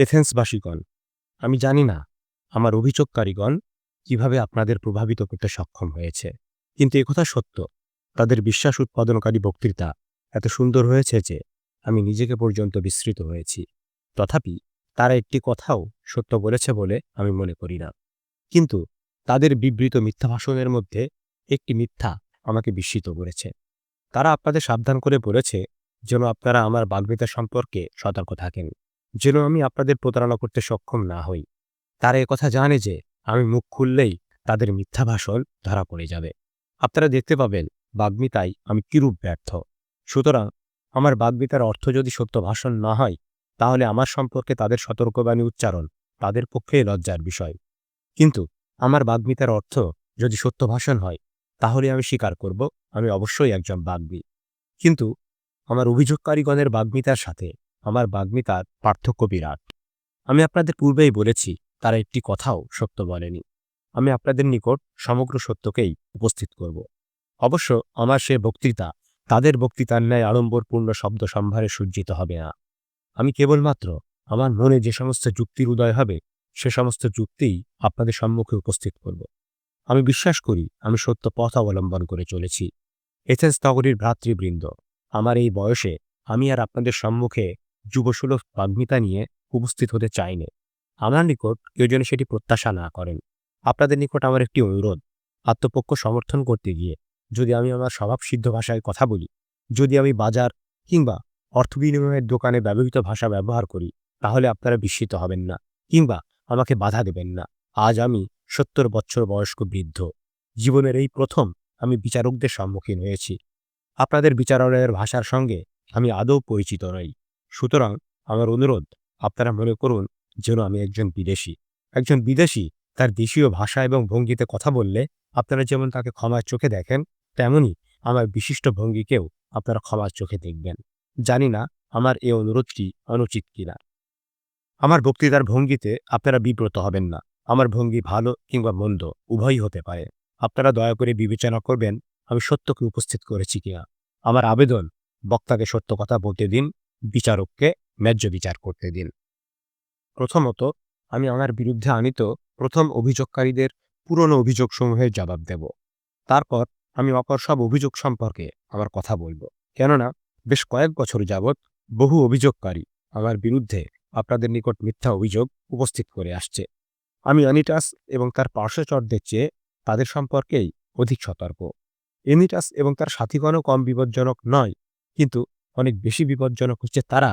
এথেন্সবাসীগণ, আমি জানি না আমার অভিযোগকারীগণ কিভাবে আপনাদের প্রভাবিত করতে সক্ষম হয়েছে, কিন্তু একথা সত্য, তাদের বিশ্বাস উৎপাদনকারী বক্তৃতা এত সুন্দর হয়েছে যে আমি নিজেকে পর্যন্ত বিস্মৃত হয়েছি। তথাপি তারা একটি কথাও সত্য বলেছে বলে আমি মনে করি না। কিন্তু তাদের বিবৃত মিথ্যা ভাষণের মধ্যে একটি মিথ্যা আমাকে বিস্মিত করেছে। তারা আপনাদের সাবধান করে বলেছে যেন আপনারা আমার বাগ্মিতা সম্পর্কে সতর্ক থাকেন, যেন আমি আপনাদের প্রতারণা করতে সক্ষম না হই। তারা একথা জানে যে আমি মুখ খুললেই তাদের মিথ্যা ভাষণ ধরা পড়ে যাবে। আপনারা দেখতে পাবেন বাগ্মিতায় আমি কিরূপ ব্যর্থ। সুতরাং আমার বাগ্মিতার অর্থ যদি সত্য ভাষণ না হয়, তাহলে আমার সম্পর্কে তাদের সতর্কবাণী উচ্চারণ তাদের পক্ষে লজ্জার বিষয়। কিন্তু আমার বাগ্মিতার অর্থ যদি সত্য ভাষণ হয়, তাহলে আমি স্বীকার করব আমি অবশ্যই একজন বাগ্মী। কিন্তু আমার অভিযোগকারীগণের বাগ্মিতার সাথে আমার বাগ্মিতার পার্থক্য বিরাট। আমি আপনাদের পূর্বেই বলেছি তারা একটি কথাও সত্য বলেনি। আমি আপনাদের নিকট সমগ্র সত্যকেই উপস্থিত করব। অবশ্য আমার সে বক্তৃতা তাদের বক্তৃতার ন্যায় আড়ম্বরপূর্ণ শব্দ সম্ভারে সজ্জিত হবে না। আমি কেবলমাত্র আমার মনে যে সমস্ত যুক্তির উদয় হবে, সে সমস্ত যুক্তিই আপনাদের সম্মুখে উপস্থিত করব। আমি বিশ্বাস করি আমি সত্য পথ অবলম্বন করে চলেছি। এথেন্স নগরীর ভ্রাতৃবৃন্দ, আমার এই বয়সে আমি আর আপনাদের সম্মুখে যুবসুলভ বাগ্মিতা নিয়ে উপস্থিত হতে চাইনে। আমার নিকট কেউ যেন সেটি প্রত্যাশা না করেন। আপনাদের নিকট আমার একটি অনুরোধ, আত্মপক্ষ সমর্থন করতে গিয়ে যদি আমি আমার স্বভাবসিদ্ধ ভাষায় কথা বলি, যদি আমি বাজার কিংবা অর্থ বিনিময়ের দোকানে ব্যবহৃত ভাষা ব্যবহার করি, তাহলে আপনারা বিস্মিত হবেন না কিংবা আমাকে বাধা দেবেন না। আজ আমি ৭০ বৎসর বয়স্ক বৃদ্ধ। জীবনের এই প্রথম আমি বিচারকদের সম্মুখীন হয়েছি। আপনাদের বিচারালয়ের ভাষার সঙ্গে আমি আদৌ পরিচিত নই। সুতরাং আমার অনুরোধ, আপনারা মনে করুন যেন আমি একজন বিদেশী। একজন বিদেশী তার দেশীয় ভাষা এবং ভঙ্গিতে কথা বললে আপনারা যেমন তাকে ক্ষমার চোখে দেখেন, তেমনি আমার বিশিষ্ট ভঙ্গিকেও আপনারা ক্ষমার চোখে দেখবেন। জানি না আমার এই অনুরোধটি অনুচিত কিনা। আমার বক্তৃতার ভঙ্গিতে আপনারা বিব্রত হবেন না। আমার ভঙ্গি ভালো কিংবা মন্দ উভয়ই হতে পারে। আপনারা দয়া করে বিবেচনা করবেন আমি সত্যকে উপস্থিত করেছি কিনা। আমার আবেদন, বক্তাকে সত্য কথা বলতে দিন, বিচারককে ন্যায্য বিচার করতে দিন। প্রথমত, আমি আমার বিরুদ্ধে আনিত প্রথম অভিযোগকারীদের পুরনো অভিযোগসমূহের জবাব দেব। তারপর আমি অপর সব অভিযোগ সম্পর্কে আমার কথা বলব। কেননা বেশ কয়েক বছর যাবৎ বহু অভিযোগকারী আমার বিরুদ্ধে আপনাদের নিকট মিথ্যা অভিযোগ উপস্থিত করে আসছে। আমি অ্যানিটাস এবং তার পার্শ্বচরদের চেয়ে তাদের সম্পর্কেই অধিক সতর্ক। অ্যানিটাস এবং তার সাথীগণও কম বিপজ্জনক নয়, কিন্তু অনেক বেশি বিপজ্জনক হচ্ছে তারা,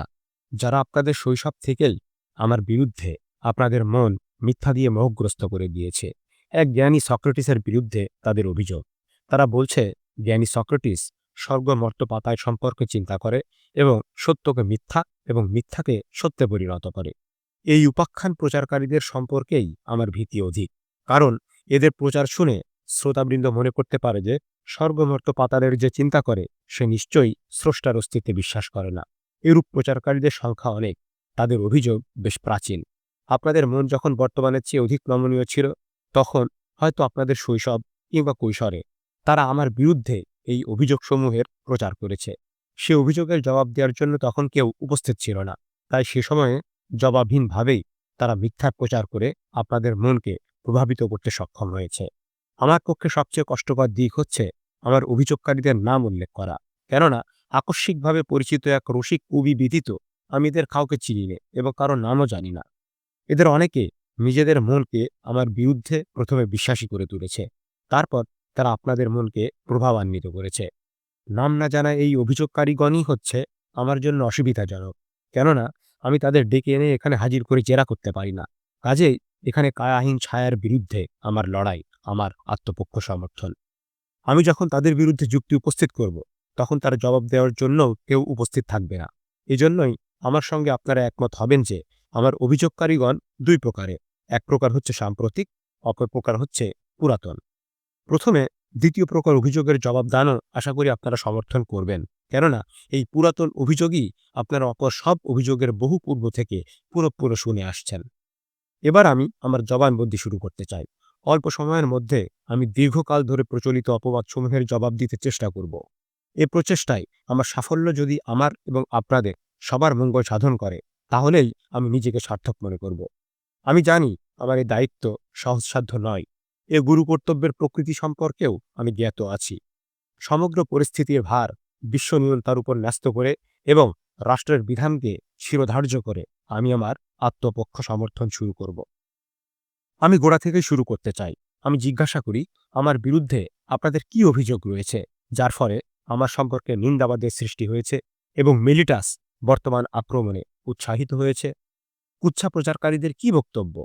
যারা আপনাদের শৈশব থেকেই আমার বিরুদ্ধে আপনাদের মন মিথ্যা দিয়ে মোহগ্রস্ত করে দিয়েছে। এক জ্ঞানী সক্রেটিসের বিরুদ্ধে তাদের অভিযোগ। তারা বলছে জ্ঞানী সক্রেটিস স্বর্গমর্ত পাতায় সম্পর্কে চিন্তা করে এবং সত্যকে মিথ্যা এবং মিথ্যাকে সত্যে পরিণত করে। এই উপাখ্যান প্রচারকারীদের সম্পর্কেই আমার ভীতি অধিক, কারণ এদের প্রচার শুনে শ্রোতাবৃন্দ মনে করতে পারে যে স্বর্গমর্ত পাতালের যে চিন্তা করে সে নিশ্চয়ই স্রষ্টার অস্তিত্বে বিশ্বাস করে না। এরূপ প্রচারকারীদের সংখ্যা অনেক, তাদের অভিযোগ বেশ প্রাচীন। আপনাদের মন যখন বর্তমানের চেয়ে অধিক নমনীয় ছিল, তখন হয়তো আপনাদের শৈশব কিংবা কৈশোরে তারা আমার বিরুদ্ধে এই অভিযোগসমূহের প্রচার করেছে। সে অভিযোগের জবাব দেওয়ার জন্য তখন কেউ উপস্থিত ছিল না, তাই সে সময়ে জবাবহীনভাবেই তারা মিথ্যা প্রচার করে আপনাদের মনকে প্রভাবিত করতে সক্ষম হয়েছে। আমার পক্ষে সবচেয়ে কষ্টকর দিক হচ্ছে আমার অভিযোগকারীদের নাম উল্লেখ করা, কেননা আকস্মিকভাবে পরিচিত এক রসিক কবি ব্যতীত আমি এদের কাউকে চিনি না এবং কারো নামও জানি না। এদের অনেকে নিজেদের মনকে আমার বিরুদ্ধে প্রথমে বিশ্বাসী করে তুলেছে, তারপর তারা আপনাদের মনকে প্রভাবান্বিত করেছে। নাম না জানা এই অভিযোগকারীগণই হচ্ছে আমার জন্য অসুবিধাজনক, কেননা আমি তাদের ডেকে এনে এখানে হাজির করে জেরা করতে পারি না। কাজেই এখানে কায়াহীন ছায়ার বিরুদ্ধে আমার লড়াই, আমার আত্মপক্ষ সমর্থন। আমি যখন তাদের বিরুদ্ধে যুক্তি উপস্থিত করব, তখন তার জবাব দেওয়ার জন্যও কেউ উপস্থিত থাকবে না। এজন্যই আমার সঙ্গে আপনারা একমত হবেন যে আমার অভিযোগকারীগণ দুই প্রকারের। এক প্রকার হচ্ছে সাম্প্রতিক, অপর প্রকার হচ্ছে পুরাতন। প্রথমে দ্বিতীয় প্রকার অভিযোগের জবাবদানও আশা করি আপনারা সমর্থন করবেন, কেননা এই পুরাতন অভিযোগই আপনারা অপর সব অভিযোগের বহু পূর্ব থেকে পুরো শুনে আসছেন। এবার আমি আমার জবানবন্দি শুরু করতে চাই। অল্প সময়ের মধ্যে আমি দীর্ঘকাল ধরে প্রচলিত অপবাদসমূহের জবাব দিতে চেষ্টা করব। এ প্রচেষ্টায় আমার সাফল্য যদি আমার এবং আপনাদের সবার মঙ্গল সাধন করে, তাহলেই আমি নিজেকে সার্থক মনে করব। আমি জানি আমার এই দায়িত্ব সহজসাধ্য নয়। এ গুরু কর্তব্যের প্রকৃতি সম্পর্কেও আমি জ্ঞাত আছি। সমগ্র পরিস্থিতির ভার বিশ্ব নিয়ন্তার উপর ন্যস্ত করে এবং রাষ্ট্রের বিধানকে শিরোধার্য করে আমি আমার আত্মপক্ষ সমর্থন শুরু করব। আমি গোড়া থেকেই শুরু করতে চাই। আমি জিজ্ঞাসা করি, আমার বিরুদ্ধে আপনাদের কি অভিযোগ রয়েছে যার ফলে আমার সম্পর্কে নিন্দাবাদের সৃষ্টি হয়েছে এবং মিলিটাস বর্তমান আক্রমণে উৎসাহিত হয়েছে? কুচ্ছা প্রচারকারীদের কি বক্তব্য?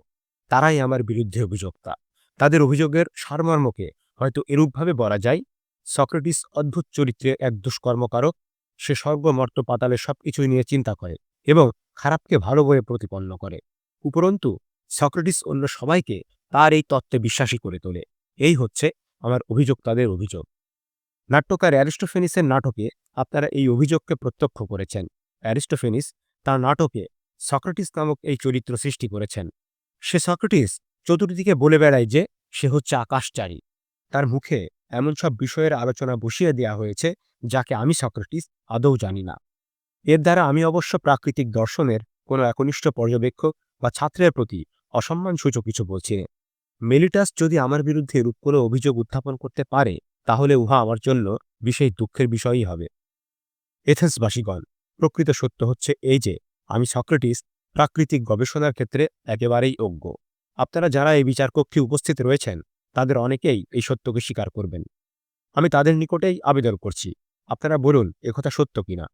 তারাই আমার বিরুদ্ধে অভিযোক্তা। তাদের অভিযোগের সারমর্মকে হয়তো এরূপভাবে বলা যায়, সক্রেটিস অদ্ভুত চরিত্রে এক দুষ্কর্মকারক। সে স্বর্গমর্ত পাতালে সবকিছুই নিয়ে চিন্তা করে এবং খারাপকে ভালো বলে প্রতিপন্ন করে। উপরন্তু সক্রেটিস অন্য সবাইকে তার এই তত্ত্বে বিশ্বাসী করে তোলে। এই হচ্ছে আমার অভিযোক্তাদের অভিযোগ। নাট্যকার অ্যারিস্টোফেনিসের নাটকে আপনারা এই অভিযোগকে প্রত্যক্ষ করেছেন। অ্যারিস্টোফেনিস তার নাটকে সক্রেটিস নামক এই চরিত্র সৃষ্টি করেছেন। সে সক্রেটিস চতুর্দিকে বলে বেড়ায় যে সে হচ্ছে আকাশচারী। তার মুখে এমন সব বিষয়ের আলোচনা বসিয়ে দেওয়া হয়েছে যাকে আমি সক্রেটিস আদৌ জানি না। এর দ্বারা আমি অবশ্য প্রাকৃতিক দর্শনের কোনো একনিষ্ঠ পর্যবেক্ষক বা ছাত্রের প্রতি অসম্মানসূচক কিছু বলছি না। মেলিটাস যদি আমার বিরুদ্ধে এরূপ কোনো অভিযোগ উত্থাপন করতে পারে তাহলে উহা আমার জন্য বিশেষ দুঃখের বিষয়ই হবে। এথেন্সবাসীগণ, প্রকৃত সত্য হচ্ছে এই যে আমি সক্রেটিস প্রাকৃতিক গবেষণার ক্ষেত্রে একেবারেই অজ্ঞ। আপনারা যারা এই বিচারকক্ষে উপস্থিত রয়েছেন তাদের অনেকেই এই সত্যকে স্বীকার করবেন। আমি তাদের নিকটেই আবেদন করছি, আপনারা বলুন একথা সত্য কিনা।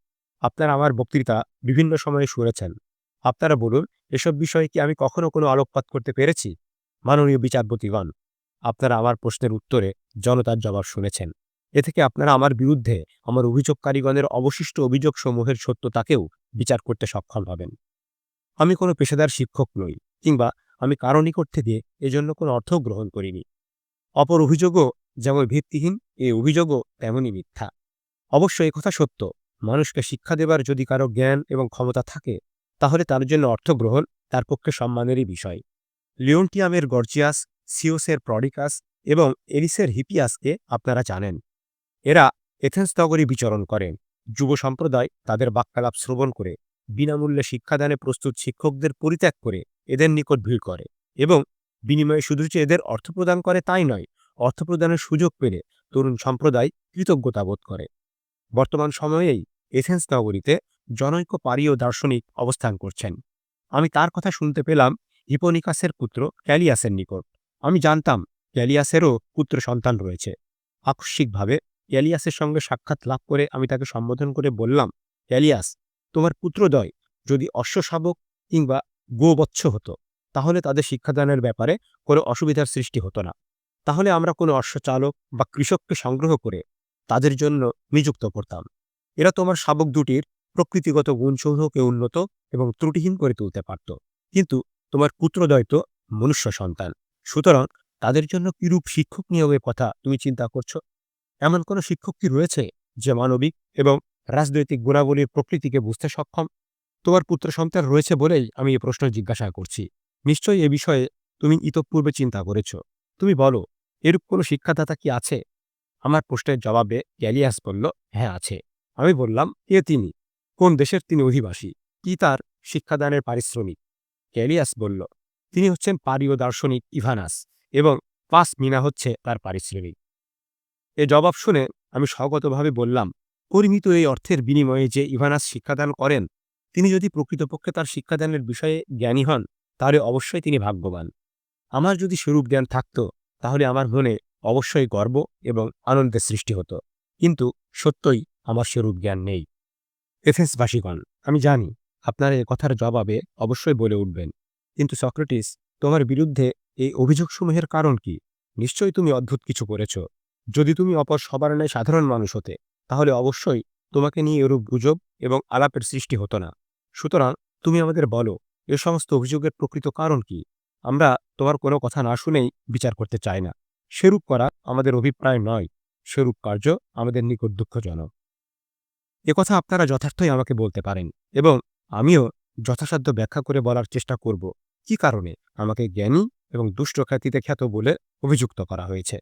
আপনারা আমার বক্তৃতা বিভিন্ন সময়ে শুনেছেন। আপনারা বলুন এসব বিষয়ে কি আমি কখনো কোনো আলোকপাত করতে পেরেছি? মাননীয় বিচারপতিগণ, আপনারা আমার প্রশ্নের উত্তরে জনতার জবাব শুনেছেন। এ থেকে আপনারা আমার বিরুদ্ধে আমার অভিযোগকারীগণের অবশিষ্ট অভিযোগসমূহের সত্যতাকেও বিচার করতে সক্ষম হবেন। আমি কোনো পেশাদার শিক্ষক নই, কিংবা আমি কারো নিকট থেকে এজন্য কোনো অর্থ গ্রহণ করিনি। অপর অভিযোগও যেমন ভিত্তিহীন, এই অভিযোগও তেমনই মিথ্যা। অবশ্য কথা সত্য, মানুষকে শিক্ষা দেবার যদি কারো জ্ঞান এবং ক্ষমতা থাকে তাহলে তার জন্য অর্থ গ্রহণ তার পক্ষে সম্মানেরই বিষয়। লিওন্টিয়ামের গর্জিয়াস, সিওসের প্রডিকাস এবং এরিসের হিপিয়াসকে আপনারা জানেন। এরা এথেন্স নগরী বিচরণ করেন। যুব সম্প্রদায় তাদের বাক্যালাপ শ্রবণ করে বিনামূল্যে শিক্ষাদানে প্রস্তুত শিক্ষকদের পরিত্যাগ করে এদের নিকট ভিড় করে এবং বিনিময়ে শুধু যে এদের অর্থ প্রদান করে তাই নয়, অর্থ প্রদানের সুযোগ পেলে তরুণ সম্প্রদায় কৃতজ্ঞতা বোধ করে। বর্তমান সময়েই এথেন্স নগরীতে জনৈক পারীয় দার্শনিক অবস্থান করছেন। আমি তার কথা শুনতে পেলাম হিপোনিকাসের পুত্র ক্যালিয়াসের নিকট। আমি জানতাম ক্যালিয়াসেরও পুত্র সন্তান রয়েছে। আকস্মিকভাবে ক্যালিয়াসের সঙ্গে সাক্ষাৎ লাভ করে আমি তাকে সম্বোধন করে বললাম, ক্যালিয়াস, তোমার পুত্রদ্বয় যদি অশ্বশাবক কিংবা গোবৎস হতো তাহলে তাদের শিক্ষাদানের ব্যাপারে কোনো অসুবিধার সৃষ্টি হতো না। তাহলে আমরা কোনো অশ্বচালক বা কৃষককে সংগ্রহ করে তাদের জন্য নিযুক্ত করতাম। এরা তোমার শাবক দুটির প্রকৃতিগত গুণসমূহকে উন্নত এবং ত্রুটিহীন করে তুলতে পারত। কিন্তু তোমার পুত্রদ্বয় তো মনুষ্য সন্তান, সুতরাং তাদের জন্য কিরূপ শিক্ষক নিয়োগের কথা তুমি চিন্তা করছো? এমন কোনো শিক্ষক কি রয়েছে যে মানবিক এবং রাজনৈতিক গুণাবলীর প্রকৃতিকে বুঝতে সক্ষম? তোমার পুত্র সন্তান রয়েছে বলেই আমি এই প্রশ্ন জিজ্ঞাসা করছি। নিশ্চয়ই এ বিষয়ে তুমি ইতঃপূর্বে চিন্তা করেছ। তুমি বলো, এরূপ কোনো শিক্ষাদাতা কি আছে? আমার প্রশ্নের জবাবে ক্যালিয়াস বলল, হ্যাঁ আছে। আমি বললাম, কে তিনি? কোন দেশের তিনি অধিবাসী? কি তার শিক্ষাদানের পারিশ্রমিক? ক্যালিয়াস বলল, তিনি হচ্ছেন পারীয় দার্শনিক ইভানাস এবং 5 মিনা হচ্ছে তার পারিশ্রমিক। এ জবাব শুনে আমি স্বগতভাবে বললাম, পরিমিত এই অর্থের বিনিময়ে যে ইভানাস শিক্ষাদান করেন, তিনি যদি প্রকৃতপক্ষে তার শিক্ষাদানের বিষয়ে জ্ঞানী হন তাহলে অবশ্যই তিনি ভাগ্যবান। আমার যদি স্বরূপ জ্ঞান থাকত তাহলে আমার মনে অবশ্যই গর্ব এবং আনন্দের সৃষ্টি হতো, কিন্তু সত্যই আমার স্বরূপ জ্ঞান নেই। এথেন্সবাসীগণ, আমি জানি আপনারা এ কথার জবাবে অবশ্যই বলে উঠবেন, কিন্তু সক্রেটিস, তোমার বিরুদ্ধে এই অভিযোগসমূহের কারণ কি? নিশ্চয়ই তুমি অদ্ভুত কিছু করেছ। যদি তুমি অপর সবার ন্যায় সাধারণ মানুষ হতে তাহলে অবশ্যই তোমাকে নিয়ে এরূপ গুজব এবং আলাপের সৃষ্টি হতো না। সুতরাং তুমি আমাদের বলো, এ সমস্ত অভিযোগের প্রকৃত কারণ কি? আমরা তোমার কোনো কথা না শুনেই বিচার করতে চাই না। সেরূপ করা আমাদের অভিপ্রায় নয়, সেরূপ কার্য আমাদের নিকট দুঃখজনক। একথা আপনারা যথার্থই আমাকে বলতে পারেন এবং আমিও যথাসাধ্য ব্যাখ্যা করে বলার চেষ্টা করব কি কারণে আমাকে জ্ঞানী এবং দুষ্ট খ্যাতিতে খ্যাত বলে অভিযুক্ত করা হয়েছে।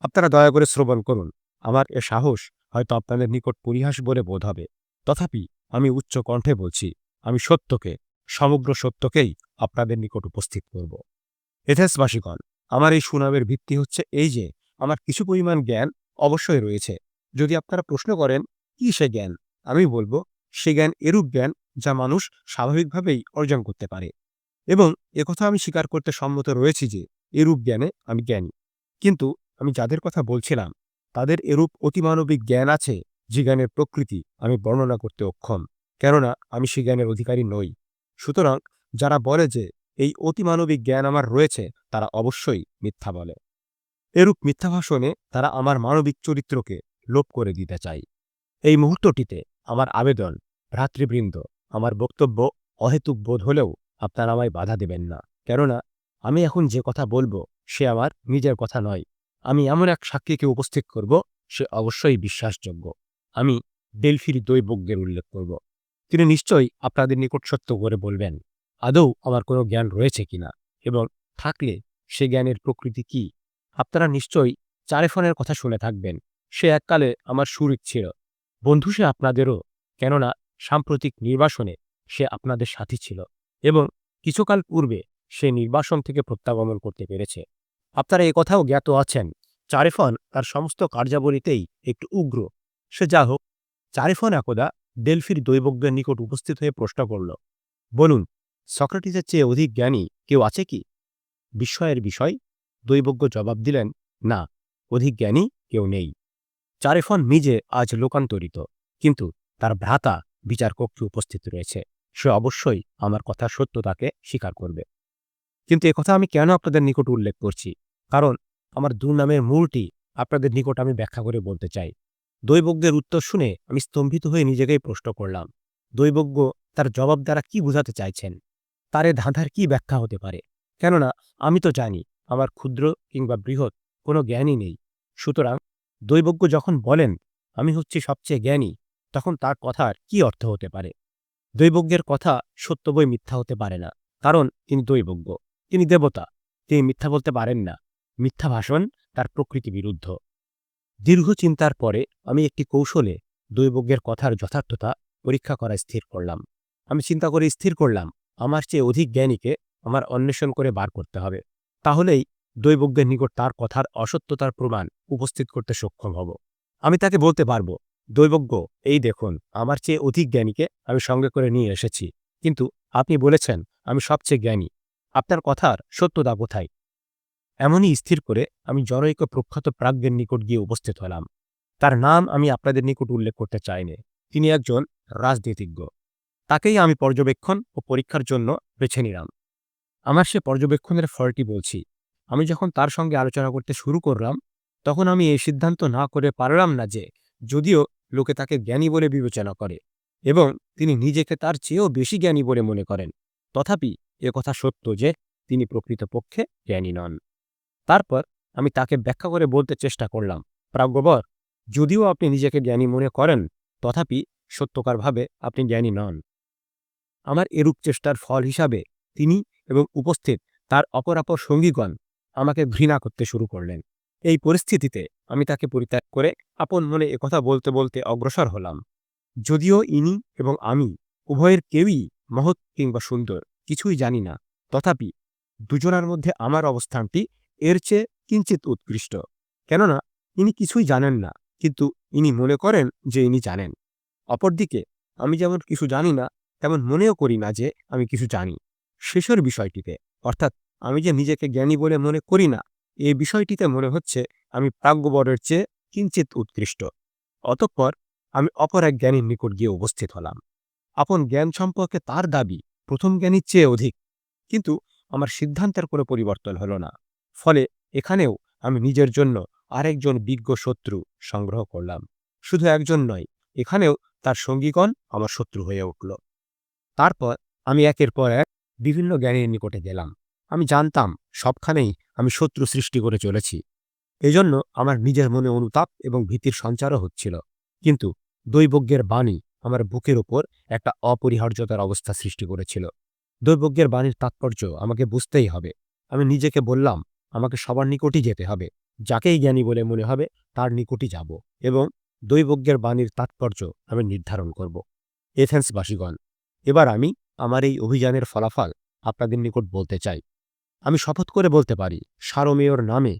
আপনারা দয়া করে শ্রবণ করুন। আমার এ সাহস হয়তো আপনাদের নিকট পরিহাস বলে বোধ হবে, তথাপি আমি উচ্চ কণ্ঠে বলছি, আমি সত্যকে সমগ্র সত্যকেই আপনাদের নিকট উপস্থিত করব। এথেন্সবাসীগণ, আমার এই সুনামের ভিত্তি হচ্ছে এই যে আমার কিছু পরিমাণ জ্ঞান অবশ্যই রয়েছে। যদি আপনারা প্রশ্ন করেন কি সে জ্ঞান, আমি বলবো সে জ্ঞান এরূপ জ্ঞান যা মানুষ স্বাভাবিকভাবেই অর্জন করতে পারে, এবং একথা আমি স্বীকার করতে সম্মত রয়েছি যে এরূপ জ্ঞানে আমি জ্ঞানী। কিন্তু আমি যাদের কথা বলছিলাম তাদের এরূপ অতিমানবিক জ্ঞান আছে, যে জ্ঞানের প্রকৃতি আমি বর্ণনা করতে অক্ষম, কেননা আমি সে জ্ঞানের অধিকারী নই। সুতরাং যারা বলে যে এই অতিমানবিক জ্ঞান আমার রয়েছে, তারা অবশ্যই মিথ্যা বলে। এরূপ মিথ্যা ভাষণে তারা আমার মানবিক চরিত্রকে লোপ করে দিতে চায়। এই মুহূর্তটিতে আমার আবেদন, ভ্রাতৃবৃন্দ, আমার বক্তব্য অহেতুক বোধ হলেও আপনারা আমায় বাধা দেবেন না, কেননা আমি এখন যে কথা বলবো সে আমার নিজের কথা নয়। আমি এমন এক সাক্ষীকে উপস্থিত করব, সে অবশ্যই বিশ্বাসযোগ্য। আমি ডেলফির দৈবজ্ঞের উল্লেখ করব। তিনি নিশ্চয়ই আপনাদের নিকট সত্য করে বলবেন আদৌ আমার কোনো জ্ঞান রয়েছে কিনা, এবং থাকলে সে জ্ঞানের প্রকৃতি কি। আপনারা নিশ্চয়ই চারেফনের কথা শুনে থাকবেন। সে এককালে আমার শরিক ছিল। বন্ধু সে আপনাদেরও, কেননা সাম্প্রতিক নির্বাসনে সে আপনাদের সাথী ছিল, এবং কিছুকাল পূর্বে সে নির্বাসন থেকে প্রত্যাগমন করতে পেরেছে। আপনারা কথাও জ্ঞাত আছেন, চারেফন তার সমস্ত কার্যাবলীতেই একটু উগ্র। সে যা হোক, চারেফন একদা ডেলফির দৈবজ্ঞের নিকট উপস্থিত হয়ে প্রশ্ন করল, বলুন, সক্রেটিসের চেয়ে অধিক জ্ঞানী কেউ আছে কি? বিস্ময়ের বিষয়, দৈবজ্ঞ জবাব দিলেন, না, অধিক জ্ঞানী কেউ নেই। চারেফন নিজে আজ লোকান্তরিত, কিন্তু তার ভ্রাতা বিচারকক্ষে উপস্থিত রয়েছে। সে অবশ্যই আমার কথার সত্যতাকে স্বীকার করবে। কিন্তু একথা আমি কেন আপনাদের নিকট উল্লেখ করছি, কারণ আমার দুর্নামের মূলটি আপনাদের নিকট আমি ব্যাখ্যা করে বলতে চাই। দৈবজ্ঞের উত্তর শুনে আমি স্তম্ভিত হয়ে নিজেকেই প্রশ্ন করলাম, দৈবজ্ঞ তার জবাব দ্বারা কি বোঝাতে চাইছেন? তার এ ধাঁধার কি ব্যাখ্যা হতে পারে? কেননা আমি তো জানি আমার ক্ষুদ্র কিংবা বৃহৎ কোনো জ্ঞানই নেই। সুতরাং দৈবজ্ঞ যখন বলেন আমি হচ্ছি সবচেয়ে জ্ঞানী, তখন তার কথার কি অর্থ হতে পারে? দৈবজ্ঞের কথা সত্য বই মিথ্যা হতে পারে না, কারণ তিনি দৈবজ্ঞ, তিনি দেবতা, তিনি মিথ্যা বলতে পারেন না। মিথ্যা ভাষণ তার প্রকৃতি বিরুদ্ধ। দীর্ঘ চিন্তার পরে আমি একটি কৌশলে দৈবজ্ঞের কথার যথার্থতা পরীক্ষা করা স্থির করলাম। আমি চিন্তা করে স্থির করলাম, আমার চেয়ে অধিক জ্ঞানীকে আমার অন্বেষণ করে বার করতে হবে। তাহলেই দৈবজ্ঞের নিকট তার কথার অসত্যতার প্রমাণ উপস্থিত করতে সক্ষম হব। আমি তাকে বলতে পারব, দৈবজ্ঞ, এই দেখুন, আমার চেয়ে অধিক জ্ঞানীকে আমি সঙ্গে করে নিয়ে এসেছি, কিন্তু আপনি বলেছেন আমি সবচেয়ে জ্ঞানী। আপনার কথার সত্যতা কোথায়? এমনই স্থির করে আমি জনৈক প্রখ্যাত প্রাজ্ঞের নিকট গিয়ে উপস্থিত হলাম। তার নাম আমি আপনাদের নিকট উল্লেখ করতে চাইনি। তিনি একজন রাজনীতিজ্ঞ। তাকেই আমি পর্যবেক্ষণ ও পরীক্ষার জন্য বেছে নিলাম। আমার সে পর্যবেক্ষণের ফলটি বলছি। আমি যখন তার সঙ্গে আলোচনা করতে শুরু করলাম, তখন আমি এই সিদ্ধান্ত না করে পারলাম না যে, যদিও লোকে তাকে জ্ঞানী বলে বিবেচনা করে এবং তিনি নিজেকে তার চেয়েও বেশি জ্ঞানী বলে মনে করেন, তথাপি একথা সত্য যে তিনি প্রকৃতপক্ষে জ্ঞানী নন। তারপর আমি তাকে ব্যাখ্যা করে বলতে চেষ্টা করলাম, প্রাজ্ঞবর, যদিও আপনি নিজেকে জ্ঞানী মনে করেন, তথাপি সত্যকারভাবে আপনি জ্ঞানী নন। আমার এরূপ চেষ্টার ফল হিসাবে তিনি এবং উপস্থিত তার অপরাপর সঙ্গীগণ আমাকে ঘৃণা করতে শুরু করলেন। এই পরিস্থিতিতে আমি তাকে পরিত্যাগ করে আপন মনে একথা বলতে বলতে অগ্রসর হলাম, যদিও ইনি এবং আমি উভয়ের কেউই মহৎ কিংবা সুন্দর কিছুই জানি না, তথাপি দুজনার মধ্যে আমার অবস্থানটি এর চেয়ে কিঞ্চিত উৎকৃষ্ট। কেননা ইনি কিছুই জানেন না, কিন্তু ইনি মনে করেন যে ইনি জানেন। অপরদিকে আমি যেমন কিছু জানি না, তেমন মনেও করি না যে আমি কিছু জানি। শেষের বিষয়টিতে, অর্থাৎ আমি যে নিজেকে জ্ঞানী বলে মনে করি না, এই বিষয়টিতে মনে হচ্ছে আমি প্রাজ্ঞবরের চেয়ে কিঞ্চিত উৎকৃষ্ট। অতঃপর আমি অপর এক জ্ঞানীর নিকট গিয়ে উপস্থিত হলাম। আপন জ্ঞান সম্পর্কে তার দাবি প্রথম জ্ঞানীর চেয়ে অধিক, কিন্তু আমার সিদ্ধান্তের কোনো পরিবর্তন হলো না। ফলে এখানেও আমি নিজের জন্য আরেকজন বিজ্ঞ শত্রু সংগ্রহ করলাম। শুধু একজন নয়, এখানেও তার সঙ্গীগণ আমার শত্রু হয়ে উঠল। তারপর আমি একের পর এক বিভিন্ন জ্ঞানীর নিকটে গেলাম। আমি জানতাম সবখানেই আমি শত্রু সৃষ্টি করে চলেছি। এজন্য আমার নিজের মনে অনুতাপ এবং ভীতির সঞ্চারও হচ্ছিল। কিন্তু দৈবজ্ঞের বাণী আমার বুকের ওপর একটা অপরিহার্যতার অবস্থা সৃষ্টি করেছিল। দৈবজ্ঞের বাণীর তাৎপর্য আমাকে বুঝতেই হবে। আমি নিজেকে বললাম, আমাকে সবার নিকটই যেতে হবে, যাকেই জ্ঞানী বলে মনে হবে তার নিকটই যাব, এবং দৈবজ্ঞের বাণীর তাৎপর্য আমি নির্ধারণ করব। এথেন্সবাসীগণ, এবার আমি আমার এই অভিযানের ফলাফল আপনাদের নিকট বলতে চাই। আমি শপথ করে বলতে পারি, সারমেয়র নামে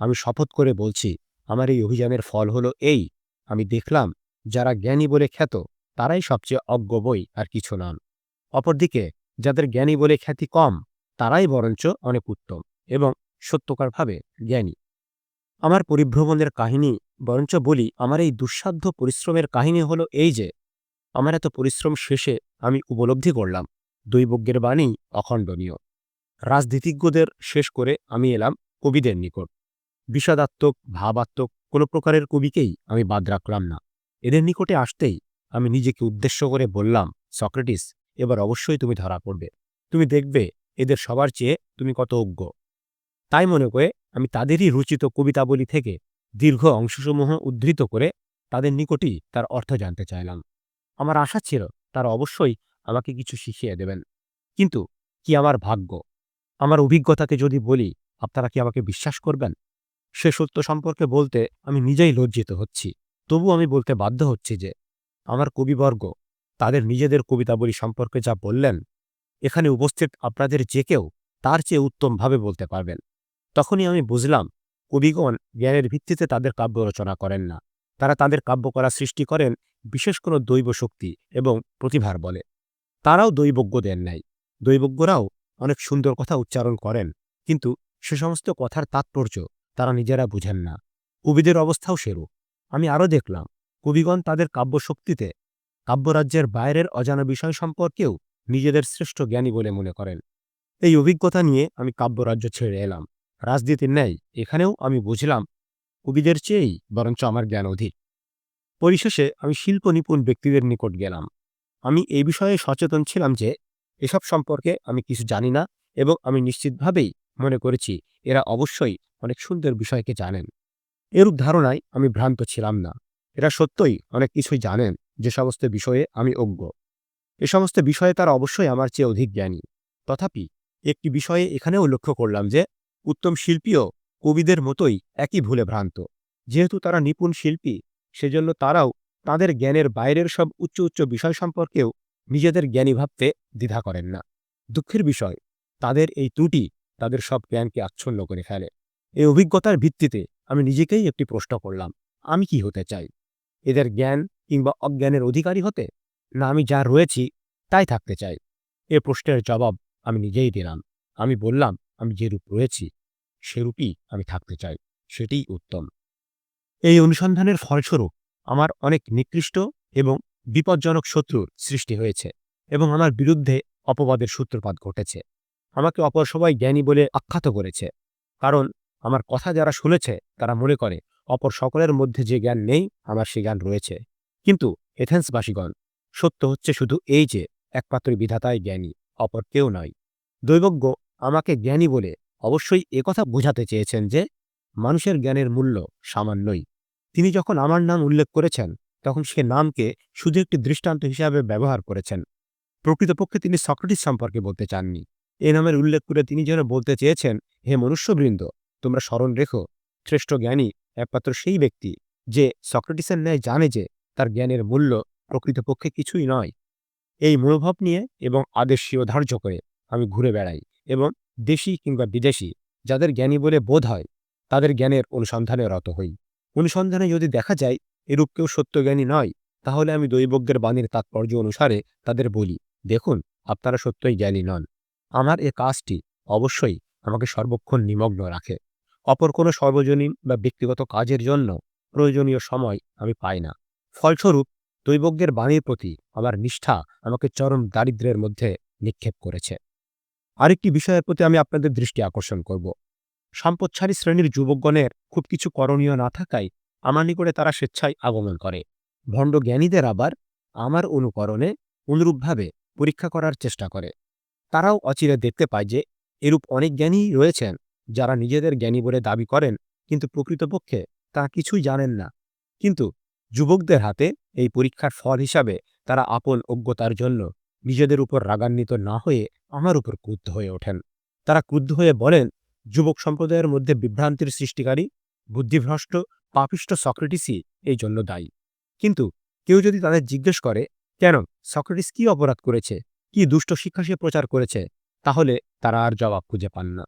আমি শপথ করে বলছি, আমার এই অভিযানের ফল হলো এই: আমি দেখলাম যারা জ্ঞানী বলে খ্যাত তারাই সবচেয়ে অজ্ঞ বই আর কিছু নন। অপরদিকে যাদের জ্ঞানী বলে খ্যাতি কম তারাই বরঞ্চ অনেক উত্তম এবং সত্যকারভাবে জ্ঞানী। আমার পরিভ্রমণের কাহিনী বরঞ্চ বলি, আমার এই দুঃসাধ্য পরিশ্রমের কাহিনী হলো এই যে, আমার এত পরিশ্রম শেষে আমি উপলব্ধি করলাম দৈবজ্ঞের বাণী অখণ্ডনীয়। রাজনীতিজ্ঞদের শেষ করে আমি এলাম কবিদের নিকট। বিষাদাত্মক, ভাবাত্মক কোনো প্রকারের কবিকেই আমি বাদ রাখলাম না। এদের নিকটে আসতেই আমি নিজেকে উদ্দেশ্য করে বললাম, সক্রেটিস, এবার অবশ্যই তুমি ধরা পড়বে। তুমি দেখবে এদের সবার চেয়ে তুমি কত অজ্ঞ। তাই মনে করে আমি তাদেরই রচিত কবিতাবলী থেকে দীর্ঘ অংশসমূহ উদ্ধৃত করে তাদের নিকটই তার অর্থ জানতে চাইলাম। আমার আশা ছিল তারা অবশ্যই আমাকে কিছু শিখিয়ে দেবেন। কিন্তু কি আমার ভাগ্য! আমার অভিজ্ঞতাকে যদি বলি, আপনারা কি আমাকে বিশ্বাস করবেন? সে সত্য সম্পর্কে বলতে আমি নিজেই লজ্জিত হচ্ছি। তবু আমি বলতে বাধ্য হচ্ছি যে, আমার কবিবর্গ তাদের নিজেদের কবিতাবলী সম্পর্কে যা বললেন, এখানে উপস্থিত আপনাদের যে কেউ তার চেয়ে উত্তমভাবে বলতে পারবেন। তখনই আমি বুঝলাম, কবিগণ জ্ঞানের ভিত্তিতে তাদের কাব্য রচনা করেন না। তারা তাদের কাব্য করা সৃষ্টি করেন বিশেষ কোনো দৈব শক্তি এবং প্রতিভার বলে। তারাও দৈবজ্ঞদের ন্যায়। দৈবজ্ঞরাও অনেক সুন্দর কথা উচ্চারণ করেন, কিন্তু সে সমস্ত কথার তাৎপর্য তারা নিজেরা বুঝেন না। কবিদের অবস্থাও সেরূপ। আমি আরও দেখলাম, কবিগণ তাদের কাব্যশক্তিতে কাব্যরাজ্যের বাইরের অজানা বিষয় সম্পর্কেও নিজেদের শ্রেষ্ঠ জ্ঞানী বলে মনে করেন। এই অভিজ্ঞতা নিয়ে আমি কাব্যরাজ্য ছেড়ে এলাম। রাজনীতির ন্যায় এখানেও আমি বুঝলাম কবিদের চেয়েই বরঞ্চ আমার জ্ঞান অধিক। পরিশেষে আমি শিল্প নিপুণ ব্যক্তিদের নিকট গেলাম। আমি এই বিষয়ে সচেতন ছিলাম যে, এসব সম্পর্কে আমি কিছু জানি না এবং আমি নিশ্চিতভাবেই মনে করেছি এরা অবশ্যই অনেক সুন্দর বিষয়কে জানেন। এরূপ ধারণায় আমি ভ্রান্ত ছিলাম না। এরা সত্যই অনেক কিছুই জানেন যে সমস্ত বিষয়ে আমি অজ্ঞ। এ সমস্ত বিষয়ে তারা অবশ্যই আমার চেয়ে অধিক জ্ঞানী। তথাপি একটি বিষয়ে এখানেও লক্ষ্য করলাম যে, উত্তম শিল্পীও কবিদের মতোই একই ভুলে ভ্রান্ত। যেহেতু তারা নিপুণ শিল্পী, সেজন্য তারাও তাদের জ্ঞানের বাইরের সব উচ্চ উচ্চ বিষয় সম্পর্কেও নিজেদের জ্ঞানী ভাবতে দ্বিধা করেন না। দুঃখের বিষয়, তাদের এই ত্রুটি তাদের সব জ্ঞানকে আচ্ছন্ন করে ফেলে। এই অভিজ্ঞতার ভিত্তিতে আমি নিজেকেই একটি প্রশ্ন করলাম, আমি কি হতে চাই? এদের জ্ঞান কিংবা অজ্ঞানের অধিকারী হতে, না আমি যা রয়েছি তাই থাকতে চাই? এ প্রশ্নের জবাব আমি নিজেই দিলাম। আমি বললাম, আমি যেরূপ রয়েছি সেরূপই আমি থাকতে চাই, সেটিই উত্তম। এই অনুসন্ধানের ফলস্বরূপ আমার অনেক নিকৃষ্ট এবং বিপজ্জনক শত্রুর সৃষ্টি হয়েছে এবং আমার বিরুদ্ধে অপবাদের সূত্রপাত ঘটেছে। আমাকে অপর সবাই জ্ঞানী বলে আখ্যাত করেছে, কারণ আমার কথা যারা শুনেছে তারা মনে করে অপর সকলের মধ্যে যে জ্ঞান নেই আমার সে জ্ঞান রয়েছে। কিন্তু এথেন্সবাসীগণ, সত্য হচ্ছে শুধু এই যে, একমাত্র বিধাতাই জ্ঞানী, অপর কেউ নয়। দৈবজ্ঞ আমাকে জ্ঞানী বলে অবশ্যই একথা বোঝাতে চেয়েছেন যে, মানুষের জ্ঞানের মূল্য সামান্যই। তিনি যখন আমার নাম উল্লেখ করেছেন, তখন সে নামকে শুধু একটি দৃষ্টান্ত হিসাবে ব্যবহার করেছেন। প্রকৃতপক্ষে তিনি সক্রেটিস সম্পর্কে বলতে চাননি। এ নামের উল্লেখ করে তিনি যেন বলতে চেয়েছেন, হে মনুষ্যবৃন্দ, তোমরা স্মরণ রেখো, শ্রেষ্ঠ জ্ঞানী একমাত্র সেই ব্যক্তি যে সক্রেটিসের ন্যায় জানে যে তার জ্ঞানের মূল্য প্রকৃতপক্ষে কিছুই নয়। এই মনোভাব নিয়ে এবং আদেশীয় ধার্য করে আমি ঘুরে বেড়াই এবং দেশি কিংবা বিদেশি যাদের জ্ঞানী বলে বোধ হয় তাদের জ্ঞানের অনুসন্ধানে রত হই। অনুসন্ধানে যদি দেখা যায় এরূপ কেউ সত্যজ্ঞানী নয়, তাহলে আমি দৈবজ্ঞের বাণীর তাৎপর্য অনুসারে তাদের বলি, দেখুন, আপনারা সত্যই জ্ঞানী নন। আমার এ কাজটি অবশ্যই আমাকে সর্বক্ষণ নিমগ্ন রাখে। অপর কোনো সর্বজনীন বা ব্যক্তিগত কাজের জন্য প্রয়োজনীয় সময় আমি পাই না। ফলস্বরূপ দৈবজ্ঞের বাণীর প্রতি আমার নিষ্ঠা আমাকে চরম দারিদ্র্যের মধ্যে নিক্ষেপ করেছে। আরেকটি বিষয়ের প্রতি আমি আপনাদের দৃষ্টি আকর্ষণ করব। সম্পদশালী শ্রেণীর যুবকগণের খুব কিছু করণীয় না থাকায় আমার নিকটে তারা স্বেচ্ছায় আগমন করে। ভণ্ড জ্ঞানীদের আবার আমার অনুকরণে অনুরূপভাবে পরীক্ষা করার চেষ্টা করে। তারাও অচিরে দেখতে পায় যে এরূপ অনেক জ্ঞানী রয়েছেন যারা নিজেদের জ্ঞানী বলে দাবি করেন, কিন্তু প্রকৃতপক্ষে তারা কিছুই জানেন না। কিন্তু যুবকদের হাতে এই পরীক্ষার ফল হিসাবে তারা আপন অজ্ঞতার জন্য নিজেদের উপর রাগান্বিত না হয়ে আমার উপর ক্রুদ্ধ হয়ে ওঠেন। তারা ক্রুদ্ধ হয়ে বলেন, যুবক সম্প্রদায়ের মধ্যে বিভ্রান্তির সৃষ্টিকারী, বুদ্ধিভ্রষ্ট, পাপিষ্ঠ সক্রেটিসই এই জন্য দায়ী। কিন্তু কেউ যদি তাদের জিজ্ঞেস করে, কেন, সক্রেটিস কি অপরাধ করেছে, কি দুষ্ট শিক্ষা সে প্রচার করেছে, তাহলে তারা আর জবাব খুঁজে পান না।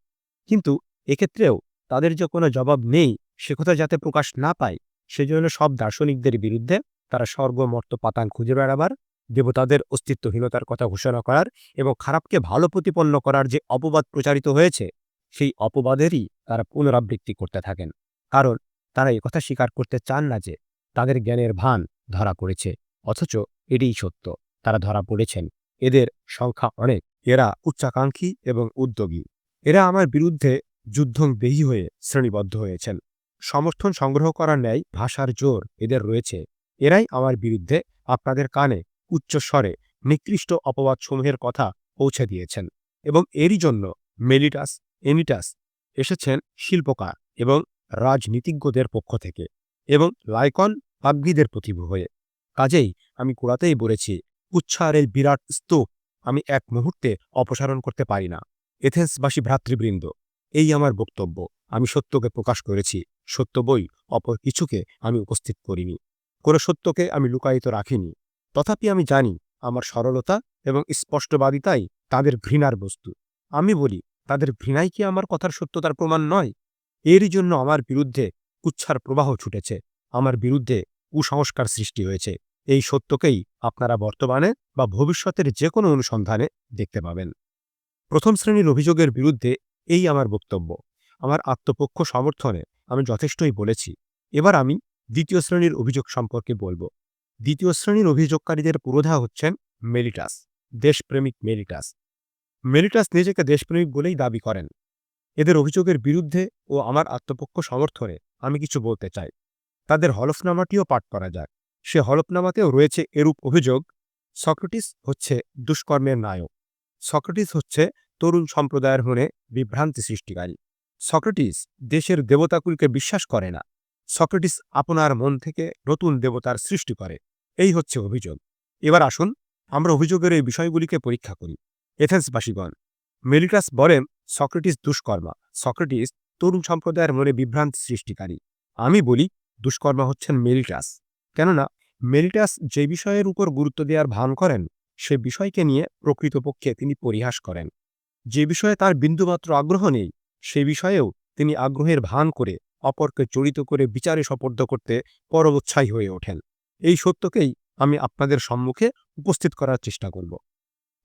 কিন্তু এক্ষেত্রেও তাদের যে কোনো জবাব নেই সে কথা যাতে প্রকাশ না পায়, সেজন্য সব দার্শনিকদের বিরুদ্ধে তারা স্বর্গমর্ত পাতান খুঁজে বেড়াবার, দেবতাদের অস্তিত্বহীনতার কথা ঘোষণা করার এবং খারাপকে ভালো প্রতিপন্ন করার যে অপবাদ প্রচারিত হয়েছে, সেই অপবাদেরই তারা পুনরাবৃত্তি করতে থাকেন। কারণ তারা একথা স্বীকার করতে চান না যে তাদের জ্ঞানের ভান ধরা পড়েছে, অথচ এটিই সত্য, তারা ধরা পড়েছেন। এদের সংখ্যা অনেক। এরা উচ্চাকাঙ্ক্ষী এবং উদ্যোগী। এরা আমার বিরুদ্ধে যুদ্ধংদেহী হয়ে শ্রেণীবদ্ধ হয়েছেন। সমর্থন সংগ্রহ করার ন্যায় ভাষার জোর এদের রয়েছে। এরাই আমার বিরুদ্ধে আপনাদের কানে উচ্চস্বরে নিকৃষ্ট অপবাদসমূহের কথা পৌঁছে দিয়েছেন। এবং এরই জন্য মেলিটাস, এনিটাস এসেছেন শিল্পকার এবং রাজনীতিজ্ঞদের পক্ষ থেকে, এবং লাইকন পাগ্গীদের প্রতিভূ হয়ে। কাজেই আমি কুড়াতেই বলেছি, উচ্ছারের বিরাট স্তূপ আমি এক মুহূর্তে অপসারণ করতে পারি না। এথেন্সবাসী ভ্রাতৃবৃন্দ, এই আমার বক্তব্য। আমি সত্যকে প্রকাশ করেছি, সত্য বই অপর কিছুকে আমি উপস্থিত করিনি। কোনো সত্যকে আমি লুকায়িত রাখিনি। তথাপি আমি জানি আমার সরলতা এবং স্পষ্টবাদিতাই তাদের ঘৃণার বস্তু। আমি বলি, তাদের ঘৃণাই কি আমার কথার সত্যতার প্রমাণ নয়? এরই জন্য আমার বিরুদ্ধে কুচ্ছার প্রবাহ ছুটেছে, আমার বিরুদ্ধে কুসংস্কার সৃষ্টি হয়েছে। এই সত্যকেই আপনারা বর্তমানে বা ভবিষ্যতের যে কোনো অনুসন্ধানে দেখতে পাবেন। প্রথম শ্রেণীর অভিযোগের বিরুদ্ধে এই আমার বক্তব্য। আমার আত্মপক্ষ সমর্থনে আমি যথেষ্টই বলেছি। এবার আমি দ্বিতীয় শ্রেণীর অভিযোগ সম্পর্কে বলবো। দ্বিতীয় শ্রেণীর অভিযোগকারীদের পুরোধা হচ্ছেন মেলিটাস, দেশপ্রেমিক মেলিটাস। মেলিটাস নিজেকে দেশপ্রেমিক বলেই দাবি করেন। এদের অভিযোগের বিরুদ্ধে ও আমার আত্মপক্ষ সমর্থনে আমি কিছু বলতে চাই। তাদের হলফনামাটিও পাঠ করা যায়। সে হলফনামাতেও রয়েছে এরূপ অভিযোগ: সক্রেটিস হচ্ছে দুষ্কর্মের নায়ক। সক্রেটিস হচ্ছে তরুণ সম্প্রদায়ের মনে বিভ্রান্তি সৃষ্টিকারী। সক্রেটিস দেশের দেবতাকুলকে বিশ্বাস করে না। সক্রেটিস আপনার মন থেকে নতুন দেবতার সৃষ্টি করে। এই হচ্ছে অভিযোগ। এবার আসুন আমরা অভিযোগের এই বিষয়গুলিকে পরীক্ষা করি। এথেন্সবাসীগণ, মেলিটাস বলেন সক্রেটিস দুষ্কর্মা। সক্রেটিস তরুণ সম্প্রদায়ের মনে বিভ্রান্তি সৃষ্টিকারী। আমি বলি দুষ্কর্মা হচ্ছেন মেলিটাস। কেননা মেলিটাস যে বিষয়ের উপর গুরুত্ব দেওয়ার ভান করেন, সে বিষয়কে নিয়ে প্রকৃতপক্ষে তিনি পরিহাস করেন। যে বিষয়ে তার বিন্দুমাত্র আগ্রহ নেই, সে বিষয়েও তিনি আগ্রহের ভান করে অপরকে জড়িত করে বিচারে সোপর্দ করতে পরমোৎসাহী হয়ে ওঠেন। এই সত্যকেই আমি আপনাদের সম্মুখে উপস্থিত করার চেষ্টা করব।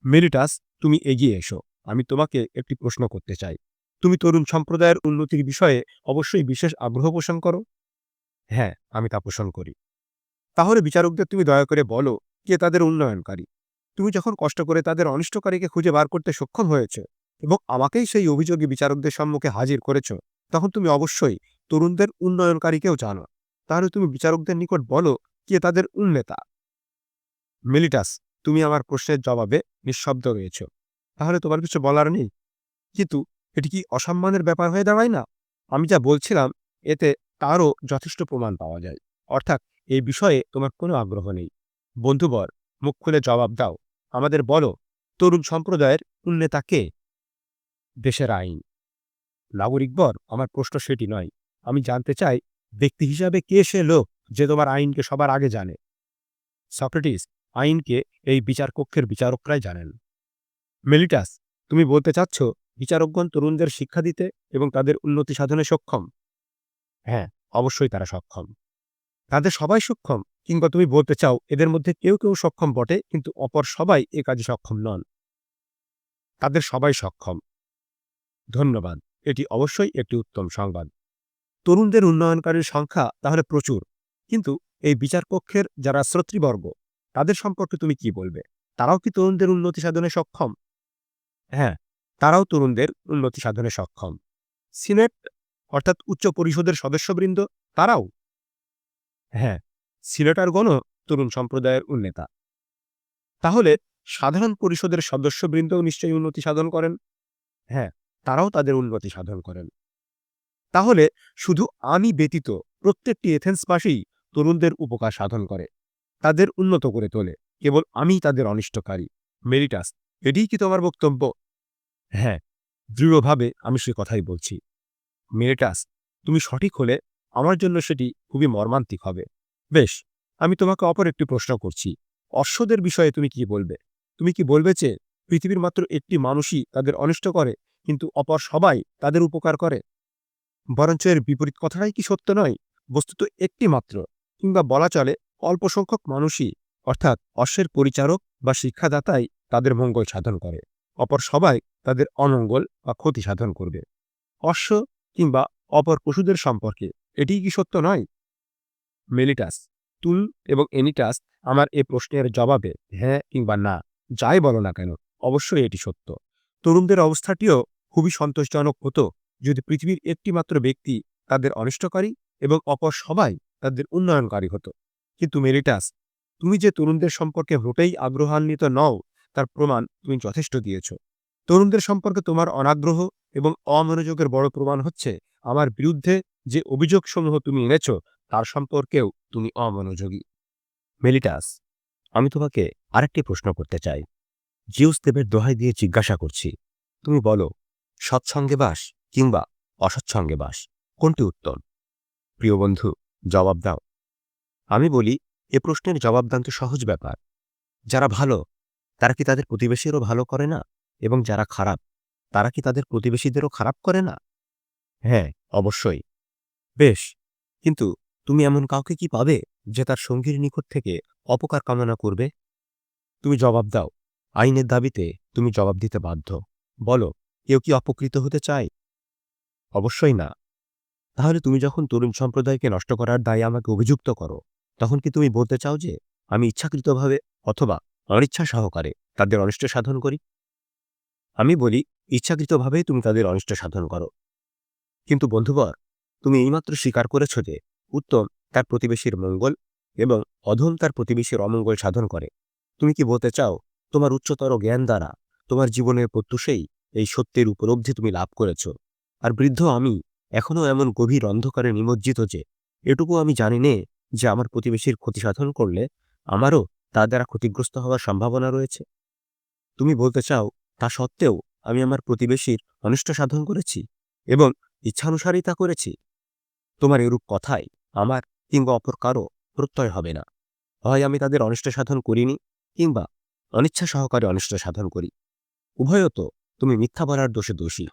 মেলিটাস, তুমি এগিয়ে এসো। আমি তোমাকে একটি প্রশ্ন করতে চাই। তুমি তরুণ সম্প্রদায়ের উন্নতির বিষয়ে অবশ্যই বিশেষ আগ্রহ পোষণ করো। হ্যাঁ, আমি তা পোষণ করি। তাহলে বিচারকদের তুমি দয়া করে বলো, কে তাদের উন্নয়নকারী? তুমি যখন কষ্ট করে তাদের অনিষ্টকারীকে খুঁজে বার করতে সক্ষম হয়েছ এবং আমাকেই সেই অভিযোগে বিচারকদের সম্মুখে হাজির করেছ, তখন তুমি অবশ্যই তরুণদের উন্নয়নকারীকেও জানো। তাহলে তুমি বিচারকদের নিকট বলো, কে তাদের উন্নেতা? মেলিটাস, তুমি আমার প্রশ্নের জবাবে নিঃশব্দ রয়েছ। তাহলে তোমার কিছু বলার নেই? কিন্তু এটি কি অসম্মানের ব্যাপার হয়ে দাঁড়ায় না? আমি যা বলছিলাম এতে তারও যথেষ্ট প্রমাণ পাওয়া যায়। অর্থাৎ এই বিষয়ে তোমার কোনো আগ্রহ নেই। বন্ধুবর, মুখ খুলে জবাব দাও। আমাদের বলো, তরুণ সম্প্রদায়ের উন্নেতা কে? দেশের আইন। নাগরিকবর, আমার প্রশ্ন সেটি নয়। আমি জানতে চাই, ব্যক্তি হিসাবে কে সে লোক যে তোমার আইনকে সবার আগে জানে? সক্রেটিস, আইনকে এই বিচারকক্ষের বিচারকরাই জানেন। মেলিটাস, তুমি বলতে চাচ্ছ বিচারকগণ তরুণদের শিক্ষা দিতে এবং তাদের উন্নতি সাধনে সক্ষম? হ্যাঁ, অবশ্যই তারা সক্ষম। তাদের সবাই সক্ষম, কিংবা তুমি বলতে চাও এদের মধ্যে কেউ কেউ সক্ষম বটে কিন্তু অপর সবাই এ কাজে সক্ষম নন? তাদের সবাই সক্ষম। ধন্যবাদ। এটি অবশ্যই একটি উত্তম সংবাদ। তরুণদের উন্নয়নকারীর সংখ্যা তাহলে প্রচুর। কিন্তু এই বিচারকক্ষের যারা শ্রোতৃবর্গ, তাদের সম্পর্কে তুমি কি বলবে? তারাও কি তরুণদের উন্নতি সাধনে সক্ষম? হ্যাঁ, তারাও তরুণদের উন্নতি সাধনে সক্ষম। সিনেট অর্থাৎ উচ্চ পরিষদের সদস্যবৃন্দ, তারাও? হ্যাঁ, সিনেটরগণও তরুণ সম্প্রদায়ের উন্নেতা। তাহলে সাধারণ পরিষদের সদস্যবৃন্দও নিশ্চয়ই উন্নতি সাধন করেন? হ্যাঁ, তারাও তাদের উন্নতি সাধন করেন। তাহলে শুধু আমি ব্যতীত প্রত্যেকটি এথেন্সবাসী তরুণদের উপকার সাধন করে, তাদের উন্নত করে তোলে। কেবল আমিই তাদের অনিষ্টকারী। মেলিটাস, এটিই কি তোমার বক্তব্য? হ্যাঁ, দৃঢ়ভাবে আমি সে কথাই বলছি। মেলিটাস, তুমি সঠিক হলে আমার জন্য সেটি খুবই মর্মান্তিক হবে। বেশ, আমি তোমাকে অপর একটি প্রশ্ন করছি। অশ্বদের বিষয়ে তুমি কি বলবে? তুমি কি বলবে যে পৃথিবীর মাত্র একটি মানুষই তাদের অনিষ্ট করে, কিন্তু অপর সবাই তাদের উপকার করে? বরঞ্চ এর বিপরীত কথাটাই কি সত্য নয়? বস্তুত একটি মাত্র, কিংবা বলা চলে অল্প সংখ্যক মানুষই, অর্থাৎ অশ্বের পরিচারক বা শিক্ষাদাতাই তাদের মঙ্গল সাধন করে, অপর সবাই তাদের অমঙ্গল বা ক্ষতি সাধন করবে। অশ্ব কিংবা অপর পশুদের সম্পর্কে এটিই কি সত্য নয়? মেলিটাস, তুল এবং এনিটাস আমার এ প্রশ্নের জবাবে হ্যাঁ কিংবা না যাই বলো না কেন, অবশ্যই এটি সত্য। তরুণদের অবস্থাটিও খুবই সন্তোষজনক হতো যদি পৃথিবীর একটি মাত্র ব্যক্তি তাদের অনিষ্টকারী এবং অপর সবাই তাদের উন্নয়নকারী হতো। কিন্তু মেলিটাস, তুমি যে তরুণদের সম্পর্কে মোটেই আগ্রহান্বিত নও তার প্রমাণ তুমি যথেষ্ট দিয়েছ। তরুণদের সম্পর্কে তোমার অনাগ্রহ এবং অমনোযোগের বড় প্রমাণ হচ্ছে আমার বিরুদ্ধে যে অভিযোগসমূহ তুমি এনেছ তার সম্পর্কেও তুমি অমনোযোগী। মেলিটাস, আমি তোমাকে আরেকটি প্রশ্ন করতে চাই। জিউস দেবের দোহাই দিয়ে জিজ্ঞাসা করছি, তুমি বলো, সৎসঙ্গে বাস কিংবা অসৎসঙ্গে বাস, কোনটি উত্তম? প্রিয় বন্ধু, জবাব দাও। আমি বলি, এ প্রশ্নের জবাব দান তো সহজ ব্যাপার। যারা ভালো তারা কি তাদের প্রতিবেশীরও ভালো করে না? এবং যারা খারাপ তারা কি তাদের প্রতিবেশীদেরও খারাপ করে না? হ্যাঁ, অবশ্যই। বেশ, কিন্তু তুমি এমন কাউকে কি পাবে যে তার সঙ্গীর নিকট থেকে অপকার কামনা করবে? তুমি জবাব দাও। আইনের দাবিতে তুমি জবাব দিতে বাধ্য। বলো, কেউ কি অপকৃত হতে চায়? অবশ্যই না। তাহলে তুমি যখন তরুণ সম্প্রদায়কে নষ্ট করার দায়ে আমাকে অভিযুক্ত করো, তখন কি তুমি বলতে চাও যে আমি ইচ্ছাকৃতভাবে অথবা অনিচ্ছা সহকারে তাদের অনিষ্ট সাধন করি? আমি বলি, ইচ্ছাকৃতভাবেই তুমি তাদের অনিষ্ট সাধন করো। কিন্তু বন্ধুবর, তুমি এইমাত্র স্বীকার করেছ যে উত্তম তার প্রতিবেশীর মঙ্গল এবং অধম তার প্রতিবেশীর অমঙ্গল সাধন করে। তুমি কি বলতে চাও তোমার উচ্চতর জ্ঞান দ্বারা তোমার জীবনের প্রত্যুষেই এই সত্যের উপলব্ধি তুমি লাভ করেছ? আর বৃদ্ধ আমি এখনও এমন গভীর অন্ধকারে নিমজ্জিত যে এটুকু আমি জানি নে যে আমার প্রতিবেশীর ক্ষতি সাধন করলে আমারও তার দ্বারা ক্ষতিগ্রস্ত হওয়ার সম্ভাবনা রয়েছে? তুমি বলতে চাও তা সত্ত্বেও আমি আমার প্রতিবেশীর অনিষ্ট সাধন করেছি এবং ইচ্ছানুসারেই তা করেছি? তোমার এরূপ কথায় আমার কিংবা অপর কারো প্রত্যয় হবে না। হয় আমি তাদের অনিষ্ট সাধন করিনি, কিংবা অনিচ্ছা সহকারে অনিষ্ট সাধন করি। উভয়ত তুমি মিথ্যা বলার দোষে দোষী।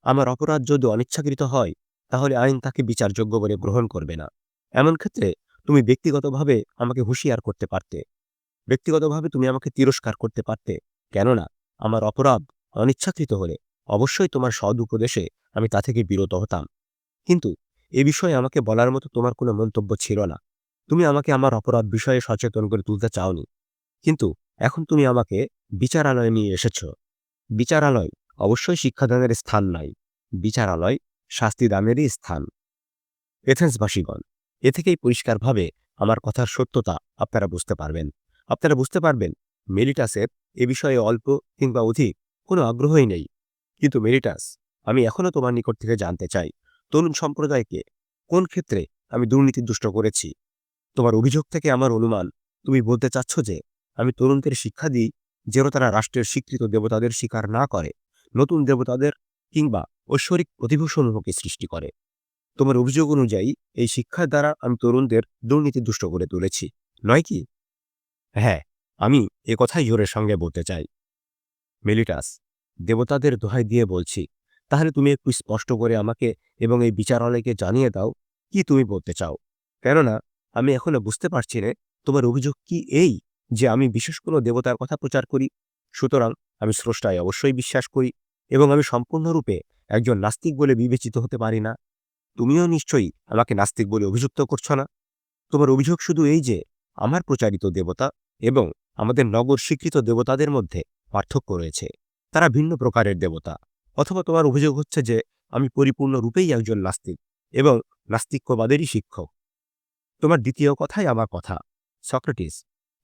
আমার অপরাধ যদি অনিচ্ছাকৃত হয় তাহলে আইন তাকে বিচারযোগ্য বলে গ্রহণ করবে না। এমন ক্ষেত্রে তুমি ব্যক্তিগতভাবে আমাকে হুঁশিয়ার করতে পারতে। ব্যক্তিগতভাবে তুমি আমাকে তিরস্কার করতে পারতে। কেননা আমার অপরাধ অনিচ্ছাকৃত হলে অবশ্যই তোমার সদ উপদেশে আমি তা থেকে বিরত হতাম। কিন্তু এ বিষয়ে আমাকে বলার মতো তোমার কোনো মন্তব্য ছিল না। তুমি আমাকে আমার অপরাধ বিষয়ে সচেতন করে তুলতে চাওনি। কিন্তু এখন তুমি আমাকে বিচারালয়ে নিয়ে এসেছ। বিচারালয় অবশ্যই শিক্ষাদানের স্থান নয়। বিচারালয় শাস্তিদানেরই স্থান। এথেন্সবাসীগণ, এ থেকেই পরিষ্কারভাবে আমার কথার সত্যতা আপনারা বুঝতে পারবেন। আপনারা বুঝতে পারবেন মেলিটাসের এ বিষয়ে অল্প কিংবা অধিক কোনো আগ্রহই নেই। কিন্তু মেলিটাস, আমি এখনও তোমার নিকট থেকে জানতে চাই, তরুণ সম্প্রদায়কে কোন ক্ষেত্রে আমি দুর্নীতিদুষ্ট করেছি? তোমার অভিযোগ থেকে আমার অনুমান, তুমি বলতে চাচ্ছ যে আমি তরুণদের শিক্ষা দিই যেন তারা রাষ্ট্রের স্বীকৃত দেবতাদের স্বীকার না করে, নতুন দেবতাদের কিংবা ঐশ্বরিক প্রতিভূসমূহকে সৃষ্টি করে। তোমার অভিযোগ অনুযায়ী এই শিক্ষার দ্বারা আমি তরুণদের দুর্নীতিদুষ্ট করে তুলেছি, নয় কি? হ্যাঁ, আমি এ কথাই জোরের সঙ্গে বলতে চাই। মেলিটাস, দেবতাদের দোহাই দিয়ে বলছি, তাহলে তুমি একটু স্পষ্ট করে আমাকে এবং এই বিচারালয়কে জানিয়ে দাও কি তুমি বলতে চাও। কেননা আমি এখনো বুঝতে পারছি না তোমার অভিযোগ কি এই যে আমি বিশেষ কোনো দেবতার কথা প্রচার করি, সুতরাং আমি স্রষ্টায় অবশ্যই বিশ্বাস করি এবং আমি সম্পূর্ণরূপে একজন নাস্তিক বলে বিবেচিত হতে পারি না। তুমিও নিশ্চয়ই আমাকে নাস্তিক বলে অভিযুক্ত করছ না। তোমার অভিযোগ শুধু এই যে আমার প্রচারিত দেবতা এবং আমাদের নগর স্বীকৃত দেবতাদের মধ্যে পার্থক্য রয়েছে, তারা ভিন্ন প্রকারের দেবতা। অথবা তোমার অভিযোগ হচ্ছে যে আমি পরিপূর্ণরূপেই একজন নাস্তিক এবং নাস্তিক্যবাদেরই শিক্ষক। তোমার দ্বিতীয় কথাই আমার কথা। সক্রেটিস,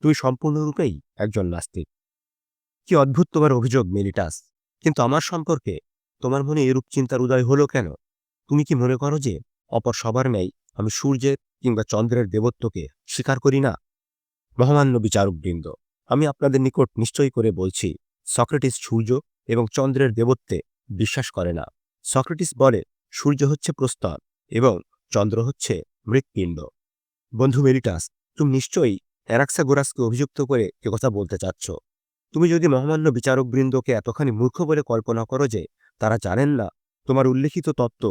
তুমি সম্পূর্ণরূপেই একজন নাস্তিক। কি অদ্ভুত তোমার অভিযোগ মেলিটাস! কিন্তু আমার সম্পর্কে তোমার মনে এরূপ চিন্তার উদয় হলো কেন? তুমি কি মনে করো যে অপর সবার ন্যায় আমি সূর্যের কিংবা চন্দ্রের দেবত্বকে স্বীকার করি না? মহামান্য বিচারকবৃন্দ, আমি আপনাদের নিকট নিশ্চয় করে বলছি, সক্রেটিস সূর্য এবং চন্দ্রের দেবত্বে বিশ্বাস করে না। সক্রেটিস বলে সূর্য হচ্ছে প্রস্তর এবং চন্দ্র হচ্ছে মৃৎপিণ্ড। বন্ধু মেলিটাস, তুমি নিশ্চয়ই অ্যানাক্সাগোরাসকে অভিযুক্ত করে কথা বলতে চাচ্ছ। তুমি যদি মহামান্য বিচারকবৃন্দকে এতখানি মূর্খ বলে কল্পনা করো যে তারা জানেন না তোমার উল্লেখিত তত্ত্ব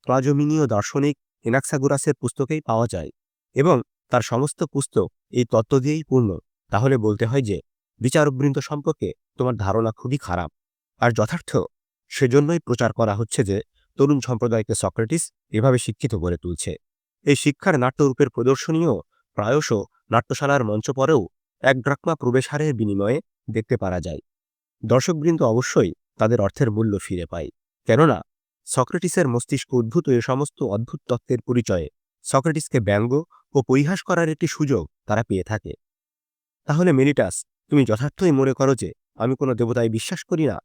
প্লাজোমিনীয় দার্শনিক এনাক্সাগোরাসের পুস্তকেই পাওয়া যায় এবং তার সমস্ত পুস্তক এই তত্ত্ব দিয়েই পূর্ণ, তাহলে বলতে হয় যে বিচারকবৃন্দ সম্পর্কে তোমার ধারণা খুবই খারাপ। আর যথার্থ সেজন্যই প্রচার করা হচ্ছে যে তরুণ সম্প্রদায়কে সক্রেটিস এভাবে শিক্ষিত করে তুলছে। এই শিক্ষার নাট্যরূপের প্রদর্শনীও প্রায়শ নাট্যশালার মঞ্চ পরেও 1 ড্রাকমা প্রবেশহারের বিনিময়ে দেখতে পারা যায়। দর্শকবৃন্দ অবশ্যই তাদের অর্থের মূল্য ফিরে পায়, কেননা সক্রেটিসের মস্তিষ্ক উদ্ভূত এ সমস্ত অদ্ভুত তত্ত্বের পরিচয়ে সক্রেটিসকে ব্যঙ্গ ও পরিহাস করার একটি সুযোগ তারা পেয়ে থাকে। তাহলে মেলিটাস, তুমি যথার্থই মনে করো যে আমি কোনো দেবতায় বিশ্বাস করি না?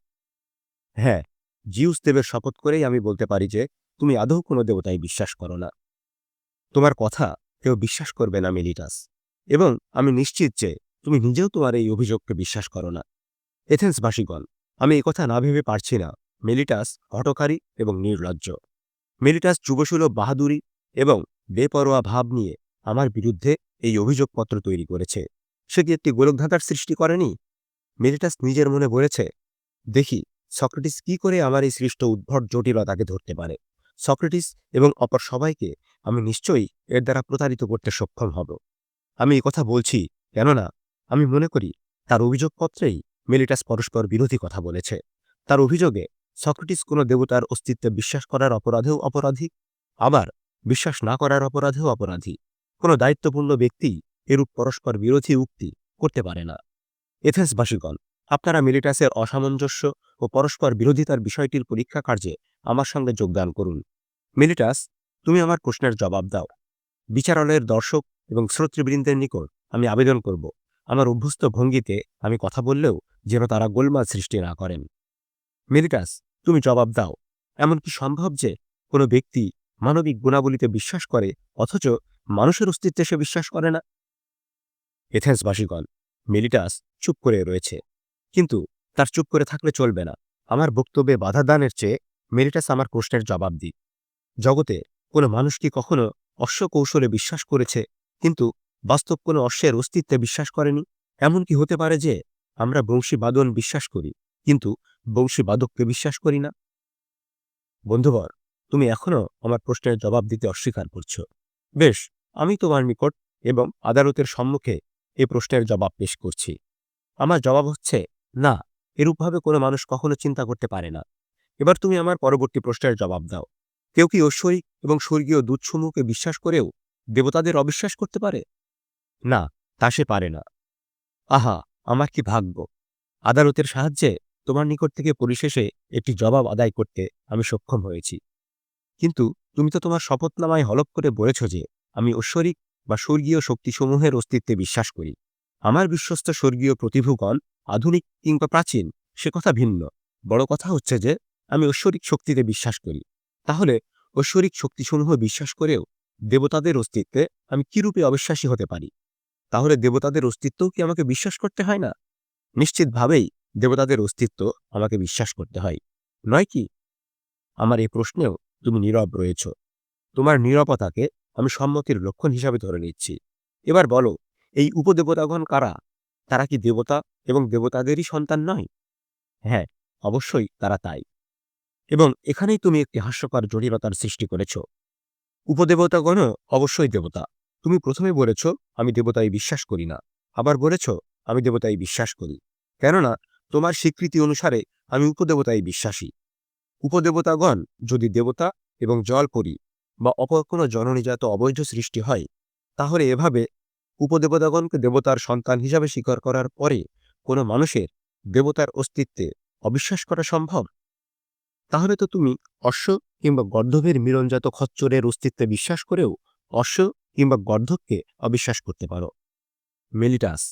হ্যাঁ, জিউস দেবের শপথ করেই আমি বলতে পারি যে তুমি আদৌ কোনো দেবতায় বিশ্বাস করো না। তোমার কথা কেউ বিশ্বাস করবে না মেলিটাস, এবং আমি নিশ্চিত যে তুমি নিজেও তোমার এই অভিযোগকে বিশ্বাস করো না। এথেন্সবাসীগণ, আমি একথা না ভেবে পারছি না মেলিটাস হঠকারী এবং নির্লজ্জ। মেলিটাস যুবসুলভ বাহাদুরি এবং বেপরোয়া ভাব নিয়ে আমার বিরুদ্ধে এই অভিযোগপত্র তৈরি করেছে। সে কি একটি গোলকধাঁধার সৃষ্টি করেনি? মেলিটাস নিজের মনে বলেছে, দেখি সক্রেটিস কি করে আমার এই সৃষ্ট উদ্ভট জটিলতাকে ধরতে পারে। সক্রেটিস এবং অপর সবাইকে আমি নিশ্চয়ই এর দ্বারা প্রতারিত করতে সক্ষম হব। আমি কথা বলছি কেননা আমি মনে করি তার অভিযোগপত্রেই মেলিটাস পরস্পর বিরোধী কথা বলেছে। তার অভিযোগে সক্রেটিস কোনো দেবতার অস্তিত্বে বিশ্বাস করার অপরাধেও অপরাধী, আবার বিশ্বাস না করার অপরাধেও অপরাধী। কোনো দায়িত্বপূর্ণ ব্যক্তি এরূপ পরস্পর বিরোধী উক্তি করতে পারে না। এথেন্সবাসীগণ, আপনারা মেলিটাসের অসামঞ্জস্য ও পরস্পর বিরোধিতার বিষয়টির পরীক্ষা কার্যে আমার সঙ্গে যোগদান করুন। মেলিটাস, তুমি আমার প্রশ্নের জবাব দাও। বিচারালয়ের দর্শক এবং শ্রোতৃবৃন্দের নিকট আমি আবেদন করব, আমার অভ্যস্ত ভঙ্গিতে আমি কথা বললেও যেন তারা গোলমাল সৃষ্টি না করেন। মেলিটাস, তুমি জবাব দাও। এমন কি সম্ভব যে কোনো ব্যক্তি মানবিক গুণাবলীতে বিশ্বাস করে অথচ মানুষের অস্তিত্বে সে বিশ্বাস করে না? এথেন্সবাসীগণ, মেলিটাস চুপ করে রয়েছে, কিন্তু তার চুপ করে থাকলে চলবে না। আমার বক্তব্যে বাধা দানের চেয়ে মেলিটাস আমার প্রশ্নের জবাব দিক। জগতে কোনো মানুষ কি কখনো অশ্ব কৌশলে বিশ্বাস করেছে কিন্তু বাস্তব কোনো অশ্বের অস্তিত্বে বিশ্বাস করেনি? এমন কি হতে পারে যে আমরা বংশীবাদন বিশ্বাস করি কিন্তু বংশীবাদককে বিশ্বাস করি না? বন্ধুবর, তুমি এখনো আমার প্রশ্নের জবাব দিতে অস্বীকার করছ। বেশ, আমি তোমার নিকট এবং আদালতের সম্মুখে এ প্রশ্নের জবাব পেশ করছি। আমার জবাব হচ্ছে না, এরূপভাবে কোনো মানুষ কখনো চিন্তা করতে পারে না। এবার তুমি আমার পরবর্তী প্রশ্নের জবাব দাও। কেউ কি ঐশ্বরিক এবং স্বর্গীয় দূতসমূহকে বিশ্বাস করেও দেবতাদের অবিশ্বাস করতে পারে? না, তা সে পারে না। আহা, আমার কি ভাগ্য! আদালতের সাহায্যে তোমার নিকট থেকে পরিশেষে একটি জবাব আদায় করতে আমি সক্ষম হয়েছি। কিন্তু তুমি তো তোমার শপথনামায় হলফ করে বলেছ যে আমি ঐশ্বরিক বা স্বর্গীয় শক্তিসমূহের অস্তিত্বে বিশ্বাস করি। আমার বিশ্বস্ত স্বর্গীয় প্রতিভুগণ আধুনিক কিংবা প্রাচীন সে কথা ভিন্ন। বড় কথা হচ্ছে যে আমি ঐশ্বরিক শক্তিতে বিশ্বাস করি। তাহলে ঐশ্বরিক শক্তিসমূহ বিশ্বাস করেও দেবতাদের অস্তিত্বে আমি কিরূপে অবিশ্বাসী হতে পারি? তাহলে দেবতাদের অস্তিত্বও কি আমাকে বিশ্বাস করতে হয় না? নিশ্চিতভাবেই দেবতাদের অস্তিত্ব আমাকে বিশ্বাস করতে হয়, নয় কি? আমার এই প্রশ্নেও তুমি নীরব রয়েছ। তোমার নীরবতাকে আমি সম্মতির লক্ষণ হিসাবে ধরে নিচ্ছি। এবার বলো, এই উপদেবতাগণ কারা? তারা কি দেবতা এবং দেবতাদেরই সন্তান নয়? হ্যাঁ, অবশ্যই তারা তাই। এবং এখানেই তুমি একটি হাস্যকর জটিলতার সৃষ্টি করেছ। উপদেবতাগণও অবশ্যই দেবতা। তুমি প্রথমে বলেছ আমি দেবতায় বিশ্বাস করি না, আবার বলেছ আমি দেবতায় বিশ্বাস করি। কেননা তোমার স্বীকৃতি অনুসারে আমি উপদেবতায় বিশ্বাসী। উপদেবতাগণ যদি দেবতা এবং জলপরী বা অপর কোনো জননীজাত অবৈধ সৃষ্টি হয়, তাহলে এভাবে উপদেবতাগণকে দেবতার সন্তান হিসাবে স্বীকার করার পরে কোনো মানুষের দেবতার অস্তিত্বে অবিশ্বাস করা সম্ভব? তাহলে তো তুমি অশ্ব কিংবা গর্ধবের মিলনজাত খচ্চরের অস্তিত্বে বিশ্বাস করেও অশ্ব কিংবা গর্ধবকে অবিশ্বাস করতে পারো। মেলিটাস,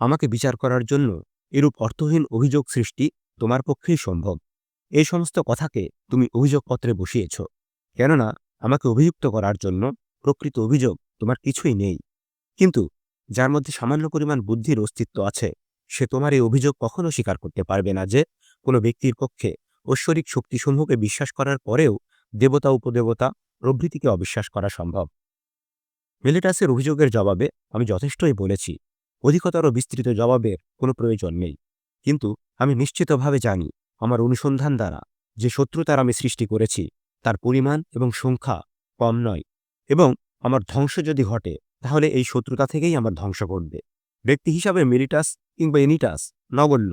আমাকে বিচার করার জন্য এরূপ অর্থহীন অভিযোগ সৃষ্টি তোমার পক্ষেই সম্ভব। এই সমস্ত কথাকে তুমি অভিযোগপত্রে বসিয়েছ, কেননা আমাকে অভিযুক্ত করার জন্য প্রকৃত অভিযোগ তোমার কিছুই নেই। কিন্তু যার মধ্যে সামান্য পরিমাণ বুদ্ধির অস্তিত্ব আছে সে তোমার এই অভিযোগ কখনো স্বীকার করতে পারবে না যে কোনো ব্যক্তির পক্ষে ঐশ্বরিক শক্তিসমূহকে বিশ্বাস করার পরেও দেবতা উপদেবতা প্রভৃতিকে অবিশ্বাস করা সম্ভব। মেলিটাসের অভিযোগের জবাবে আমি যথেষ্টই বলেছি, অধিকতর বিস্তৃত জবাবের কোনো প্রয়োজন নেই। কিন্তু আমি নিশ্চিতভাবে জানি আমার অনুসন্ধান দ্বারা যে শত্রুতার আমি সৃষ্টি করেছি তার পরিমাণ এবং সংখ্যা কম নয়, এবং আমার ধ্বংস যদি ঘটে তাহলে এই শত্রুতা থেকেই আমার ধ্বংস ঘটবে। ব্যক্তি হিসাবে মেরিটাস কিংবা এনিটাস নগণ্য,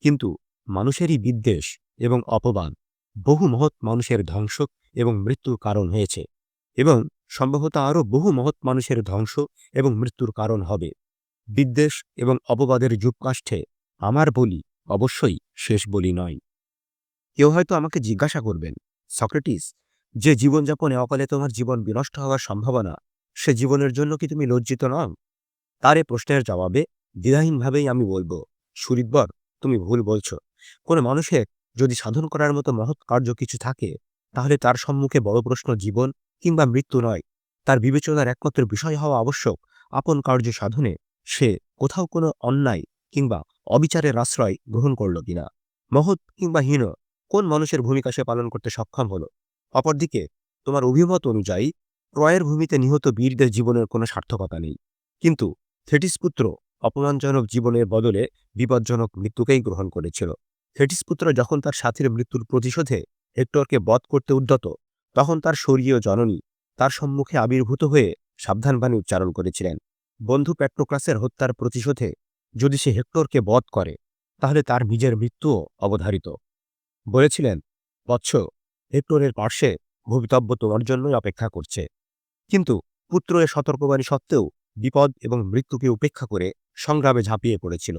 কিন্তু মানুষেরই বিদ্বেষ এবং অপবাদ বহু মহৎ মানুষের ধ্বংস এবং মৃত্যুর কারণ হয়েছে, এবং সম্ভবত আরও বহু মহৎ মানুষের ধ্বংস এবং মৃত্যুর কারণ হবে। বিদ্বেষ এবং অপবাদের যুগকাষ্ঠে আমার বলি অবশ্যই শেষ বলি নয়। কেউ হয়তো আমাকে জিজ্ঞাসা করবেন, সক্রেটিস, যে জীবনযাপনে অকালে তোমার জীবন বিনষ্ট হওয়ার সম্ভাবনা, সে জীবনের জন্য কি তুমি লজ্জিত নও? তার এ প্রশ্নের জবাবে দ্বিধাহীনভাবেই আমি বলব, সুরিদ্বর, তুমি ভুল বলছ। কোনো মানুষের যদি সাধন করার মতো মহৎ কার্য কিছু থাকে, তাহলে তার সম্মুখে বড় প্রশ্ন জীবন কিংবা মৃত্যু নয়। তার বিবেচনার একমাত্র বিষয় হওয়া আবশ্যক আপন কার্য সাধনে সে কোথাও কোনো অন্যায় কিংবা অবিচারের আশ্রয় গ্রহণ করল কিনা। মহৎ কিংবা হীন কোন মানুষের ভূমিকা সে পালন করতে সক্ষম হল। অপরদিকে তোমার অভিমত অনুযায়ী ট্রয়ের ভূমিতে নিহত বীরদের জীবনের কোনো সার্থকতা নেই, কিন্তু থেটিস পুত্র অপমানজনক জীবনের বদলে বিপজ্জনক মৃত্যুকেই গ্রহণ করেছিল। থেটিস পুত্র যখন তার সাথীর মৃত্যুর প্রতিশোধে হেক্টরকে বধ করতে উদ্যত, তখন তার স্বর্গীয় জননী তার সম্মুখে আবির্ভূত হয়ে সাবধানবাণী উচ্চারণ করেছিলেন। বন্ধু প্যাট্রোক্লাসের হত্যার প্রতিশোধে যদি সে হেক্টরকে বধ করে, তাহলে তার নিজের মৃত্যুও অবধারিত। বলেছিলেন, বৎস, হেক্টরের পার্শ্বে ভবিতব্য তোমার জন্যই অপেক্ষা করছে। কিন্তু পুত্র এ সতর্কবাণী সত্ত্বেও বিপদ এবং মৃত্যুকে উপেক্ষা করে সংগ্রামে ঝাঁপিয়ে পড়েছিল।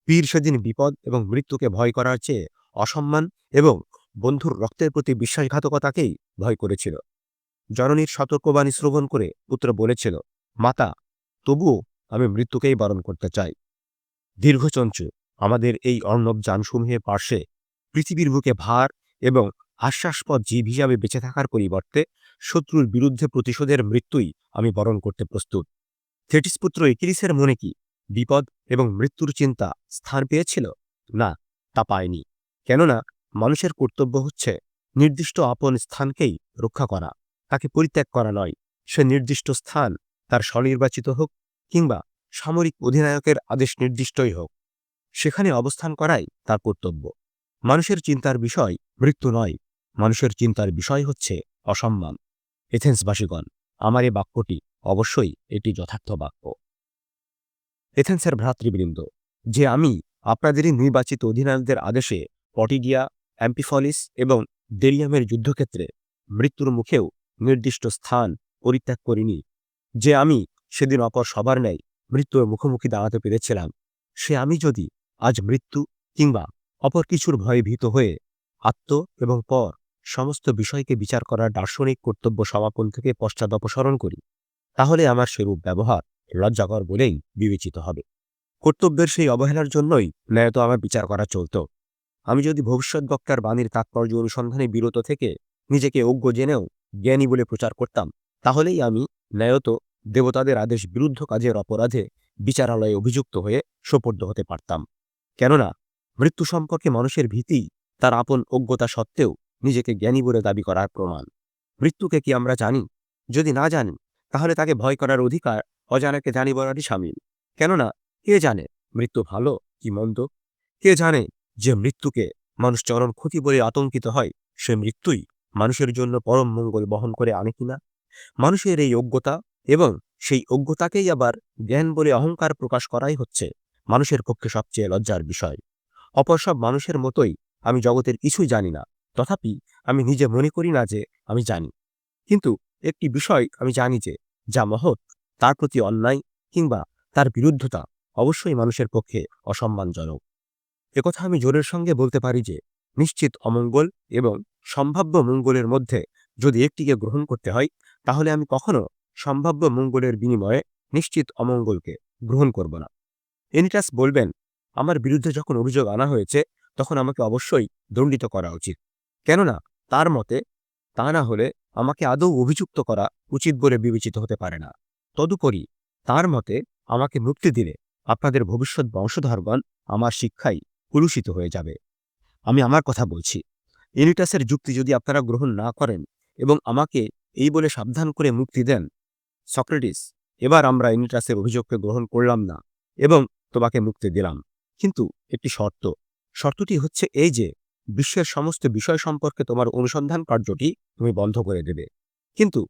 বীর সেদিন বিপদ এবং মৃত্যুকে ভয় করার চেয়ে অসম্মান এবং বন্ধুর রক্তের প্রতি বিশ্বাসঘাতকতাকেই ভয় করেছিল। জননীর সতর্কবাণী শ্রবণ করে পুত্র বলেছিল, মাতা, তবুও আমি মৃত্যুকেই বরণ করতে চাই। দীর্ঘচঞ্চু আমাদের এই অর্ণব যানসমূহের পার্শ্বে পৃথিবীর বুকে ভার এবং আশ্বাসপদ জীব হিসাবে বেঁচে থাকার পরিবর্তে শত্রুর বিরুদ্ধে প্রতিশোধের মৃত্যুই আমি বরণ করতে প্রস্তুত। থেটিস পুত্র একিলিসের মনে কি বিপদ এবং মৃত্যুর চিন্তা স্থান পেয়েছিল? না, তা পায়নি। কেননা মানুষের কর্তব্য হচ্ছে নির্দিষ্ট আপন স্থানকেই রক্ষা করা, তাকে পরিত্যাগ করা নয়। সে নির্দিষ্ট স্থান তার স্বনির্বাচিত হোক কিংবা সামরিক অধিনায়কের আদেশ নির্দিষ্টই হোক, সেখানে অবস্থান করাই তার কর্তব্য। মানুষের চিন্তার বিষয় মৃত্যু নয়, মানুষের চিন্তার বিষয় হচ্ছে অসম্মান। এথেন্সবাসীগণ, আমার এ বাক্যটি অবশ্যই এটি যথার্থ বাক্য। এথেন্সের ভ্রাতৃবৃন্দ, যে আমি আপনাদেরই নির্বাচিত অধিনায়কদের আদেশে পটিডিয়া, অ্যাম্পিফলিস এবং ডেরিয়ামের যুদ্ধক্ষেত্রে মৃত্যুর মুখেও নির্দিষ্ট স্থান পরিত্যাগ করিনি, যে আমি সেদিন অপর সবার ন্যায় মৃত্যুর মুখোমুখি দাঁড়াতে পেরেছিলাম, সে আমি যদি আজ মৃত্যু কিংবা অপর কিছুর ভয়ে ভীত হয়ে আত্ম এবং পর সমস্ত বিষয়কে বিচার করার দার্শনিক কর্তব্য সমাপন থেকে পশ্চাৎ অপসরণ করি, তাহলে আমার সেরূপ ব্যবহার লজ্জাকর বলেই বিবেচিত হবে। কর্তব্যের সেই অবহেলার জন্যই ন্যায়ত আমার বিচার করা চলত। আমি যদি ভবিষ্যৎ বক্তার বাণীর তাৎপর্য অনুসন্ধানে বিরত থেকে নিজেকে অজ্ঞ জেনেও জ্ঞানী বলে প্রচার করতাম, তাহলেই আমি ন্যায়ত দেবতাদের আদেশ বিরুদ্ধ কাজের অপরাধে বিচারালয়ে অভিযুক্ত হয়ে সোপর্দ হতে পারতাম। কেননা মৃত্যু সম্পর্কে মানুষের ভীতি তার আপন অজ্ঞতা সত্ত্বেও নিজেকে জ্ঞানী বলে দাবি করার প্রমাণ। মৃত্যুকে কি আমরা জানি? যদি না জানি, তাহলে তাকে ভয় করার অধিকার অজানাকে জানি বলারই সামিল। কেননা কে জানে মৃত্যু ভালো কি মন্দ? কে জানে যে মৃত্যুকে মানুষ চরম ক্ষতি বলে আতঙ্কিত হয়, সে মৃত্যুই মানুষের জন্য পরম মঙ্গল বহন করে আনে কিনা? মানুষের এই অজ্ঞতা এবং সেই অজ্ঞতাকেই আবার জ্ঞান বলে অহংকার প্রকাশ করাই হচ্ছে মানুষের পক্ষে সবচেয়ে লজ্জার বিষয়। অপর সব মানুষের মতোই আমি জগতের কিছুই জানি না, তথাপি আমি নিজে মনে করি না যে আমি জানি। কিন্তু একটি বিষয় আমি জানি যে যা মহৎ তার প্রতি অন্যায় কিংবা তার বিরুদ্ধতা অবশ্যই মানুষের পক্ষে অসম্মানজনক। একথা আমি জোরের সঙ্গে বলতে পারি যে নিশ্চিত অমঙ্গল এবং সম্ভাব্য মঙ্গলের মধ্যে যদি একটিকে গ্রহণ করতে হয়, তাহলে আমি কখনো সম্ভাব্য মঙ্গলের বিনিময়ে নিশ্চিত অমঙ্গলকে গ্রহণ করব না। এনিটাস বলবেন, আমার বিরুদ্ধে যখন অভিযোগ আনা হয়েছে তখন আমাকে অবশ্যই দণ্ডিত করা উচিত। কেননা তার মতে তা না হলে আমাকে আদৌ অভিযুক্ত করা উচিত বলে বিবেচিত হতে পারে না। তদুপরি তার মতে আমাকে মুক্তি দিলে আপনাদের ভবিষ্যৎ বংশধরগণ আমার শিক্ষায় কুলুষিত হয়ে যাবে। আমি আমার কথা বলছি। এনিটাসের যুক্তি যদি আপনারা গ্রহণ না করেন এবং আমাকে এই বলে সাবধান করে মুক্তি দেন, সক্রেটিস, এবার আমরা এনিটাসের অভিযোগকে গ্রহণ করলাম না এবং তোমাকে মুক্তি দিলাম। কিন্তু একটি শর্তটি হচ্ছে এই যে বিশ্বের সমস্ত বিষয় সম্পর্কে তোমার অনুসন্ধান কার্যটি তুমি বন্ধ করে দেবে। কিন্তু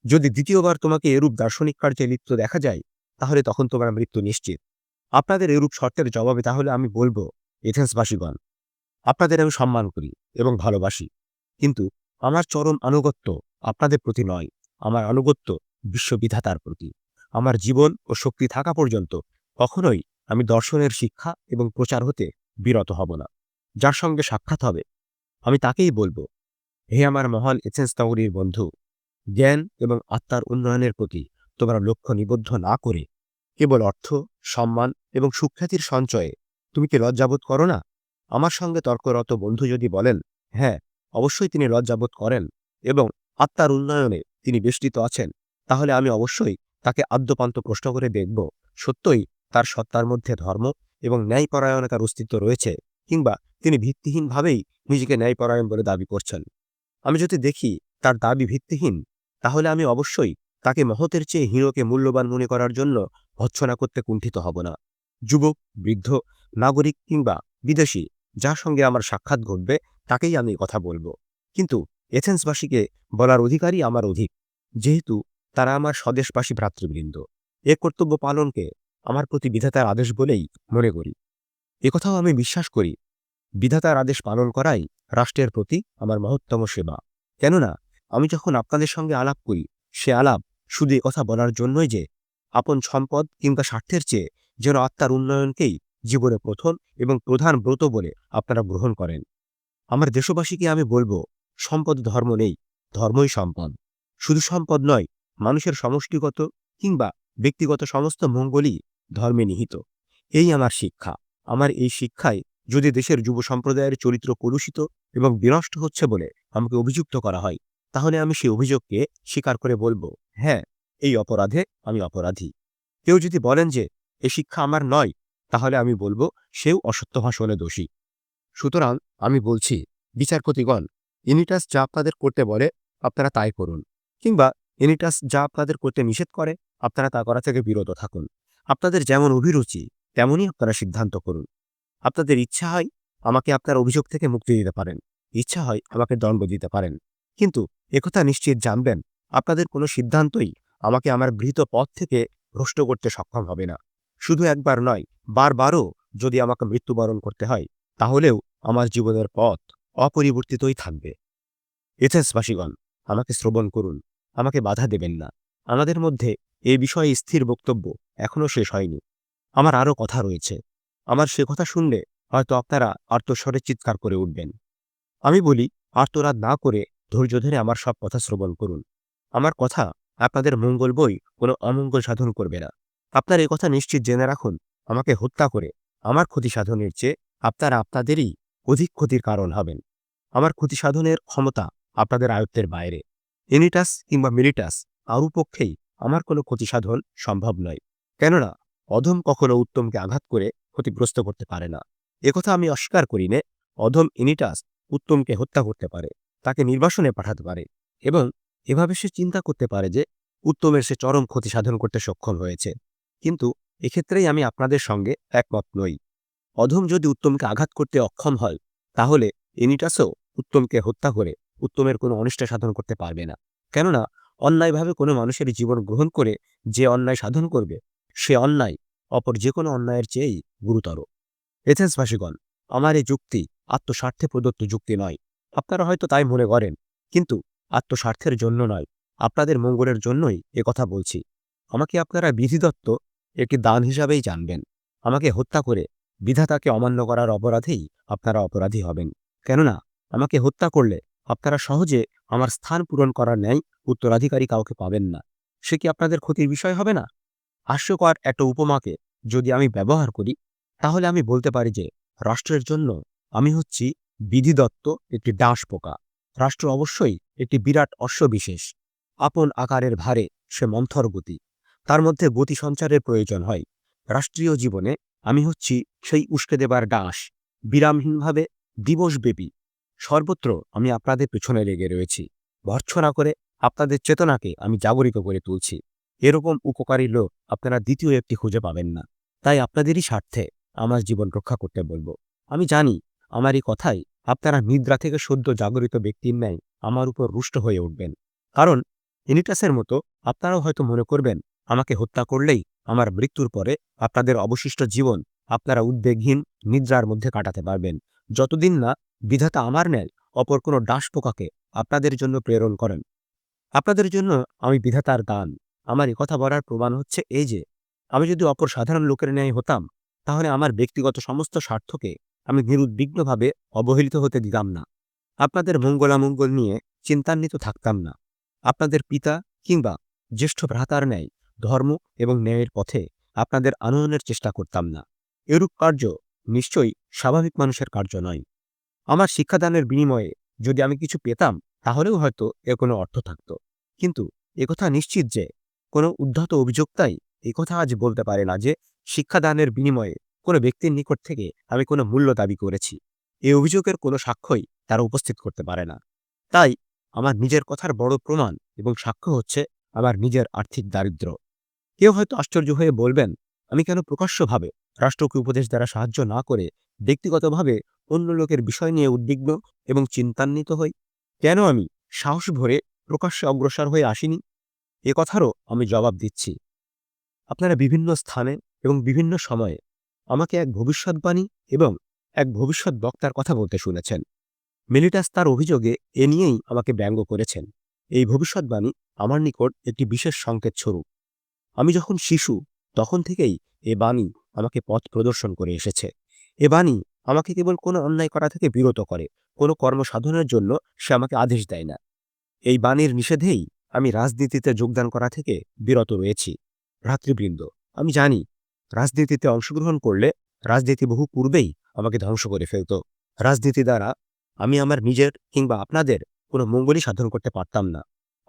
যদি দ্বিতীয়বার তোমাকে এরূপ দার্শনিক কার্যে লিপ্ত দেখা যায়, তাহলে তখন তোমার মৃত্যু নিশ্চিত। আপনাদের এরূপ শর্তের জবাবে তাহলে আমি বলব, এথেন্সবাসীগণ, আপনাদের আমি সম্মান করি এবং ভালোবাসি, কিন্তু আমার চরম আনুগত্য আপনাদের প্রতি নয়। আমার আনুগত্য বিশ্ববিধাতার প্রতি। আমার জীবন ও শক্তি থাকা পর্যন্ত কখনোই আমি দর্শনের শিক্ষা এবং প্রচার হতে বিরত হব না। যার সঙ্গে সাক্ষাৎ হবে আমি তাকেই বলবো, হে আমার মহান এথেন্স নগরীর বন্ধু, জ্ঞান এবং আত্মার উন্নয়নের প্রতি তোমার লক্ষ্য নিবদ্ধ না করে কেবল অর্থ, সম্মান এবং সুখ্যাতির সঞ্চয়ে তুমি কি লজ্জাবোধ করো না? আমার সঙ্গে তর্করত বন্ধু যদি বলেন, হ্যাঁ, অবশ্যই তিনি লজ্জাবোধ করেন এবং আত্মার উন্নয়নে তিনি বেষ্টিত আছেন, তাহলে আমি অবশ্যই তাকে আদ্যপান্ত প্রশ্ন করে দেখব, সত্যই তার সত্তার মধ্যে ধর্ম এবং ন্যায়পরায়ণতার অস্তিত্ব রয়েছে, কিংবা তিনি ভিত্তিহীনভাবেই নিজেকে ন্যায়পরায়ণ বলে দাবি করছেন। আমি যদি দেখি তার দাবি ভিত্তিহীন, তাহলে আমি অবশ্যই তাকে মহতের চেয়ে হীনকে মূল্যবান মনে করার জন্য ভৎসনা করতে কুণ্ঠিত হব না। যুবক, বৃদ্ধ, নাগরিক কিংবা বিদেশি যার সঙ্গে আমার সাক্ষাৎ ঘটবে তাকেই আমি কথা বলবো। কিন্তু এথেন্সবাসীকে বলার অধিকারই আমার অধিক, যেহেতু তারা আমার স্বদেশবাসী ভ্রাতৃবৃন্দ। এ কর্তব্য পালনকে আমার প্রতি বিধাতার আদেশ বলেই মনে করি। একথাও আমি বিশ্বাস করি, বিধাতার আদেশ পালন করাই রাষ্ট্রের প্রতি আমার মহত্তম সেবা। কেননা আমি যখন আপনাদের সঙ্গে আলাপ করি, সে আলাপ শুধু কথা বলার জন্যই যে আপন সম্পদ কিংবা স্বার্থের চেয়ে যেন আত্মার উন্নয়নকেই জীবনে প্রথম এবং প্রধান ব্রত বলে আপনারা গ্রহণ করেন। আমার দেশবাসীকে আমি বলবো, সম্পদ ধর্ম নেই, ধর্মই সম্পদ। শুধু সম্পদ নয়, মানুষের সমষ্টিগত কিংবা ব্যক্তিগত সমস্ত মঙ্গলই ধর্মে নিহিত। এই আমার শিক্ষা। আমার এই শিক্ষায় যদি দেশের যুব সম্প্রদায়ের চরিত্র কলুষিত এবং বিনষ্ট হচ্ছে বলে আমাকে অভিযুক্ত করা হয়, তাহলে আমি সেই অভিযোগকে স্বীকার করে বলবো, হ্যাঁ, এই অপরাধে আমি অপরাধী। কেউ যদি বলেন যে এ শিক্ষা আমার নয়, তাহলে আমি বলবো সেও অসত্য ভাষণে দোষী। সুতরাং আমি বলছি, বিচারপতিগণ, ইনিটাস যা আপনাদের করতে বলে আপনারা তাই করুন, কিংবা ইনিটাস যা আপনাদের করতে নিষেধ করে আপনারা তা করা থেকে বিরত থাকুন। আপনাদের যেমন অভিরুচি তেমনই আপনারা সিদ্ধান্ত করুন। আপনাদের ইচ্ছা হয় আমাকে আপনার অভিযোগ থেকে মুক্তি দিতে পারেন, ইচ্ছা হয় আমাকে দণ্ড দিতে পারেন, কিন্তু একথা নিশ্চিত জানবেন, আপনাদের কোনো সিদ্ধান্তই আমাকে আমার গৃহীত পথ থেকে ভ্রষ্ট করতে সক্ষম হবে না। শুধু একবার নয়, বারবারও যদি আমাকে মৃত্যুবরণ করতে হয়, তাহলেও আমার জীবনের পথ অপরিবর্তিতই থাকবে। এথেন্সবাসীগণ, আমাকে শ্রবণ করুন, আমাকে বাধা দেবেন না। আমাদের মধ্যে এই বিষয়ে স্থির বক্তব্য এখনও শেষ হয়নি। আমার আরও কথা রয়েছে। আমার সে কথা শুনলে হয়তো আপনারা আর্তস্বরে চিৎকার করে উঠবেন। আমি বলি, আর্তনাদ না করে ধৈর্য ধরে আমার সব কথা শ্রবণ করুন। আমার কথা আপনাদের মঙ্গল বই কোনো অমঙ্গল সাধন করবে না। আপনার এ কথা নিশ্চিত জেনে রাখুন, আমাকে হত্যা করে আমার ক্ষতি সাধনের চেয়ে আপনারা আপনাদেরই অধিক ক্ষতির কারণ হবেন। আমার ক্ষতি সাধনের ক্ষমতা আপনাদের আয়ত্তের বাইরে। এনিটাস কিংবা মিলিটাস কারু পক্ষেই আমার কোনো ক্ষতি সাধন সম্ভব নয়। কেননা অধম কখনো উত্তমকে আঘাত করে ক্ষতিগ্রস্ত করতে পারে না। একথা আমি অস্বীকার করি নে। অধম এনিটাস উত্তমকে হত্যা করতে পারে, তাকে নির্বাসনে পাঠাতে পারে, এবং এভাবে সে চিন্তা করতে পারে যে উত্তমের সে চরম ক্ষতি সাধন করতে সক্ষম হয়েছে। কিন্তু এক্ষেত্রেই আমি আপনাদের সঙ্গে একমত নই। অধম যদি উত্তমকে আঘাত করতে অক্ষম হয়, তাহলে এনিটাসও উত্তমকে হত্যা করে উত্তমের কোনো অনিষ্ট সাধন করতে পারবে না। কেননা অন্যায়ভাবে কোনো মানুষের জীবন গ্রহণ করে যে অন্যায় সাধন করবে, সে অন্যায় অপর যে কোনো অন্যায়ের চেয়েই গুরুতর। এথেন্সবাসীগণ, আমার এই যুক্তি আত্মস্বার্থে প্রদত্ত যুক্তি নয়। আপনারা হয়তো তাই মনে করেন, কিন্তু আত্মস্বার্থের জন্য নয়, আপনাদের মঙ্গলের জন্যই কথা বলছি। আমাকে আপনারা বিধিদত্ত একটি দান হিসাবেই জানবেন। আমাকে হত্যা করে বিধাতাকে অমান্য করার অপরাধেই আপনারা অপরাধী হবেন। কেননা আমাকে হত্যা করলে আপনারা সহজে আমার স্থান পূরণ করার ন্যায় উত্তরাধিকারী কাউকে পাবেন না। সে কি আপনাদের ক্ষতির বিষয় হবে না? হাস্যকর একটা উপমাকে যদি আমি ব্যবহার করি, তাহলে আমি বলতে পারি যে রাষ্ট্রের জন্য আমি হচ্ছি বিধিদত্ত একটি ডাঁশ পোকা। রাষ্ট্র অবশ্যই একটি বিরাট অশ্ববিশেষ। আপন আকারের ভারে সে মন্থর গতি, তার মধ্যে গতি সঞ্চারের প্রয়োজন হয়। রাষ্ট্রীয় জীবনে আমি হচ্ছি সেই উস্কে দেবার ডাঁশ। বিরামহীনভাবে দিবসব্যাপী সর্বত্র আমি আপনাদের পেছনে লেগে রয়েছি। ভর্ৎসনা করে আপনাদের চেতনাকে আমি জাগরিত করে তুলছি। এরকম উপকারী লোক আপনারা দ্বিতীয় একটি খুঁজে পাবেন না। তাই আপনাদেরই স্বার্থে আমার জীবন রক্ষা করতে বলবো। আমি জানি আমার এই কথায় আপনারা নিদ্রা থেকে সদ্য জাগরিত ব্যক্তির ন্যায় আমার উপর রুষ্ট হয়ে উঠবেন। কারণ এনিটাসের মতো আপনারাও হয়তো মনে করবেন আমাকে হত্যা করলেই আমার মৃত্যুর পরে আপনাদের অবশিষ্ট জীবন আপনারা উদ্বেগহীন নিদ্রার মধ্যে কাটাতে পারবেন, যতদিন না বিধাতা আমার ন্যায় অপর কোনো ডাঁশ পোকাকে আপনাদের জন্য প্রেরণ করেন। আপনাদের জন্য আমি বিধাতার দান। আমার কথা বলার প্রমাণ হচ্ছে এই যে, আমি যদি অপর সাধারণ লোকের ন্যায় হতাম, তাহলে আমার ব্যক্তিগত সমস্ত স্বার্থকে আমি নিরুদ্বিগ্নভাবে অবহেলিত হতে দিতাম না। আপনাদের মঙ্গলামঙ্গল নিয়ে চিন্তান্বিত থাকতাম না। আপনাদের পিতা কিংবা জ্যেষ্ঠ ভ্রাতার ন্যায় ধর্ম এবং ন্যায়ের পথে আপনাদের আনয়নের চেষ্টা করতাম না। এরূপ কার্য নিশ্চয়ই স্বাভাবিক মানুষের কার্য নয়। আমার শিক্ষাদানের বিনিময়ে যদি আমি কিছু পেতাম, তাহলেও হয়তো এর কোনো অর্থ থাকত। কিন্তু একথা নিশ্চিত যে কোনো উদ্ধত অভিযোক্তাই একথা আজ বলতে পারে না যে শিক্ষাদানের বিনিময়ে কোনো ব্যক্তির নিকট থেকে আমি কোনো মূল্য দাবি করেছি। এই অভিযোগের কোনো সাক্ষ্যই তারা উপস্থিত করতে পারে না। তাই আমার নিজের কথার বড় প্রমাণ এবং সাক্ষ্য হচ্ছে আমার নিজের আর্থিক দারিদ্র্য। কেউ হয়তো আশ্চর্য হয়ে বলবেন, আমি কেন প্রকাশ্যভাবে রাষ্ট্রকে উপদেশ দ্বারা সাহায্য না করে ব্যক্তিগতভাবে অন্য লোকের বিষয় নিয়ে উদ্বিগ্ন এবং চিন্তান্বিত হই? কেন আমি সাহস ভরে প্রকাশ্যে অগ্রসর হয়ে আসিনি? এ কথারও আমি জবাব দিচ্ছি। আপনারা বিভিন্ন স্থানে এবং বিভিন্ন সময়ে আমাকে এক ভবিষ্যৎবাণী এবং এক ভবিষ্যৎ বক্তার কথা বলতে শুনেছেন। মেলিটাস তার অভিযোগে এ নিয়েই আমাকে ব্যঙ্গ করেছেন। এই ভবিষ্যৎবাণী আমার নিকট একটি বিশেষ সংকেত স্বরূপ। আমি যখন শিশু, তখন থেকেই এ বাণী আমাকে পথ প্রদর্শন করে এসেছে। এ বাণী আমাকে কেবল কোনো অন্যায় করা থেকে বিরত করে, কোনো কর্ম সাধনের জন্য সে আমাকে আদেশ দেয় না। এই বাণীর নিষেধেই আমি রাজনীতিতে যোগদান করা থেকে বিরত রয়েছি। ভ্রাতৃবৃন্দ, আমি জানি রাজনীতিতে অংশগ্রহণ করলে রাজনীতি বহু পূর্বেই আমাকে ধ্বংস করে ফেলত। রাজনীতি দ্বারা আমি আমার নিজের কিংবা আপনাদের কোনো মঙ্গলই সাধন করতে পারতাম না।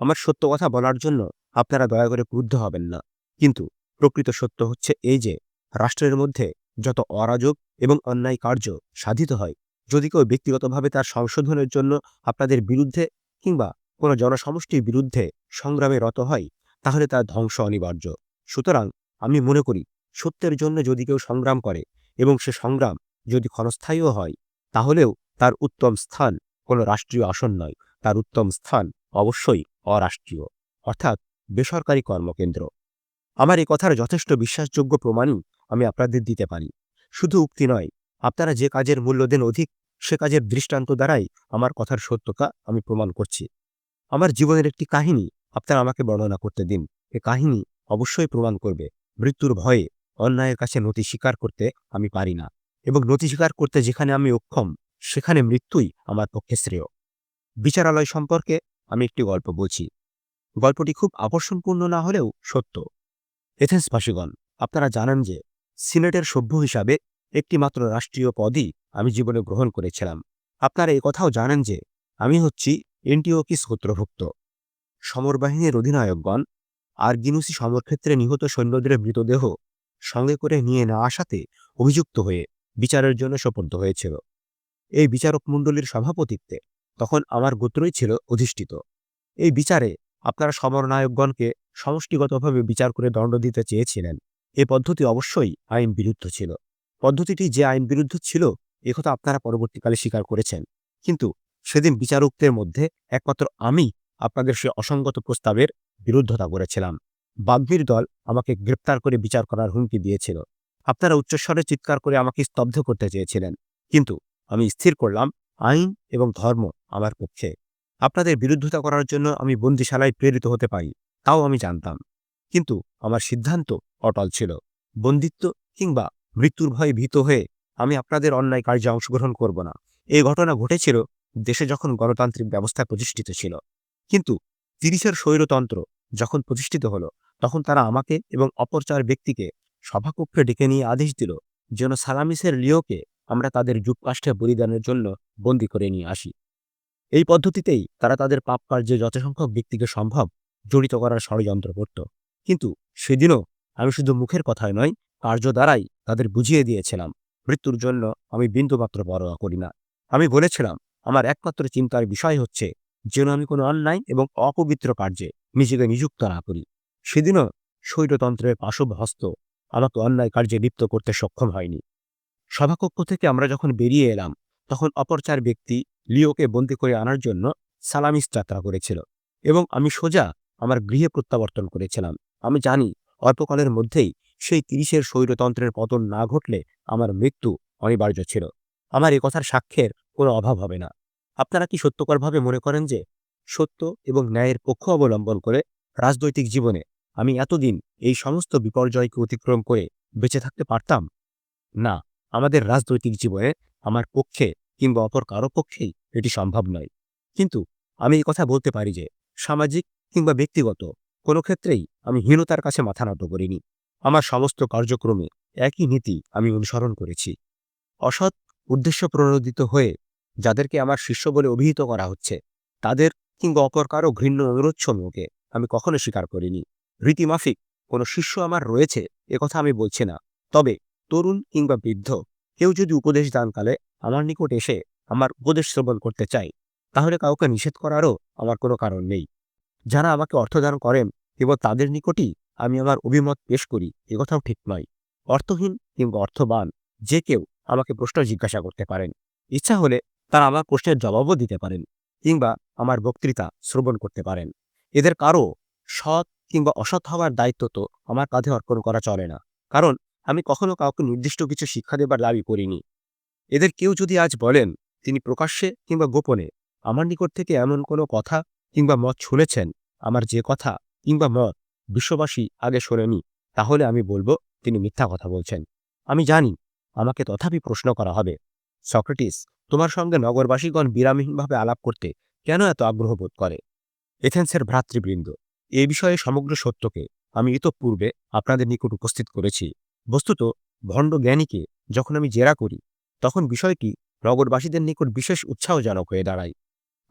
আমার সত্য কথা বলার জন্য আপনারা দয়া করে ক্রুদ্ধ হবেন না। কিন্তু প্রকৃত সত্য হচ্ছে এই যে, রাষ্ট্রের মধ্যে যত অরাজক এবং অন্যায় কার্য সাধিত হয়, যদি কেউ ব্যক্তিগতভাবে তার সংশোধনের জন্য আপনাদের বিরুদ্ধে কিংবা কোনো জনসমষ্টির বিরুদ্ধে সংগ্রামে রত হয়, তাহলে তার ধ্বংস অনিবার্য। সুতরাং আমি মনে করি, সত্যের জন্য যদি কেউ সংগ্রাম করে এবং সে সংগ্রাম যদি ক্ষণস্থায়ীও হয়, তাহলেও তার উত্তম স্থান কোনো রাষ্ট্রীয় আসন নয়, তার উত্তম স্থান অবশ্যই অরাষ্ট্রীয়, অর্থাৎ বেসরকারি কর্মকেন্দ্র। আমার এই কথার যথেষ্ট বিশ্বাসযোগ্য প্রমাণই আমি আপনাদের দিতে পারি। শুধু উক্তি নয়, আপনারা যে কাজের মূল্য দেন অধিক, সে কাজের দৃষ্টান্ত দ্বারাই আমার কথার সত্যতা আমি প্রমাণ করছি। আমার জীবনের একটি কাহিনী আপনারা আমাকে বর্ণনা করতে দিন। এ কাহিনী অবশ্যই প্রমাণ করবে মৃত্যুর ভয়ে অন্যায়ের কাছে নতি স্বীকার করতে আমি পারি না, এবং নতি স্বীকার করতে যেখানে আমি অক্ষম, সেখানে মৃত্যুই আমার পক্ষে শ্রেয়। বিচারালয় সম্পর্কে আমি একটি গল্প বলছি। গল্পটি খুব আকর্ষণপূর্ণ না হলেও সত্য। এথেন্সবাসীগণ, আপনারা জানেন যে সিনেটের সভ্য হিসাবে একটি মাত্র রাষ্ট্রীয় পদই আমি জীবনে গ্রহণ করেছিলাম। আপনারা কথাও জানেন যে আমি হচ্ছি এন্টিওকিস গোত্রভুক্ত। সমরবাহিনীর অধিনায়কগণ আরগিনুসি সমরক্ষেত্রে নিহত সৈন্যদের মৃতদেহ সঙ্গে করে নিয়ে না আসাতে অভিযুক্ত হয়ে বিচারের জন্য সোপর্দ হয়েছিল। এই বিচারক মণ্ডলীর সভাপতিত্বে তখন আমার গোত্রই ছিল অধিষ্ঠিত। এই বিচারে আপনারা সমরনায়কগণকে সমষ্টিগতভাবে বিচার করে দণ্ড দিতে চেয়েছিলেন। এ পদ্ধতি অবশ্যই আইন বিরুদ্ধ ছিল। পদ্ধতিটি যে আইন বিরুদ্ধ ছিল, একথা আপনারা পরবর্তীকালে স্বীকার করেছেন। কিন্তু সেদিন বিচারকদের মধ্যে একমাত্র আমি আপনাদের সে অসঙ্গত প্রস্তাবের বিরুদ্ধতা করেছিলাম। বাগ্মীর দল আমাকে গ্রেপ্তার করে বিচার করার হুমকি দিয়েছিল। আপনারা উচ্চস্বরে চিৎকার করে আমাকে স্তব্ধ করতে চেয়েছিলেন। কিন্তু আমি স্থির করলাম, আইন এবং ধর্ম আমার পক্ষে। আপনাদের বিরুদ্ধতা করার জন্য আমি বন্দিশালায় প্রেরিত হতে পারি, তাও আমি জানতাম। কিন্তু আমার সিদ্ধান্ত অটল ছিল। বন্দিত্ব কিংবা মৃত্যুর ভয়ে ভীত হয়ে আমি আপনাদের অন্যায় কার্যে অংশগ্রহণ করব না। এই ঘটনা ঘটেছিল দেশে যখন গণতান্ত্রিক ব্যবস্থা প্রতিষ্ঠিত ছিল। কিন্তু 30-এর স্বৈরতন্ত্র যখন প্রতিষ্ঠিত হলো, তখন তারা আমাকে এবং অপর 4 ব্যক্তিকে সভাকক্ষে ডেকে নিয়ে আদেশ দিল যেন সালামিসের লিওকে আমরা তাদের যুগকাষ্ঠে বলিদানের জন্য বন্দী করে নিয়ে আসি। এই পদ্ধতিতেই তারা তাদের পাপ কার্যে যতসংখ্যক ব্যক্তিকে সম্ভব জড়িত করার ষড়যন্ত্র করত। কিন্তু সেদিনও আমি শুধু মুখের কথায় নয়, কার্য দ্বারাই তাদের বুঝিয়ে দিয়েছিলাম মৃত্যুর জন্য আমি বিন্দুমাত্র পরোয়া করি না। আমি বলেছিলাম, আমার একমাত্র চিন্তার বিষয় হচ্ছে যেন আমি কোনো অন্যায় এবং অপবিত্র কার্যে নিজেকে নিযুক্ত না করি। সেদিনও স্বৈরতন্ত্রের পাশব হস্ত আমাকে অন্যায় কার্যে লিপ্ত করতে সক্ষম হয়নি। সভাকক্ষ থেকে আমরা যখন বেরিয়ে এলাম, তখন অপর 4 ব্যক্তি লিওকে বন্দী করে আনার জন্য সালামিস যাত্রা করেছিল এবং আমি সোজা আমার গৃহে প্রত্যাবর্তন করেছিলাম। আমি জানি অল্পকালের মধ্যেই সেই 30-এর স্বৈরতন্ত্রের পতন না ঘটলে আমার মৃত্যু অনিবার্য ছিল। আমার এ কথার সাক্ষ্যের কোনো অভাব হবে না। আপনারা কি সত্যকরভাবে মনে করেন যে সত্য এবং ন্যায়ের পক্ষ অবলম্বন করে রাজনৈতিক জীবনে আমি এতদিন এই সমস্ত বিপর্যয়কে অতিক্রম করে বেঁচে থাকতে পারতাম? না, আমাদের রাজনৈতিক জীবনে আমার পক্ষে কিংবা অপর কারো পক্ষেই এটি সম্ভব নয়। কিন্তু আমি এই কথা বলতে পারি যে সামাজিক কিংবা ব্যক্তিগত কোনো ক্ষেত্রেই আমি হীনতার কাছে মাথা নত করিনি। আমার সমস্ত কার্যক্রমে একই নীতি আমি অনুসরণ করেছি। অসৎ উদ্দেশ্য প্রণোদিত হয়ে যাদেরকে আমার শিষ্য বলে অভিহিত করা হচ্ছে, তাদের কিংবা অপর কারো ঘৃণ্য অনুরোধসমূহকে আমি কখনো স্বীকার করিনি। রীতিমাফিক কোনো শিষ্য আমার রয়েছে একথা আমি বলছি না। তবে তরুণ কিংবা বৃদ্ধ কেউ যদি উপদেশ দানকালে আমার নিকট এসে আমার উপদেশ শ্রবণ করতে চায়, তাহলে কাউকে নিষেধ করারও আমার কোনো কারণ নেই। যারা আমাকে অর্থদান করেন কেবল তাদের নিকটই আমি আমার অভিমত পেশ করি, একথাও ঠিক নয়। অর্থহীন কিংবা অর্থবান যে কেউ আমাকে প্রশ্ন জিজ্ঞাসা করতে পারেন। ইচ্ছা হলে তারা আমার প্রশ্নের জবাবও দিতে পারেন কিংবা আমার বক্তৃতা শ্রবণ করতে পারেন। এদের কারো সৎ কিংবা অসৎ হওয়ার দায়িত্ব তো আমার কাঁধে অর্পণ করা চলে না, কারণ আমি কখনো কাউকে নির্দিষ্ট কিছু শিক্ষা দেবার দাবি করিনি। এদের কেউ যদি আজ বলেন তিনি প্রকাশ্যে কিংবা গোপনে আমার নিকট থেকে এমন কোনো কথা কিংবা মত শুনেছেন, আমার যে কথা কিংবা মত বিশ্ববাসী আগে শোনেনি, তাহলে আমি বলবো তিনি মিথ্যা কথা বলছেন। আমি জানি আমাকে তথাপি প্রশ্ন করা হবে, সক্রেটিস, তোমার সঙ্গে নগরবাসীগণ বিরামহীনভাবে আলাপ করতে কেন এত আগ্রহ বোধ করে? এথেন্সের ভ্রাতৃবৃন্দ, এ বিষয়ে সমগ্র সত্যকে আমি ইতঃপূর্বে আপনাদের নিকট উপস্থিত করেছি। বস্তুত ভণ্ড জ্ঞানীকে যখন আমি জেরা করি, তখন বিষয়টি নগরবাসীদের নিকট বিশেষ উৎসাহজনক হয়ে দাঁড়ায়।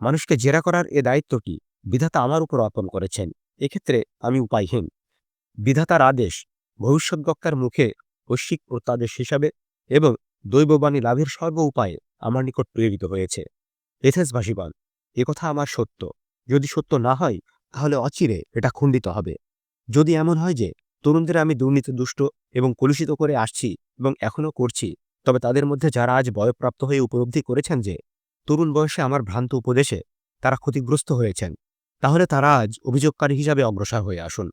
মানুষকে জেরা করার এ দায়িত্বটি বিধাতা আমার উপর অর্পণ করেছেন। এক্ষেত্রে আমি উপায়হীন। বিধাতার আদেশ ভবিষ্যৎবক্তার মুখে ঐশ্বিক প্রত্যাদেশ হিসাবে এবং দৈববাণী লাভের সর্ব উপায়ে আমার নিকট প্রেরিত হয়েছে। এথেন্সবাসীগণ, একথা আমার সত্য। যদি সত্য না হয়, তাহলে অচিরে এটা খণ্ডিত হবে। যদি এমন হয় যে তরুণদের আমি দুর্নীতি দুষ্ট এবং কলুষিত করে আসছি এবং এখনও করছি, তবে তাদের মধ্যে যারা আজ বয়প্রাপ্ত হয়ে উপলব্ধি করেছেন যে তরুণ বয়সে আমার ভ্রান্ত উপদেশে তারা ক্ষতিগ্রস্ত হয়েছেন, তাহলে তারা আজ অভিযোগকারী হিসাবে অগ্রসর হয়ে আসুন।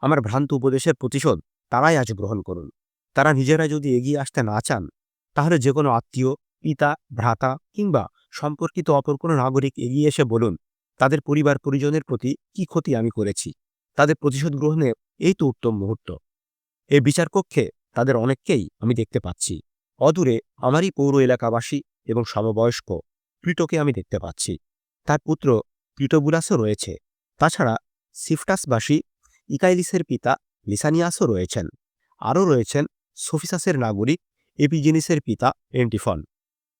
আমার ভ্রান্ত উপদেশের প্রতিশোধ তারাই আজ গ্রহণ করুন। তারা নিজেরা যদি এগিয়ে আসতে না চান, তাহলে যে কোনো আত্মীয়, পিতা, ভ্রাতা কিংবা সম্পর্কিত অপর কোনো নাগরিক এগিয়ে এসে বলুন তাদের পরিবার পরিজনের প্রতি কি ক্ষতি আমি করেছি। তাদের প্রতিশোধ গ্রহণের এই তো উত্তম মুহূর্ত। এই বিচারকক্ষে তাদের অনেককেই আমি দেখতে পাচ্ছি। অদূরে আমারই পৌর এলাকাবাসী এবং সমবয়স্ক প্লিটোকে আমি দেখতে পাচ্ছি। তার পুত্র প্লিটোবুলাসও রয়েছে। তাছাড়া সিফটাসবাসী ইকাইলিসের পিতা লিসানিয়াসও রয়েছেন। আরও রয়েছেন সোফিসাসের নাগরিক এপিজেনিসের পিতা এন্টিফন।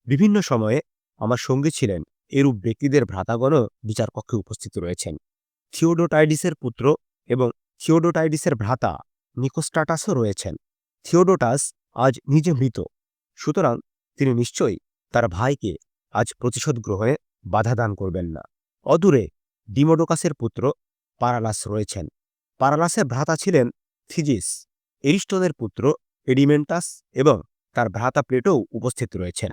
বিভিন্ন সময়ে আমার সঙ্গী ছিলেন এরূপ ব্যক্তিদের ভ্রাতাগণও বিচারকক্ষে উপস্থিত রয়েছেন। থিওডোটাইডিসের পুত্র এবং থিওডোটাইডিসের ভ্রাতা নিকোস্ট্রাটাসও রয়েছেন। থিওডোটাস আজ নিজে মৃত, সুতরাং তিনি নিশ্চয়ই তার ভাইকে আজ প্রতিশোধ গ্রহণে বাধা দান করবেন না। অদূরে ডিমোডোকাসের পুত্র পারালাস রয়েছেন। পারালাসের ভ্রাতা ছিলেন থিজিস। এরিস্টনের পুত্র এডিমেন্টাস এবং তার ভ্রাতা প্লেটোও উপস্থিত রয়েছেন।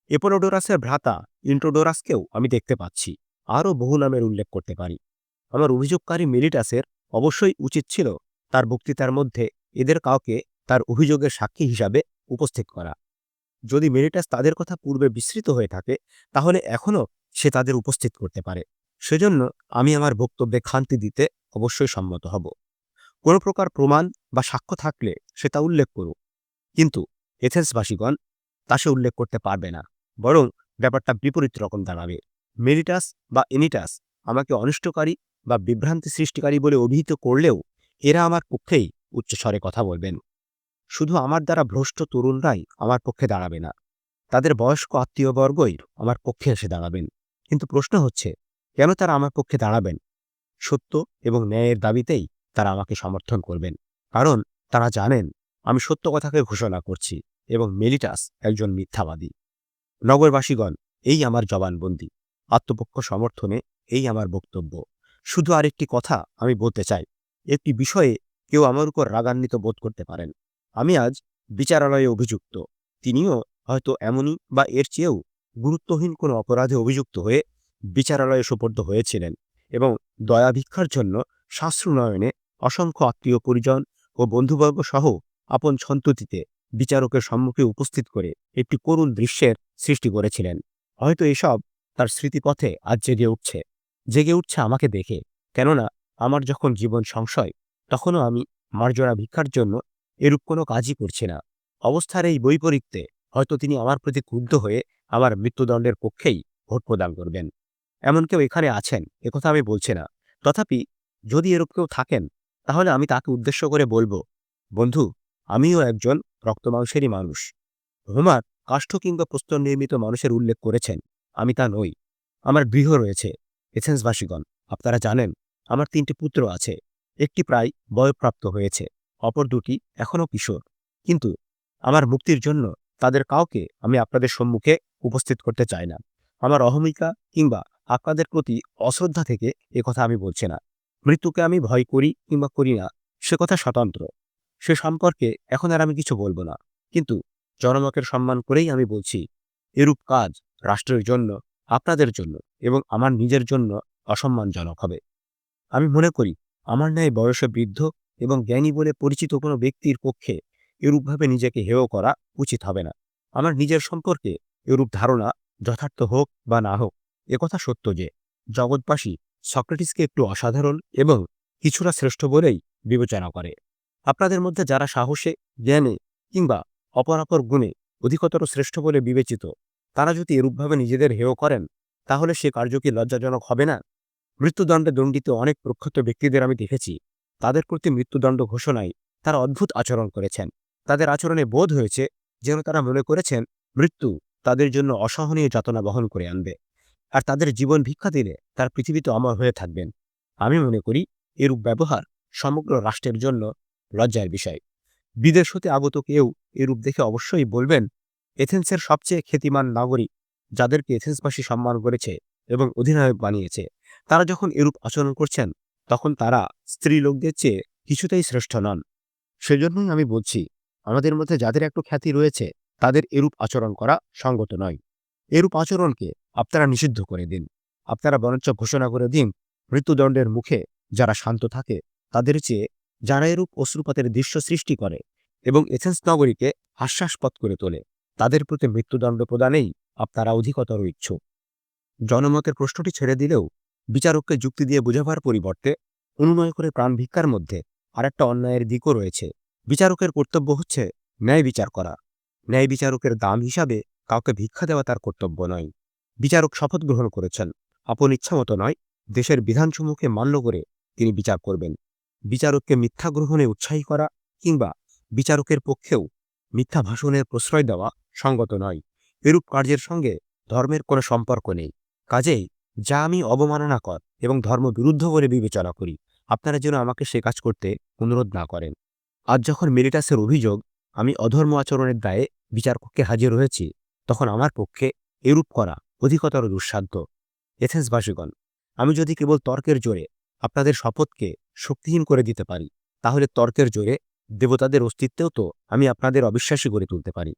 এপোলোডোরাসের ভ্রাতা ইন্ট্রোডোরাসকেও আমি দেখতে পাচ্ছি। আরও বহু নামের উল্লেখ করতে পারি। আমার অভিযোগকারী মেলিটাসের অবশ্যই উচিত ছিল তার বক্তৃতার মধ্যে এদের কাউকে তার অভিযোগের সাক্ষী হিসাবে উপস্থিত করা। যদি মেলিটাস তাদের কথা পূর্বে বিস্মৃত হয়ে থাকে, তাহলে এখনও সে তাদের উপস্থিত করতে পারে। সেজন্য আমি আমার বক্তব্যে খান্তি দিতে অবশ্যই সম্মত হব। কোনো প্রকার প্রমাণ বা সাক্ষ্য থাকলে সে তা উল্লেখ করুক। কিন্তু এথেন্সবাসীগণ তা সে উল্লেখ করতে পারবে না, বরং ব্যাপারটা বিপরীত রকম দাঁড়াবে। মেলিটাস বা এনিটাস আমাকে অনিষ্টকারী বা বিভ্রান্তি সৃষ্টিকারী বলে অভিহিত করলেও এরা আমার পক্ষেই উচ্চস্বরে কথা বলবেন। শুধু আমার দ্বারা ভ্রষ্ট তরুণরাই আমার পক্ষে দাঁড়াবে না, তাদের বয়স্ক আত্মীয়বর্গই আমার পক্ষে এসে দাঁড়াবেন। কিন্তু প্রশ্ন হচ্ছে, কেন তারা আমার পক্ষে দাঁড়াবেন? সত্য এবং ন্যায়ের দাবিতেই তারা আমাকে সমর্থন করবেন, কারণ তারা জানেন আমি সত্য কথাকে ঘোষণা করছি এবং মেলিটাস একজন মিথ্যাবাদী। নগরবাসীগণ, এই আমার জবানবন্দি। আত্মপক্ষ সমর্থনে এই আমার বক্তব্য। শুধু আরেকটি কথা আমি বলতে চাই। একটি বিষয়ে কেউ আমার উপর রাগান্বিত বোধ করতে পারেন। আমি আজ বিচারালয়ে অভিযুক্ত। তিনিও হয়তো এমনই বা এর চেয়েও গুরুত্বহীন কোনো অপরাধে অভিযুক্ত হয়ে বিচারালয়ে সোপর্দ হয়েছিলেন এবং দয়া ভিক্ষার জন্য শাস্ত্রনয়নে অসংখ্য আত্মীয় পরিজন ও বন্ধুবর্গ সহ আপন সন্ততিতে বিচারকের সম্মুখে উপস্থিত করে একটি করুণ দৃশ্যের সৃষ্টি করেছিলেন। হয়তো এসব তার স্মৃতিপথে আজ জেগে উঠছে আমাকে দেখে। কেননা আমার যখন জীবন সংশয়, তখনও আমি মার্জনা ভিক্ষার জন্য এরূপ কোনো কাজই করছি না। অবস্থার এই বৈপরীত্যে হয়তো তিনি আমার প্রতি ক্রুদ্ধ হয়ে আমার মৃত্যুদণ্ডের পক্ষেই ভোট প্রদান করবেন। এমন কেউ এখানে আছেন একথা আমি বলছি না। তথাপি যদি এরূপ কেউ থাকেন, তাহলে আমি তাকে উদ্দেশ্য করে বলবো, বন্ধু, আমিও একজন রক্তমাংসেরই মানুষ। হোমার কাষ্ঠ কিংবা প্রস্তর নির্মিত মানুষের উল্লেখ করেছেন, আমি তা নই। আমার গৃহ রয়েছে। এথেন্সবাসীগণ, আপনারা জানেন আমার 3টি পুত্র আছে। একটি প্রায় বয়ঃপ্রাপ্ত হয়েছে, অপর 2টি এখনও কিশোর। কিন্তু আমার মুক্তির জন্য তাদের কাউকে আমি আপনাদের সম্মুখে উপস্থিত করতে চাই না। আমার অহমিকা কিংবা আপনাদের প্রতি অশ্রদ্ধা থেকে একথা আমি বলছি না। মৃত্যুকে আমি ভয় করি কিংবা করি না, সে কথা স্বতন্ত্র। সে সম্পর্কে এখন আর আমি কিছু বলবো না। কিন্তু জনমতের সম্মান করেই আমি বলছি, এরূপ কাজ রাষ্ট্রের জন্য, আপনাদের জন্য এবং আমার নিজের জন্য অসম্মানজনক হবে। আমি মনে করি আমার ন্যায় বয়সে বৃদ্ধ এবং জ্ঞানী বলে পরিচিত কোনো ব্যক্তির পক্ষে এরূপভাবে নিজেকে হেয় করা উচিত হবে না। আমার নিজের সম্পর্কে এরূপ ধারণা যথার্থ হোক বা না হোক, একথা সত্য যে জগৎবাসী সক্রেটিসকে একটু অসাধারণ এবং কিছুটা শ্রেষ্ঠ বলেই বিবেচনা করে। আপনাদের মধ্যে যারা সাহসে, জ্ঞানে কিংবা অপরাপর গুণে অধিকতর শ্রেষ্ঠ বলে বিবেচিত, তারা যদি এরূপভাবে নিজেদের হেয় করেন, তাহলে সে কার্য কি লজ্জাজনক হবে না? মৃত্যুদণ্ডে দণ্ডিত অনেক প্রখ্যাত ব্যক্তিদের আমি দেখেছি। তাদের প্রতি মৃত্যুদণ্ড ঘোষণায় তারা অদ্ভুত আচরণ করেছেন। তাদের আচরণে বোধ হয়েছে যেন তারা মনে করেছেন মৃত্যু তাদের জন্য অসহনীয় যাতনা বহন করে আনবে, আর তাদের জীবন ভিক্ষা দিলে তার পৃথিবীতে অমর হয়ে থাকবেন। আমি মনে করি এরূপ ব্যবহার সমগ্র রাষ্ট্রের জন্য লজ্জার বিষয়। বিদেশ হতে আগত কেউ এরূপ দেখে অবশ্যই বলবেন, এথেন্সের সবচেয়ে খ্যাতিমান নাগরিক, যাদেরকে এথেন্সবাসী সম্মান করেছে এবং অধিনায়ক বানিয়েছে, তারা যখন এরূপ আচরণ করছেন, তখন তারা স্ত্রী লোকদের চেয়ে কিছুতেই শ্রেষ্ঠ নন। সেজন্যই আমি বলছি, আমাদের মধ্যে যাদের একটু খ্যাতি রয়েছে, তাদের এরূপ আচরণ করা সঙ্গত নয়। এরূপ আচরণকে আপনারা নিষিদ্ধ করে দিন। আপনারা বরঞ্চ ঘোষণা করে দিন, মৃত্যুদণ্ডের মুখে যারা শান্ত থাকে, তাদের চেয়ে যারা এরূপ অশ্রুপাতের দৃশ্য সৃষ্টি করে এবং এথেন্স নগরীকে হাস্যাস্পদ করে তোলে, তাদের প্রতি মৃত্যুদণ্ড প্রদানেই আপনারা অধিকতর ইচ্ছুক। জনমতের প্রশ্নটি ছেড়ে দিলেও বিচারককে যুক্তি দিয়ে বোঝাবার পরিবর্তে অনুনয় করে প্রাণ ভিক্ষার মধ্যে আরেকটা অন্যায়ের দিকও রয়েছে। বিচারকের কর্তব্য হচ্ছে ন্যায় বিচার করা। ন্যায় বিচারকের দাম হিসাবে কাউকে ভিক্ষা দেওয়া তার কর্তব্য নয়। বিচারক শপথ গ্রহণ করেছেন, আপন ইচ্ছামতো নয়, দেশের বিধানসমূহকে মান্য করে তিনি বিচার করবেন। বিচারককে মিথ্যা গ্রহণে উৎসাহী করা কিংবা বিচারকের পক্ষেও মিথ্যা ভাষণের প্রশ্রয় দেওয়া সঙ্গত নয়। এরূপ কার্যের সঙ্গে ধর্মের কোনো সম্পর্ক নেই। কাজেই যা আমি অবমাননাকর এবং ধর্মবিরুদ্ধ বলে বিবেচনা করি, আপনারা যেন আমাকে সে কাজ করতে অনুরোধ না করেন। আজ যখন মেলিটাসের অভিযোগ আমি অধর্ম আচরণের দায়ে বিচারকক্ষে হাজির হয়েছি, তখন আমার পক্ষে এরূপ করা অধিকতর দুঃসাধ্য। এথেন্সবাসীগণ, আমি যদি কেবল তর্কের জোরে আপনাদের শপথকে শক্তিহীন করে দিতে পারি, তাহলে তর্কের জোরে দেবতাদের অস্তিত্বেও তো আমি আপনাদের অবিশ্বাসী করে তুলতে পারি।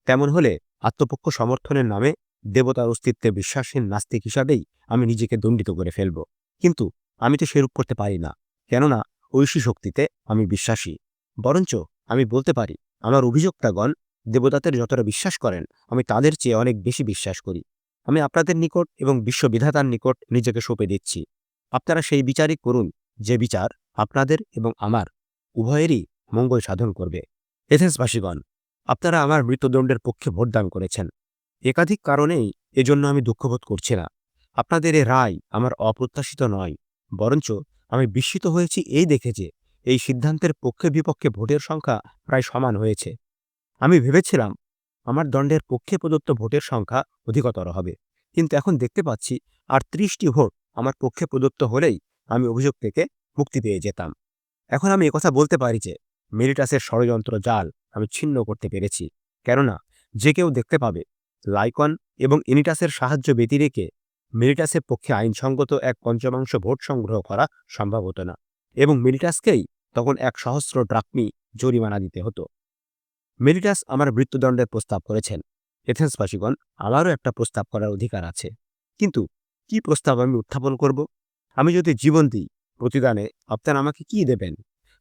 তেমন হলে আত্মপক্ষ সমর্থনের নামে দেবতার অস্তিত্বে বিশ্বাসহীন নাস্তিক হিসাবেই আমি নিজেকে দণ্ডিত করে ফেলব। কিন্তু আমি তো সেরূপ করতে পারি না, কেননা ঐশী শক্তিতে আমি বিশ্বাসী। বরঞ্চ আমি বলতে পারি, আমার অভিযোক্তাগণ দেবতাদের যতটা বিশ্বাস করেন, আমি তাদের চেয়ে অনেক বেশি বিশ্বাস করি। আমি আপনাদের নিকট এবং বিশ্ববিধাতার নিকট নিজেকে সঁপে দিচ্ছি। আপনারা সেই বিচারই করুন, যে বিচার আপনাদের এবং আমার উভয়েরই মঙ্গল সাধন করবে। এথেন্সবাসীগণ, আপনারা আমার মৃত্যুদণ্ডের পক্ষে ভোটদান করেছেন। একাধিক কারণেই এজন্য আমি দুঃখবোধ করছি না। আপনাদের এ রায় আমার অপ্রত্যাশিত নয়, বরঞ্চ আমি বিস্মিত হয়েছি এই দেখে যে এই সিদ্ধান্তের পক্ষে বিপক্ষে ভোটের সংখ্যা প্রায় সমান হয়েছে। আমি ভেবেছিলাম আমার দণ্ডের পক্ষে প্রদত্ত ভোটের সংখ্যা অধিকতর হবে, কিন্তু এখন দেখতে পাচ্ছি আর 30টি ভোট আমার পক্ষে প্রদত্ত হলেই আমি অভিযোগ থেকে মুক্তি পেয়ে যেতাম। এখন আমি একথা বলতে পারি যে মেলিটাসের ষড়যন্ত্র জাল আমি ছিন্ন করতে পেরেছি, কেননা যে কেউ দেখতে পাবে লাইকন এবং এনিটাসের সাহায্য ব্যতিরেকে মেলিটাসের পক্ষে আইনসঙ্গত 1/5 ভোট সংগ্রহ করা সম্ভব হতো না এবং মেলিটাসকেই তখন 1,000 ড্রাকমি জরিমানা দিতে হতো। মেলিটাস আমার মৃত্যুদণ্ডের প্রস্তাব করেছেন। এথেন্সবাসীগণ, আমারও একটা প্রস্তাব করার অধিকার আছে। কিন্তু কি প্রস্তাব আমি উত্থাপন করব? আমি যদি জীবন দিই, প্রতিদানে আপনারা আমাকে কি দেবেন?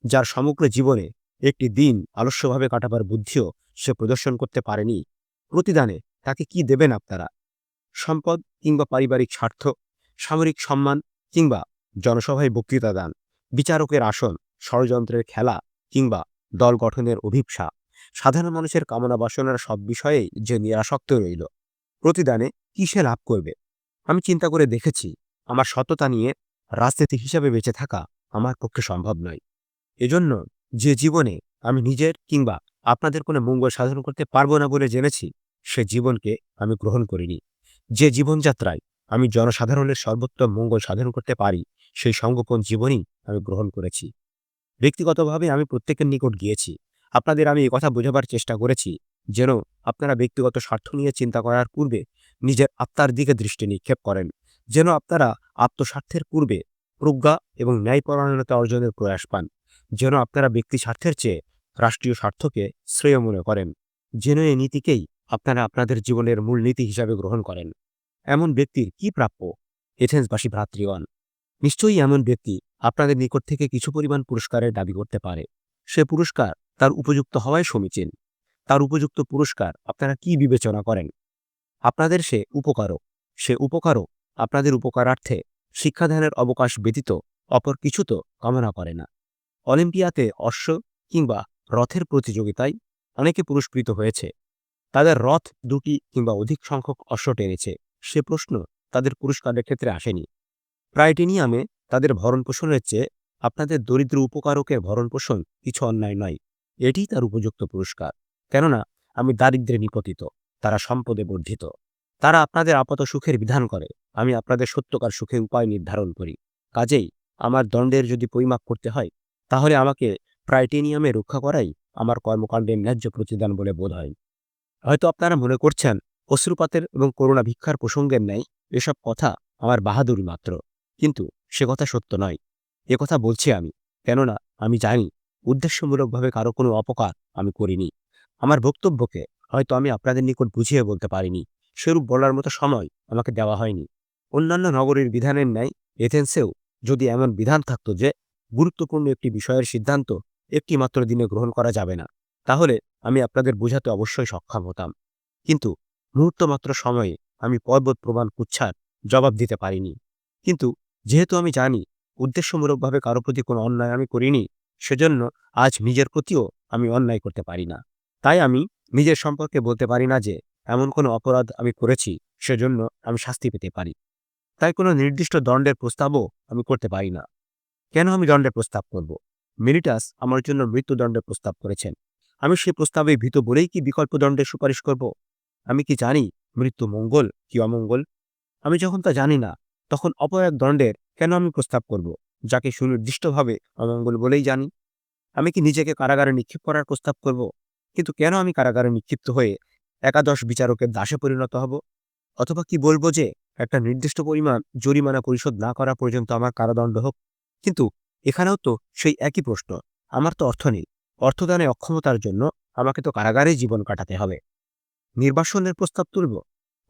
যার সমগ্র জীবনে একটি দিন আলস্যভাবে কাটাবার বুদ্ধিও সে প্রদর্শন করতে পারেনি, প্রতিদানে তাকে কি দেবেন আপনারা? সম্পদ কিংবা পারিবারিক স্বার্থ, সামরিক সম্মান কিংবা জনসভায় বক্তৃতা দান, বিচারকের আসন, ষড়যন্ত্রের খেলা কিংবা দল গঠনের অভিপ্সা, সাধারণ মানুষের কামনা বাসনার সব বিষয়েই যে নিরাসক্ত রইল, প্রতিদানে কি সে লাভ করবে? আমি চিন্তা করে দেখেছি, আমার সততা নিয়ে রাজনীতি হিসাবে বেঁচে থাকা আমার পক্ষে সম্ভব নয়। এজন্য যে জীবনে আমি নিজের কিংবা আপনাদের কোনো মঙ্গল সাধন করতে পারবো না বলে জেনেছি, সে জীবনকে আমি গ্রহণ করিনি। যে জীবনযাত্রায় আমি জনসাধারণের সর্বোত্তম মঙ্গল সাধন করতে পারি, সেই সঙ্গোপন জীবনই আমি গ্রহণ করেছি। ব্যক্তিগতভাবে আমি প্রত্যেকের নিকট গিয়েছি। আপনাদের আমি কথা বোঝাবার চেষ্টা করেছি, যেন আপনারা ব্যক্তিগত স্বার্থ নিয়ে চিন্তা করার পূর্বে নিজের আত্মার দিকে দৃষ্টি নিক্ষেপ করেন, যেন আপনারা আত্মস্বার্থের পূর্বে প্রজ্ঞা এবং ন্যায়পরায়ণতা অর্জনের প্রয়াস পান, যেন আপনারা ব্যক্তি স্বার্থের চেয়ে রাষ্ট্রীয় স্বার্থকে শ্রেয় মনে করেন, যেন এই নীতিকেই আপনারা আপনাদের জীবনের মূল নীতি হিসাবে গ্রহণ করেন। এমন ব্যক্তির কি প্রাপ্য, এথেন্সবাসী ভ্রাতৃগণ? নিশ্চয়ই এমন ব্যক্তি আপনাদের নিকট থেকে কিছু পরিমাণ পুরস্কারের দাবি করতে পারে। সে পুরস্কার তার উপযুক্ত হওয়াই সমীচীন। তার উপযুক্ত পুরস্কার আপনারা কি বিবেচনা করেন? আপনাদের সে উপকারক। সে উপকারক আপনাদের উপকারার্থে শিক্ষাদানের অবকাশ ব্যতীত অপর কিছু তো কামনা করে না। অলিম্পিয়াতে অশ্ব কিংবা রথের প্রতিযোগিতায় অনেকে পুরস্কৃত হয়েছে। তাদের রথ 2টি কিংবা অধিক সংখ্যক অশ্ব টেনেছে, সে প্রশ্ন তাদের পুরস্কারের ক্ষেত্রে আসেনি। প্রাইটেনিয়ামে তাদের ভরণপোষণের চেয়ে আপনাদের দরিদ্র উপকারকের ভরণপোষণ কিছু অন্যায় নয়। এটিই তার উপযুক্ত পুরস্কার। কেননা আমি দারিদ্র্যে নিপতিত, তারা সম্পদে বর্ধিত। তারা আপনাদের আপাত সুখের বিধান করে, আমি আপনাদের সত্যকার সুখের উপায় নির্ধারণ করি। কাজেই আমার দণ্ডের যদি পরিমাপ করতে হয়, তাহলে আমাকে প্রাইটেনিয়ামে রক্ষা করাই আমার কর্মকাণ্ডের ন্যায্য প্রতিদান বলে বোধ হয়। হয়তো আপনারা মনে করছেন, অশ্রুপাতের এবং করুণা ভিক্ষার প্রসঙ্গের ন্যায় এসব কথা আমার বাহাদুরি মাত্র। কিন্তু সে কথা সত্য নয়। কথা বলছি আমি, কেননা আমি জানি উদ্দেশ্যমূলকভাবে কারো কোনো অপকার আমি করিনি। আমার বক্তব্যকে হয়তো আমি আপনাদের নিকট বুঝিয়ে বলতে পারিনি, সেরূপ বলার মতো সময় আমাকে দেওয়া হয়নি। অন্যান্য নগরীর বিধানের ন্যায় এথেন্সেও যদি এমন বিধান থাকত যে গুরুত্বপূর্ণ একটি বিষয়ের সিদ্ধান্ত একটি মাত্র দিনে গ্রহণ করা যাবে না, তাহলে আমি আপনাদের বোঝাতে অবশ্যই সক্ষম হতাম। কিন্তু মুহূর্তমাত্র সময়ে আমি পর্বত প্রমাণ কুচ্ছার জবাব দিতে পারিনি। কিন্তু যেহেতু আমি জানি উদ্দেশ্যমূলকভাবে কারো প্রতি কোনো অন্যায় আমি করিনি, সেজন্য আজ নিজের প্রতিও আমি অন্যায় করতে পারি না। তাই আমি নিজের সম্পর্কে বলতে পারি না যে এমন কোনো অপরাধ আমি করেছি, সেজন্য আমি শাস্তি পেতে পারি। তাই কোনো নির্দিষ্ট দণ্ডের প্রস্তাবও আমি করতে পারি না। কেন আমি দণ্ডের প্রস্তাব করব? মেলিটাস আমার জন্য মৃত্যুদণ্ডের প্রস্তাব করেছেন। আমি সেই প্রস্তাবে ভীত বলেই কি বিকল্প দণ্ডের সুপারিশ করব? আমি কি জানি মৃত্যু মঙ্গল কি অমঙ্গল? আমি যখন তা জানি না, তখন অপর এক দণ্ডের কেন আমি প্রস্তাব করব, যাকে সুনির্দিষ্টভাবে অমঙ্গল বলেই জানি? আমি কি নিজেকে কারাগারে নিক্ষেপ করার প্রস্তাব করব? কিন্তু কেন আমি কারাগারে নিক্ষিপ্ত হয়ে একাদশ বিচারকের দাসে পরিণত হব? অথবা কি বলবো যে একটা নির্দিষ্ট পরিমাণ জরিমানা পরিশোধ না করা পর্যন্ত আমার কারাদণ্ড হোক? কিন্তু এখানেও তো সেই একই প্রশ্ন। আমার তো অর্থ নেই। অর্থদানে অক্ষমতার জন্য আমাকে তো কারাগারেই জীবন কাটাতে হবে। নির্বাসনের প্রস্তাব তুলব?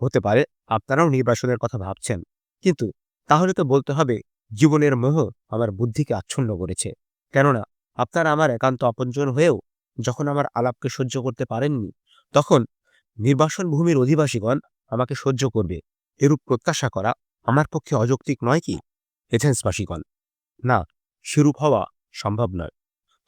হতে পারে আপনারাও নির্বাসনের কথা ভাবছেন। কিন্তু তাহলে তো বলতে হবে জীবনের মোহ আমার বুদ্ধিকে আচ্ছন্ন করেছে। কেননা আপনারা আমার একান্ত আপনজন হয়েও যখন আমার আলাপকে সহ্য করতে পারেননি, তখন নির্বাসন ভূমির অধিবাসীগণ আমাকে সহ্য করবে, এরূপ প্রত্যাশা করা আমার পক্ষে অযৌক্তিক নয় কি, এথেন্সবাসীগণ? না, সেরূপ হওয়া সম্ভব নয়।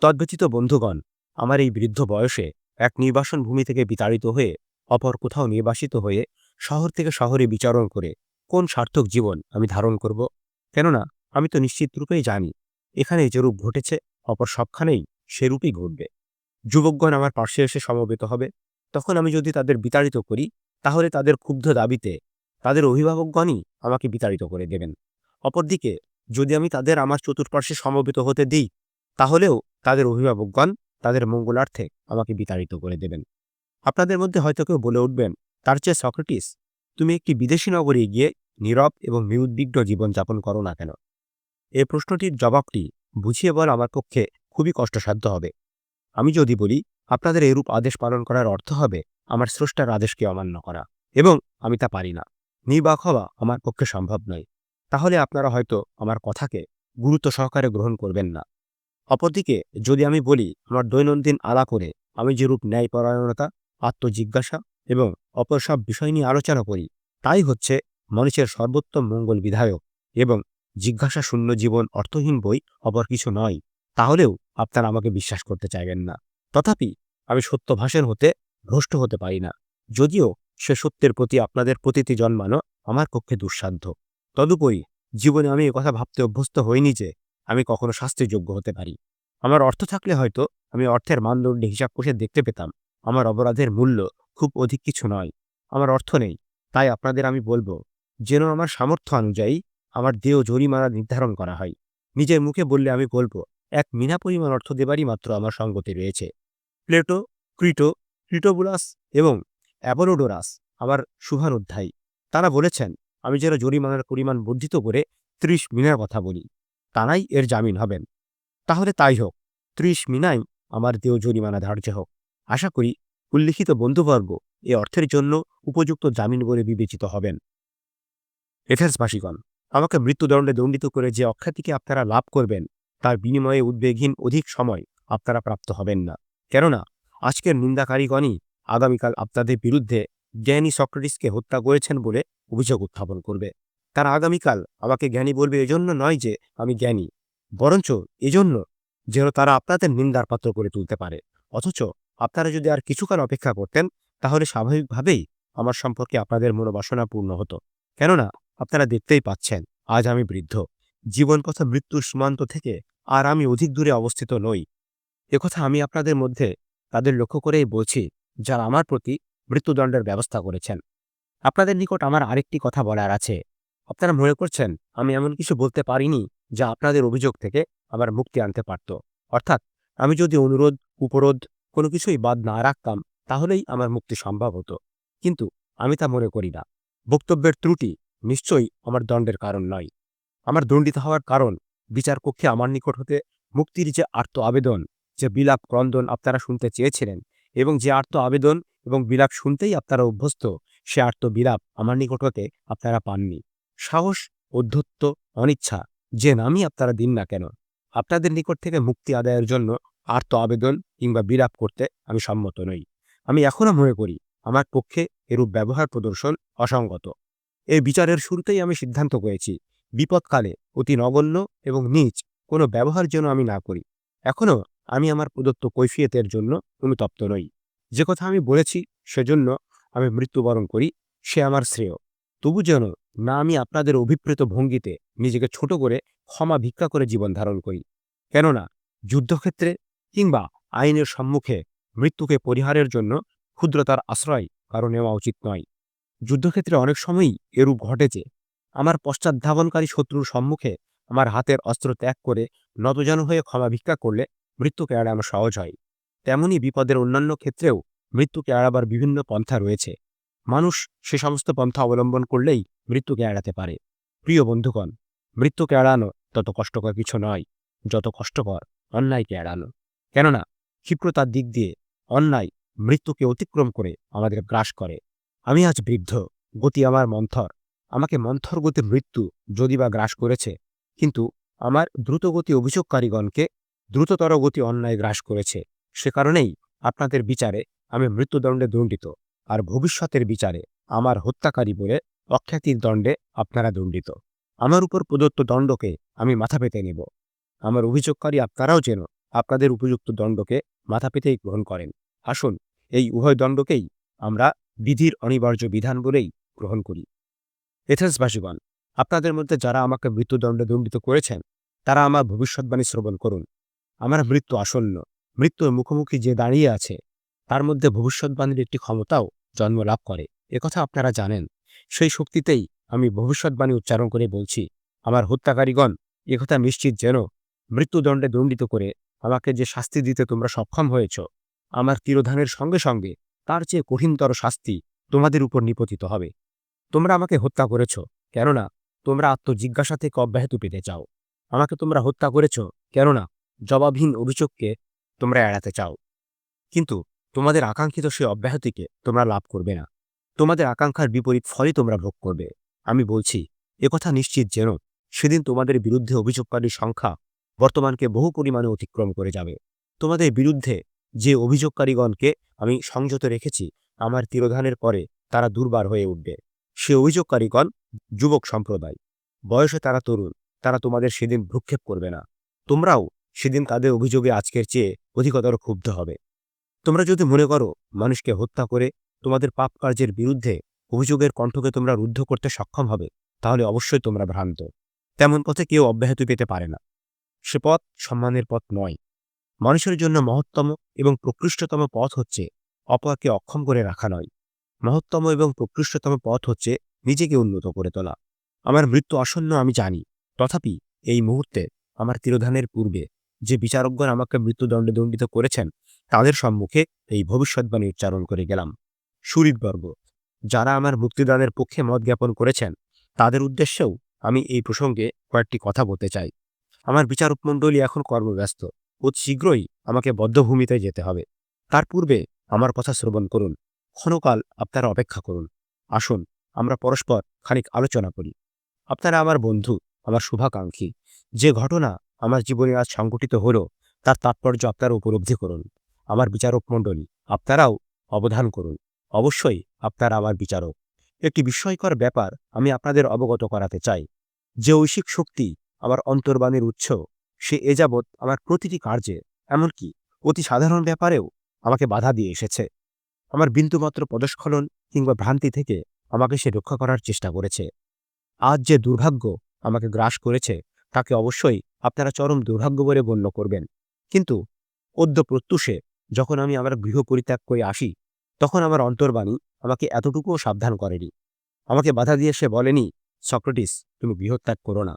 তদ্ব্যতীত বন্ধুগণ, আমার এই বৃদ্ধ বয়সে এক নির্বাসন ভূমি থেকে বিতাড়িত হয়ে অপর কোথাও নির্বাসিত হয়ে শহর থেকে শহরে বিচরণ করে কোন সার্থক জীবন আমি ধারণ করব? কেননা আমি তো নিশ্চিত রূপেই জানি, এখানে যেরূপ ঘটেছে অপর সবখানেই সেরূপই ঘটবে। যুবকগণ আমার পার্শ্বে এসে সমবেত হবে। তখন আমি যদি তাদের বিতাড়িত করি, তাহলে তাদের ক্ষুব্ধ দাবিতে তাদের অভিভাবকগণই আমাকে বিতাড়িত করে দেবেন। অপরদিকে যদি আমি তাদের আমার চতুর্পার্শ্বে সমবেত হতে দিই, তাহলেও তাদের অভিভাবকগণ তাদের মঙ্গলার্থে আমাকে বিতাড়িত করে দেবেন। আপনাদের মধ্যে হয়তো কেউ বলে উঠবেন, তার চেয়ে সক্রেটিস, তুমি একটি বিদেশী নগরে গিয়ে নীরব এবং নিউদ্বিগ্ন জীবনযাপন করো না কেন? এই প্রশ্নটির জবাবটি বুঝিয়ে বলা আমার পক্ষে খুবই কষ্টসাধ্য হবে। আমি যদি বলি আপনাদের এরূপ আদেশ পালন করার অর্থ হবে আমার স্রষ্টার আদেশকে অমান্য করা, এবং আমি তা পারি না। নির্বাক হওয়া আমার পক্ষে সম্ভব নয়। তাহলে আপনারা হয়তো আমার কথাকে গুরুত্ব সহকারে গ্রহণ করবেন না। অপরদিকে যদি আমি বলি, আমার দৈনন্দিন আলাপনে আমি যেরূপ ন্যায়পরায়ণতা, আত্মজিজ্ঞাসা এবং অপর সব বিষয় নিয়ে আলোচনা করি, তাই হচ্ছে মানুষের সর্বোত্তম মঙ্গল বিধায়ক এবং জিজ্ঞাসা শূন্য জীবন অর্থহীন বই অপর কিছু নয়, তাহলেও আপনারা আমাকে বিশ্বাস করতে চাইবেন না। তথাপি আমি সত্যভাষণ হতে ভ্রষ্ট হতে পারি না, যদিও সে সত্যের প্রতি আপনাদের প্রতীতি জন্মানো আমার পক্ষে দুঃসাধ্য। তদুপরি জীবনে আমি কথা ভাবতে অভ্যস্ত হইনি যে আমি কখনো শাস্তির যোগ্য হতে পারি। আমার অর্থ থাকলে হয়তো আমি অর্থের মানদণ্ডে হিসাব কষে দেখতে পেতাম আমার অপরাধের মূল্য খুব অধিক কিছু নয়। আমার অর্থ নেই, তাই আপনাদের আমি বলবো, যেন আমার সামর্থ্য অনুযায়ী আমার দেহ জরিমানা নির্ধারণ করা হয়। নিজের মুখে বললে আমি বলবো, এক মিনা পরিমাণ অর্থ দেবারই মাত্র আমার সঙ্গতি রয়েছে। প্লেটো, ক্রিটো, ক্রিটোবুলাস এবং অ্যাপোলোডোরাস আমার শুভানুধ্যায়ী। তারা বলেছেন আমি যেন জরিমানার পরিমাণ বর্ধিত করে ৩০ মিনার কথা বলি, তারাই এর জামিন হবেন। তাহলে তাই হোক, ৩০ মিনাই আমার দেহ জরিমানা ধার্য হোক। আশা করি উল্লিখিত বন্ধুবর্গ এ অর্থের জন্য উপযুক্ত জামিন বলে বিবেচিত হবেন। এথেন্সবাসীগণ, আমাকে মৃত্যুদণ্ডে দণ্ডিত করে যে অখ্যাতিকে আপনারা লাভ করবেন, তার বিনিময়ে উদ্বেগহীন অধিক সময় আপনারা প্রাপ্ত হবেন না। কেননা আজকের নিন্দাকারীগণই আগামীকাল আপনাদের বিরুদ্ধে জ্ঞানী সক্রেটিসকে হত্যা করেছেন বলে অভিযোগ উত্থাপন করবে। তারা আগামীকাল আমাকে জ্ঞানী বলবে এজন্য নয় যে আমি জ্ঞানী, বরঞ্চ এজন্য যেন তারা আপনাদের নিন্দার পাত্র করে তুলতে পারে। অথচ আপনারা যদি আর কিছুকাল অপেক্ষা করতেন, তাহলে স্বাভাবিকভাবেই আমার সম্পর্কে আপনাদের মনোবাসনা পূর্ণ হতো। কেননা আপনারা দেখতেই পাচ্ছেন আজ আমি বৃদ্ধ, জীবন কথা মৃত্যুর সীমান্ত থেকে আর আমি অধিক দূরে অবস্থিত নই। একথা আমি আপনাদের মধ্যে তাদের লক্ষ্য করেই বলছি যারা আমার প্রতি মৃত্যুদণ্ডের ব্যবস্থা করেছেন। আপনাদের নিকট আমার আরেকটি কথা বলার আছে। আপনারা মনে করছেন আমি এমন কিছু বলতে পারিনি যা আপনাদের অভিযোগ থেকে আমার মুক্তি আনতে পারত। অর্থাৎ আমি যদি অনুরোধ, উপরোধ কোনো কিছুই বাদ না রাখতাম, তাহলেই আমার মুক্তি সম্ভব হতো। কিন্তু আমি তা মনে করি না। বক্তব্যের ত্রুটি নিশ্চয়ই আমার দণ্ডের কারণ নয়। আমার দণ্ডিত হওয়ার কারণ বিচারকক্ষে আমার নিকট হতে মুক্তির যে আর্ত আবেদন, যে বিলাপ ক্রন্দন আপনারা শুনতে চেয়েছিলেন, এবং যে আর্ত আবেদন এবং বিলাপ শুনতেই আপনারা অভ্যস্ত, সে আর্ত বিলাপ আমার নিকট হতে আপনারা পাননি। সাহস, অধ্যত্ত, অনিচ্ছা যে নামই আপনারা দিন না কেন, আপনাদের নিকট থেকে মুক্তি আদায়ের জন্য আর্ত আবেদন কিংবা বিলাপ করতে আমি সম্মত নই। আমি এখনো মনে করি আমার পক্ষে এরূপ ব্যবহার প্রদর্শন অসঙ্গত। এই বিচারের শুরুতেই আমি সিদ্ধান্ত করেছি বিপদকালে অতি নগণ্য এবং নীচ কোনো ব্যবহার যেন আমি না করি। এখনও আমি আমার প্রদত্ত কৈফিয়তের জন্য অনুতপ্ত নই। যে কথা আমি বলেছি সেজন্য আমি মৃত্যুবরণ করি, সে আমার শ্রেয়। তবু যেন না আমি আপনাদের অভিপ্রেত ভঙ্গিতে নিজেকে ছোট করে ক্ষমা ভিক্ষা করে জীবন ধারণ করি। কেননা যুদ্ধক্ষেত্রে কিংবা আইনের সম্মুখে মৃত্যুকে পরিহারের জন্য ক্ষুদ্রতার আশ্রয় কারো নেওয়া উচিত নয়। যুদ্ধক্ষেত্রে অনেক সময়ই এরূপ ঘটেছে। আমার পশ্চাৎধাবনকারী শত্রুর সম্মুখে আমার হাতের অস্ত্র ত্যাগ করে নতজানু হয়ে ক্ষমা ভিক্ষা করলে মৃত্যুকে এড়ানো সহজ হয়। তেমনি বিপদের অন্যান্য ক্ষেত্রেও মৃত্যুকে এড়াবার বিভিন্ন পন্থা রয়েছে। মানুষ সে সমস্ত পন্থা অবলম্বন করলেই মৃত্যুকে এড়াতে পারে। প্রিয় বন্ধুগণ, মৃত্যুকে এড়ানো তত কষ্টকর কিছু নয় যত কষ্টকর অন্যায়কে এড়ানো। কেননা ক্ষিপ্রতার দিক দিয়ে অন্যায় মৃত্যুকে অতিক্রম করে আমাদের গ্রাস করে। আমি আজ বৃদ্ধ, গতি আমার মন্থর। আমাকে মন্থর গতির মৃত্যু যদি বা গ্রাস করেছে, কিন্তু আমার দ্রুতগতি অভিযোগকারীগণকে দ্রুততর গতি অন্যায় গ্রাস করেছে। সে কারণেই আপনাদের বিচারে আমি মৃত্যুদণ্ডে দণ্ডিত, আর ভবিষ্যতের বিচারে আমার হত্যাকারী বলে অখ্যাতির দণ্ডে আপনারা দণ্ডিত। আমার উপর প্রদত্ত দণ্ডকে আমি মাথা পেতে নেব। আমার অভিযোগকারী আপনারাও যেন আপনাদের উপযুক্ত দণ্ডকে মাথা পেতেই গ্রহণ করেন। আসুন এই উভয় দণ্ডকেই আমরা বিধির অনিবার্য বিধান বলেই গ্রহণ করি। এথেন্সবাসীগণ, আপনাদের মধ্যে যারা আমাকে মৃত্যুদণ্ডে দণ্ডিত করেছেন, তারা আমার ভবিষ্যৎবাণী শ্রবণ করুন। আমার মৃত্যু আসন্ন। মৃত্যুর মুখোমুখি যে দাঁড়িয়ে আছে, তার মধ্যে ভবিষ্যৎবাণীর একটি ক্ষমতাও জন্ম লাভ করে, একথা আপনারা জানেন। সেই শক্তিতেই আমি ভবিষ্যৎবাণী উচ্চারণ করে বলছি, আমার হত্যাকারীগণ একথা নিশ্চিত যেন মৃত্যুদণ্ডে দণ্ডিত করে আমাকে যে শাস্তি দিতে তোমরা সক্ষম হয়েছ, আমার তিরোধানের সঙ্গে সঙ্গে তার চেয়ে কঠিনতর শাস্তি তোমাদের উপর নিপতিত হবে। তোমরা আমাকে হত্যা করেছ, কেননা তোমরা আত্মজিজ্ঞাসা থেকে অব্যাহতি পেতে চাও। আমাকে তোমরা হত্যা করেছ, কেননা জবাবহীন অভিযোগকে তোমরা এড়াতে চাও। কিন্তু তোমাদের আকাঙ্ক্ষিত সেই অব্যাহতিকে তোমরা লাভ করবে না। তোমাদের আকাঙ্ক্ষার বিপরীত ফলই তোমরা ভোগ করবে। আমি বলছি, একথা নিশ্চিত যেন সেদিন তোমাদের বিরুদ্ধে অভিযোগকারীর সংখ্যা বর্তমানকে বহু পরিমাণে অতিক্রম করে যাবে। তোমাদের বিরুদ্ধে যে অভিযোগকারীগণকে আমি সংযত রেখেছি, আমার তিরোধানের পরে তারা দুর্বার হয়ে উঠবে। সে অভিযোগকারীগণ যুবক সম্প্রদায়, বয়সে তারা তরুণ, তারা তোমাদের সেদিন ভ্রুক্ষেপ করবে না। তোমরাও সেদিন তাদের অভিযোগে আজকের চেয়ে অধিকতর ক্ষুব্ধ হবে। তোমরা যদি মনে করো মানুষকে হত্যা করে তোমাদের পাপ কার্যের বিরুদ্ধে অভিযোগের কণ্ঠকে তোমরা রুদ্ধ করতে সক্ষম হবে, তাহলে অবশ্যই তোমরা ভ্রান্ত। তেমন পথে কেউ অব্যাহতি পেতে পারে না। সে পথ সম্মানের পথ নয়। মানুষের জন্য মহত্তম এবং প্রকৃষ্টতম পথ হচ্ছে অপরকে অক্ষম করে রাখা নয়। মহত্তম এবং প্রকৃষ্টতম পথ হচ্ছে নিজেকে উন্নত করে তোলা। আমার মৃত্যু আসন্ন আমি জানি, তথাপি এই মুহূর্তে আমার তিরোধানের পূর্বে যে বিচারকগণ আমাকে মৃত্যুদণ্ডে দণ্ডিত করেছেন, তাদের সম্মুখে এই ভবিষ্যৎবাণী উচ্চারণ করে গেলাম। শূরীরবর্গ, যারা আমার মুক্তিদানের পক্ষে মত জ্ঞাপন করেছেন, তাদের উদ্দেশ্যেও আমি এই প্রসঙ্গে কয়েকটি কথা বলতে চাই। আমার বিচারকমণ্ডলী এখন কর্মব্যস্ত, অতি শীঘ্রই আমাকে বদ্ধভূমিতে যেতে হবে। তার পূর্বে আমার কথা শ্রবণ করুন, ক্ষণকাল আপনারা অপেক্ষা করুন। আসুন আমরা পরস্পর খানিক আলোচনা করি। আপনারা আমার বন্ধু, আমার শুভাকাঙ্ক্ষী। যে ঘটনা আমার জীবনে আজ সংঘটিত হল, তার তাৎপর্য আপনারা উপলব্ধি করুন। আমার বিচারক মণ্ডলী, আপনারাও অবধান করুন। অবশ্যই আপনারা আমার বিচারক। একটি বিস্ময়কর ব্যাপার আমি আপনাদের অবগত করাতে চাই। যে ঐশিক শক্তি আমার অন্তর্বাণীর উৎস, সে এ যাবৎ আমার প্রতিটি কার্যে, এমনকি অতি সাধারণ ব্যাপারেও আমাকে বাধা দিয়ে এসেছে। আমার বিন্দুমাত্র পদস্খলন কিংবা ভ্রান্তি থেকে আমাকে সে রক্ষা করার চেষ্টা করেছে। আজ যে দুর্ভাগ্য আমাকে গ্রাস করেছে, তাকে অবশ্যই আপনারা চরম দুর্ভাগ্য বলে গণ্য করবেন। কিন্তু অদ্য প্রত্যুষে যখন আমি আমার গৃহ পরিত্যাগ করে আসি, তখন আমার অন্তর্বাণী আমাকে এতটুকুও সাবধান করেনি। আমাকে বাধা দিয়ে সে বলেনি, সক্রেটিস, তুমি গৃহত্যাগ করো না।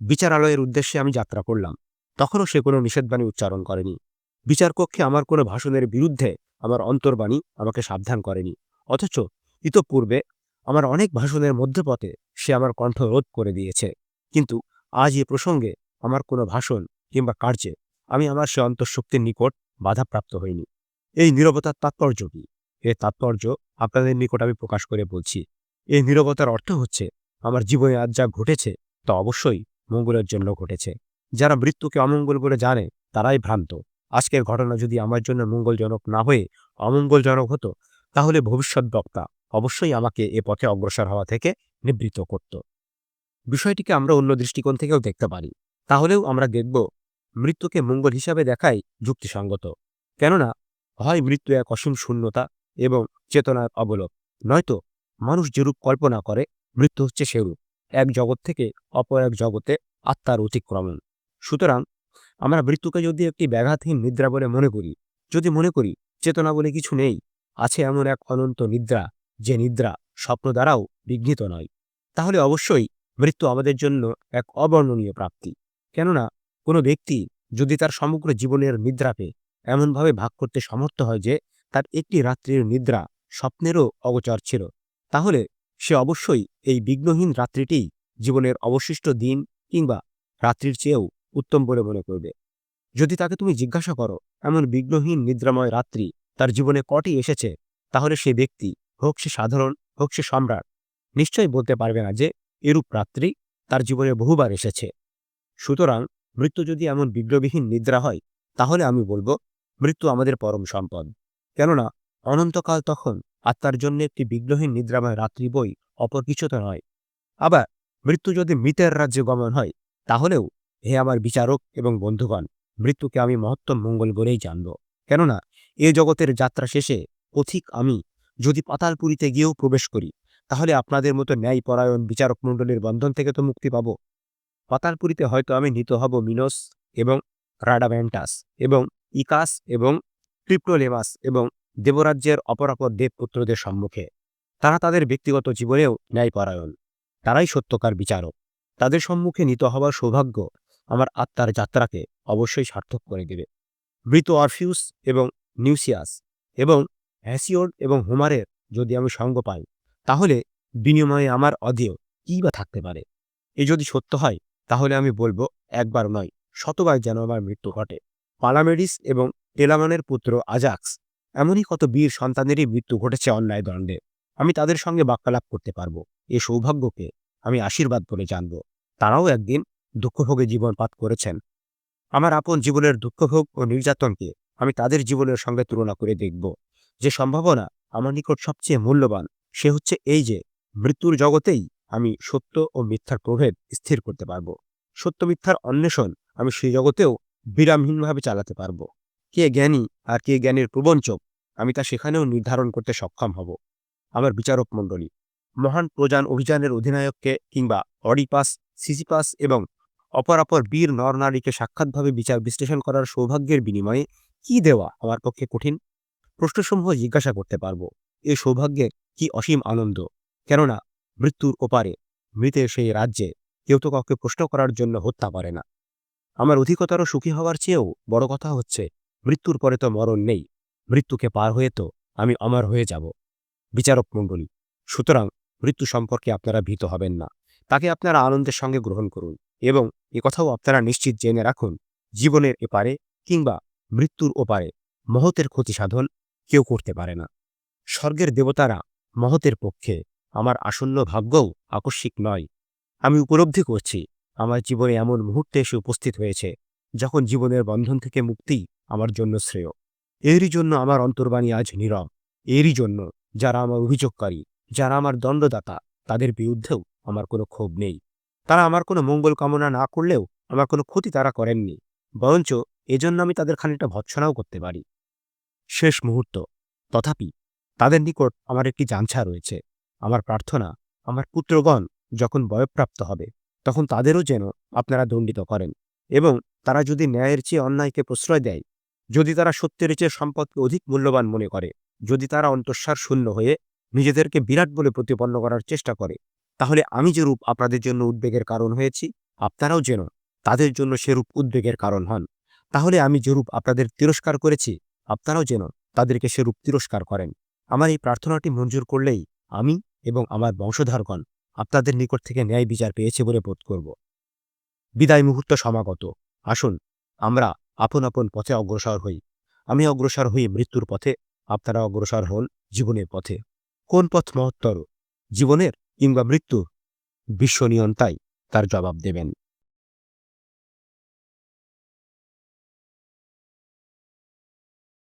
বিচারালয়ের উদ্দেশ্যে আমি যাত্রা করলাম, তখনও সে কোনো নিষেধবাণী উচ্চারণ করেনি। বিচারকক্ষে আমার কোনো ভাষণের বিরুদ্ধে আমার অন্তর্বাণী আমাকে সাবধান করেনি। অথচ ইতঃপূর্বে আমার অনেক ভাষণের মধ্যপথে সে আমার কণ্ঠ রোধ করে দিয়েছে। কিন্তু আজ এ প্রসঙ্গে আমার কোনো ভাষণ কিংবা কার্যে আমি আমার সে অন্তঃশক্তির নিকট বাধাপ্রাপ্ত হইনি। এই নীরবতার তাৎপর্য কি? এর তাৎপর্য আপনাদের নিকট আমি প্রকাশ করে বলছি। এই নীরবতার অর্থ হচ্ছে, আমার জীবনে আজ যা ঘটেছে তা অবশ্যই মঙ্গলের জন্য ঘটেছে। যারা মৃত্যুকে অমঙ্গল বলে জানে, তারাই ভ্রান্ত। আজকের ঘটনা যদি আমার জন্য মঙ্গলজনক না হয়ে অমঙ্গলজনক হতো, তাহলে ভবিষ্যৎ বক্তা অবশ্যই আমাকে এ পথে অগ্রসর হওয়া থেকে নিবৃত্ত করত। বিষয়টিকে আমরা অন্য দৃষ্টিকোণ থেকেও দেখতে পারি। তাহলেও আমরা দেখব, মৃত্যুকে মঙ্গল হিসাবে দেখাই যুক্তিসঙ্গত। কেননা হয় মৃত্যু এক অসীম শূন্যতা এবং চেতনার অবলোপ, নয়তো মানুষ যেরূপ কল্পনা করে মৃত্যু হচ্ছে সেরূপ, এক জগৎ থেকে অপর এক জগতে আত্মার অতিক্রমণ। সুতরাং আমরা মৃত্যুকে যদি একটি ব্যাঘাতহীন নিদ্রা বলে মনে করি, যদি মনে করি চেতনা বলে কিছু নেই, আছে এমন এক অনন্ত নিদ্রা, যে নিদ্রা স্বপ্ন দ্বারাও বিঘ্নিত নয়, তাহলে অবশ্যই মৃত্যু আমাদের জন্য এক অবর্ণনীয় প্রাপ্তি। কেননা কোনো ব্যক্তি যদি তার সমগ্র জীবনের নিদ্রাকে এমনভাবে ভাগ করতে সমর্থ হয় যে তার একটি রাত্রির নিদ্রা স্বপ্নেরও অগোচর ছিল, তাহলে সে অবশ্যই এই বিঘ্নহীন রাত্রিটি জীবনের অবশিষ্ট দিন কিংবা রাত্রির চেয়েও উত্তম বলে মনে করবে। যদি তাকে তুমি জিজ্ঞাসা করো এমন বিঘ্নহীন নিদ্রাময় রাত্রি তার জীবনে কটি এসেছে, তাহলে সে ব্যক্তি, হোক সে সাধারণ হোক সে সম্রাট, নিশ্চয়ই বলতে পারবে না যে এরূপ রাত্রি তার জীবনে বহুবার এসেছে। সুতরাং মৃত্যু যদি এমন বিঘ্নবিহীন নিদ্রা হয়, তাহলে আমি বলবো মৃত্যু আমাদের পরম সম্পদ। কেননা অনন্তকাল তখন আত্মার জন্য একটি বিঘ্নহীন নিদ্রাময় রাত্রি বই অপর কিছু তো নয়। আবার মৃত্যু যদি মৃতের রাজ্যে গমন হয়, তাহলেও হে আমার বিচারক এবং বন্ধুগণ, মৃত্যুকে আমি মহত্তম মঙ্গল বলেই জানব। কেননা এ জগতের যাত্রা শেষে পথিক আমি যদি পাতালপুরীতে গিয়েও প্রবেশ করি, তাহলে আপনাদের মতো ন্যায়পরায়ণ বিচারক মণ্ডলীর বন্ধন থেকে তো মুক্তি পাব। পাতালপুরীতে হয়তো আমি নিত হব মিনোস এবং রাডাভেন্টাস এবং ইকাস এবং ট্রিপ্টোলেমাস এবং দেবরাজ্যের অপরাপর দেবপুত্রদের সম্মুখে। তারা তাদের ব্যক্তিগত জীবনেও ন্যায়পরায়ণ, তারাই সত্যকার বিচারক। তাদের সম্মুখে নিত হওয়ার সৌভাগ্য আমার আত্মার যাত্রাকে অবশ্যই সার্থক করে দেবে। মৃত অরফিউস এবং নিউসিয়াস এবং হ্যাসিওড এবং হোমারের যদি আমি সঙ্গ পাই, তাহলে বিনিময়ে আমার অধেয় কী বা থাকতে পারে? এ যদি সত্য হয়, তাহলে আমি বলবো একবার নয়, শতবার যেন আমার মৃত্যু ঘটে। পালামেডিস এবং টেলামনের পুত্র আজাক্স, এমনই কত বীর সন্তানেরই মৃত্যু ঘটেছে অন্যায় দণ্ডে। আমি তাদের সঙ্গে বাক্যালাপ করতে পারবো। এ সৌভাগ্যকে আমি আশীর্বাদ বলে জানব। তারাও একদিন দুঃখভোগে জীবনপাত করেছেন। আমার আপন জীবনের দুঃখভোগ ও নির্যাতনকে আমি তাদের জীবনের সঙ্গে তুলনা করে দেখব। যে সম্ভাবনা আমার নিকট সবচেয়ে মূল্যবান, সে হচ্ছে এই যে মৃত্যুর জগতেই আমি সত্য ও মিথ্যার প্রভেদ স্থির করতে পারব। সত্য মিথ্যার অন্বেষণ আমি সেই জগতেও বিরামহীনভাবে চালাতে পারব। কে জ্ঞানী আর কে জ্ঞানের প্রবঞ্চক, আমি তা সেখানেও নির্ধারণ করতে সক্ষম হব। আমার বিচারক মণ্ডলী, মহান প্রযান অভিযানের অধিনায়ককে কিংবা অডিপাস, সিসিপাস এবং অপরাপর বীর নরনারীকে সাক্ষাৎভাবে বিচার বিশ্লেষণ করার সৌভাগ্যের বিনিময়ে কি দেওয়া আমার পক্ষে কঠিন? প্রশ্নসমূহ জিজ্ঞাসা করতে পারব। এই সৌভাগ্যে কি অসীম আনন্দ! কেননা মৃত্যুর ওপারে, মৃতের সেই রাজ্যে কেউ তো কাউকে প্রশ্ন করার জন্য হত্যা করে না। আমার অধিকতর সুখী হওয়ার চেয়েও বড় কথা হচ্ছে, মৃত্যুর পরে তো মরণ নেই। মৃত্যুকে পার হয়ে তো আমি অমর হয়ে যাব। বিচারক মণ্ডলী, সুতরাং মৃত্যু সম্পর্কে আপনারা ভীত হবেন না। তাকে আপনারা আনন্দের সঙ্গে গ্রহণ করুন এবং একথাও আপনারা নিশ্চিত জেনে রাখুন, জীবনের এপারে কিংবা মৃত্যুর ওপারে মহতের ক্ষতি সাধন কেউ করতে পারে না। স্বর্গের দেবতারা মহতের পক্ষে, আমার আসন্ন ভাগ্যও আকস্মিক নয়। আমি উপলব্ধি করছি, আমার জীবনে এমন মুহূর্তে এসে উপস্থিত হয়েছে যখন জীবনের বন্ধন থেকে মুক্তি আমার জন্য শ্রেয়। এরই জন্য আমার অন্তর্বাণী আজ নীরব। এরই জন্য যারা আমার অভিযোগকারী, যারা আমার দণ্ডদাতা, তাদের বিরুদ্ধেও আমার কোনো ক্ষোভ নেই। তারা আমার কোনো মঙ্গল কামনা না করলেও আমার কোনো ক্ষতি তারা করেননি, বরঞ্চ এজন্য আমি তাদের খানিকটা ভৎসনাও করতে পারি। শেষ মুহূর্ত, তথাপি তাদের নিকট আমার একটি জাঞ্ছা রয়েছে। আমার প্রার্থনা, আমার পুত্রগণ যখন বয়ঃপ্রাপ্ত হবে তখন তাদেরও যেন আপনারা দণ্ডিত করেন, এবং তারা যদি ন্যায়ের চেয়ে অন্যায়কে প্রশ্রয় দেয়, যদি তারা সত্যের চেয়ে সম্পদকে অধিক মূল্যবান মনে করে, যদি তারা অন্তঃসার শূন্য হয়ে নিজেদেরকে বিরাট বলে প্রতিপন্ন করার চেষ্টা করে, তাহলে আমি যেরূপ আপনাদের জন্য উদ্বেগের কারণ হয়েছি, আপনারাও যেন তাদের জন্য সেরূপ উদ্বেগের কারণ হন। তাহলে আমি যেরূপ আপনাদের তিরস্কার করেছি, আপনারাও যেন তাদেরকে সেরূপ তিরস্কার করেন। আমার এই প্রার্থনাটি মঞ্জুর করলেই আমি এবং আমার বংশধরগণ আপনাদের নিকট থেকে ন্যায় বিচার পেয়েছে বলে বোধ করব। বিদায় মুহূর্ত সমাগত। আসুন আমরা আপন আপন পথে অগ্রসর হই। আমি অগ্রসর হই মৃত্যুর পথে, আপনারা অগ্রসর হন জীবনের পথে। কোন পথ মহত্তর, জীবনের কিংবা মৃত্যুর? বিশ্বনিয়ন্তাই তার জবাব দেবেন।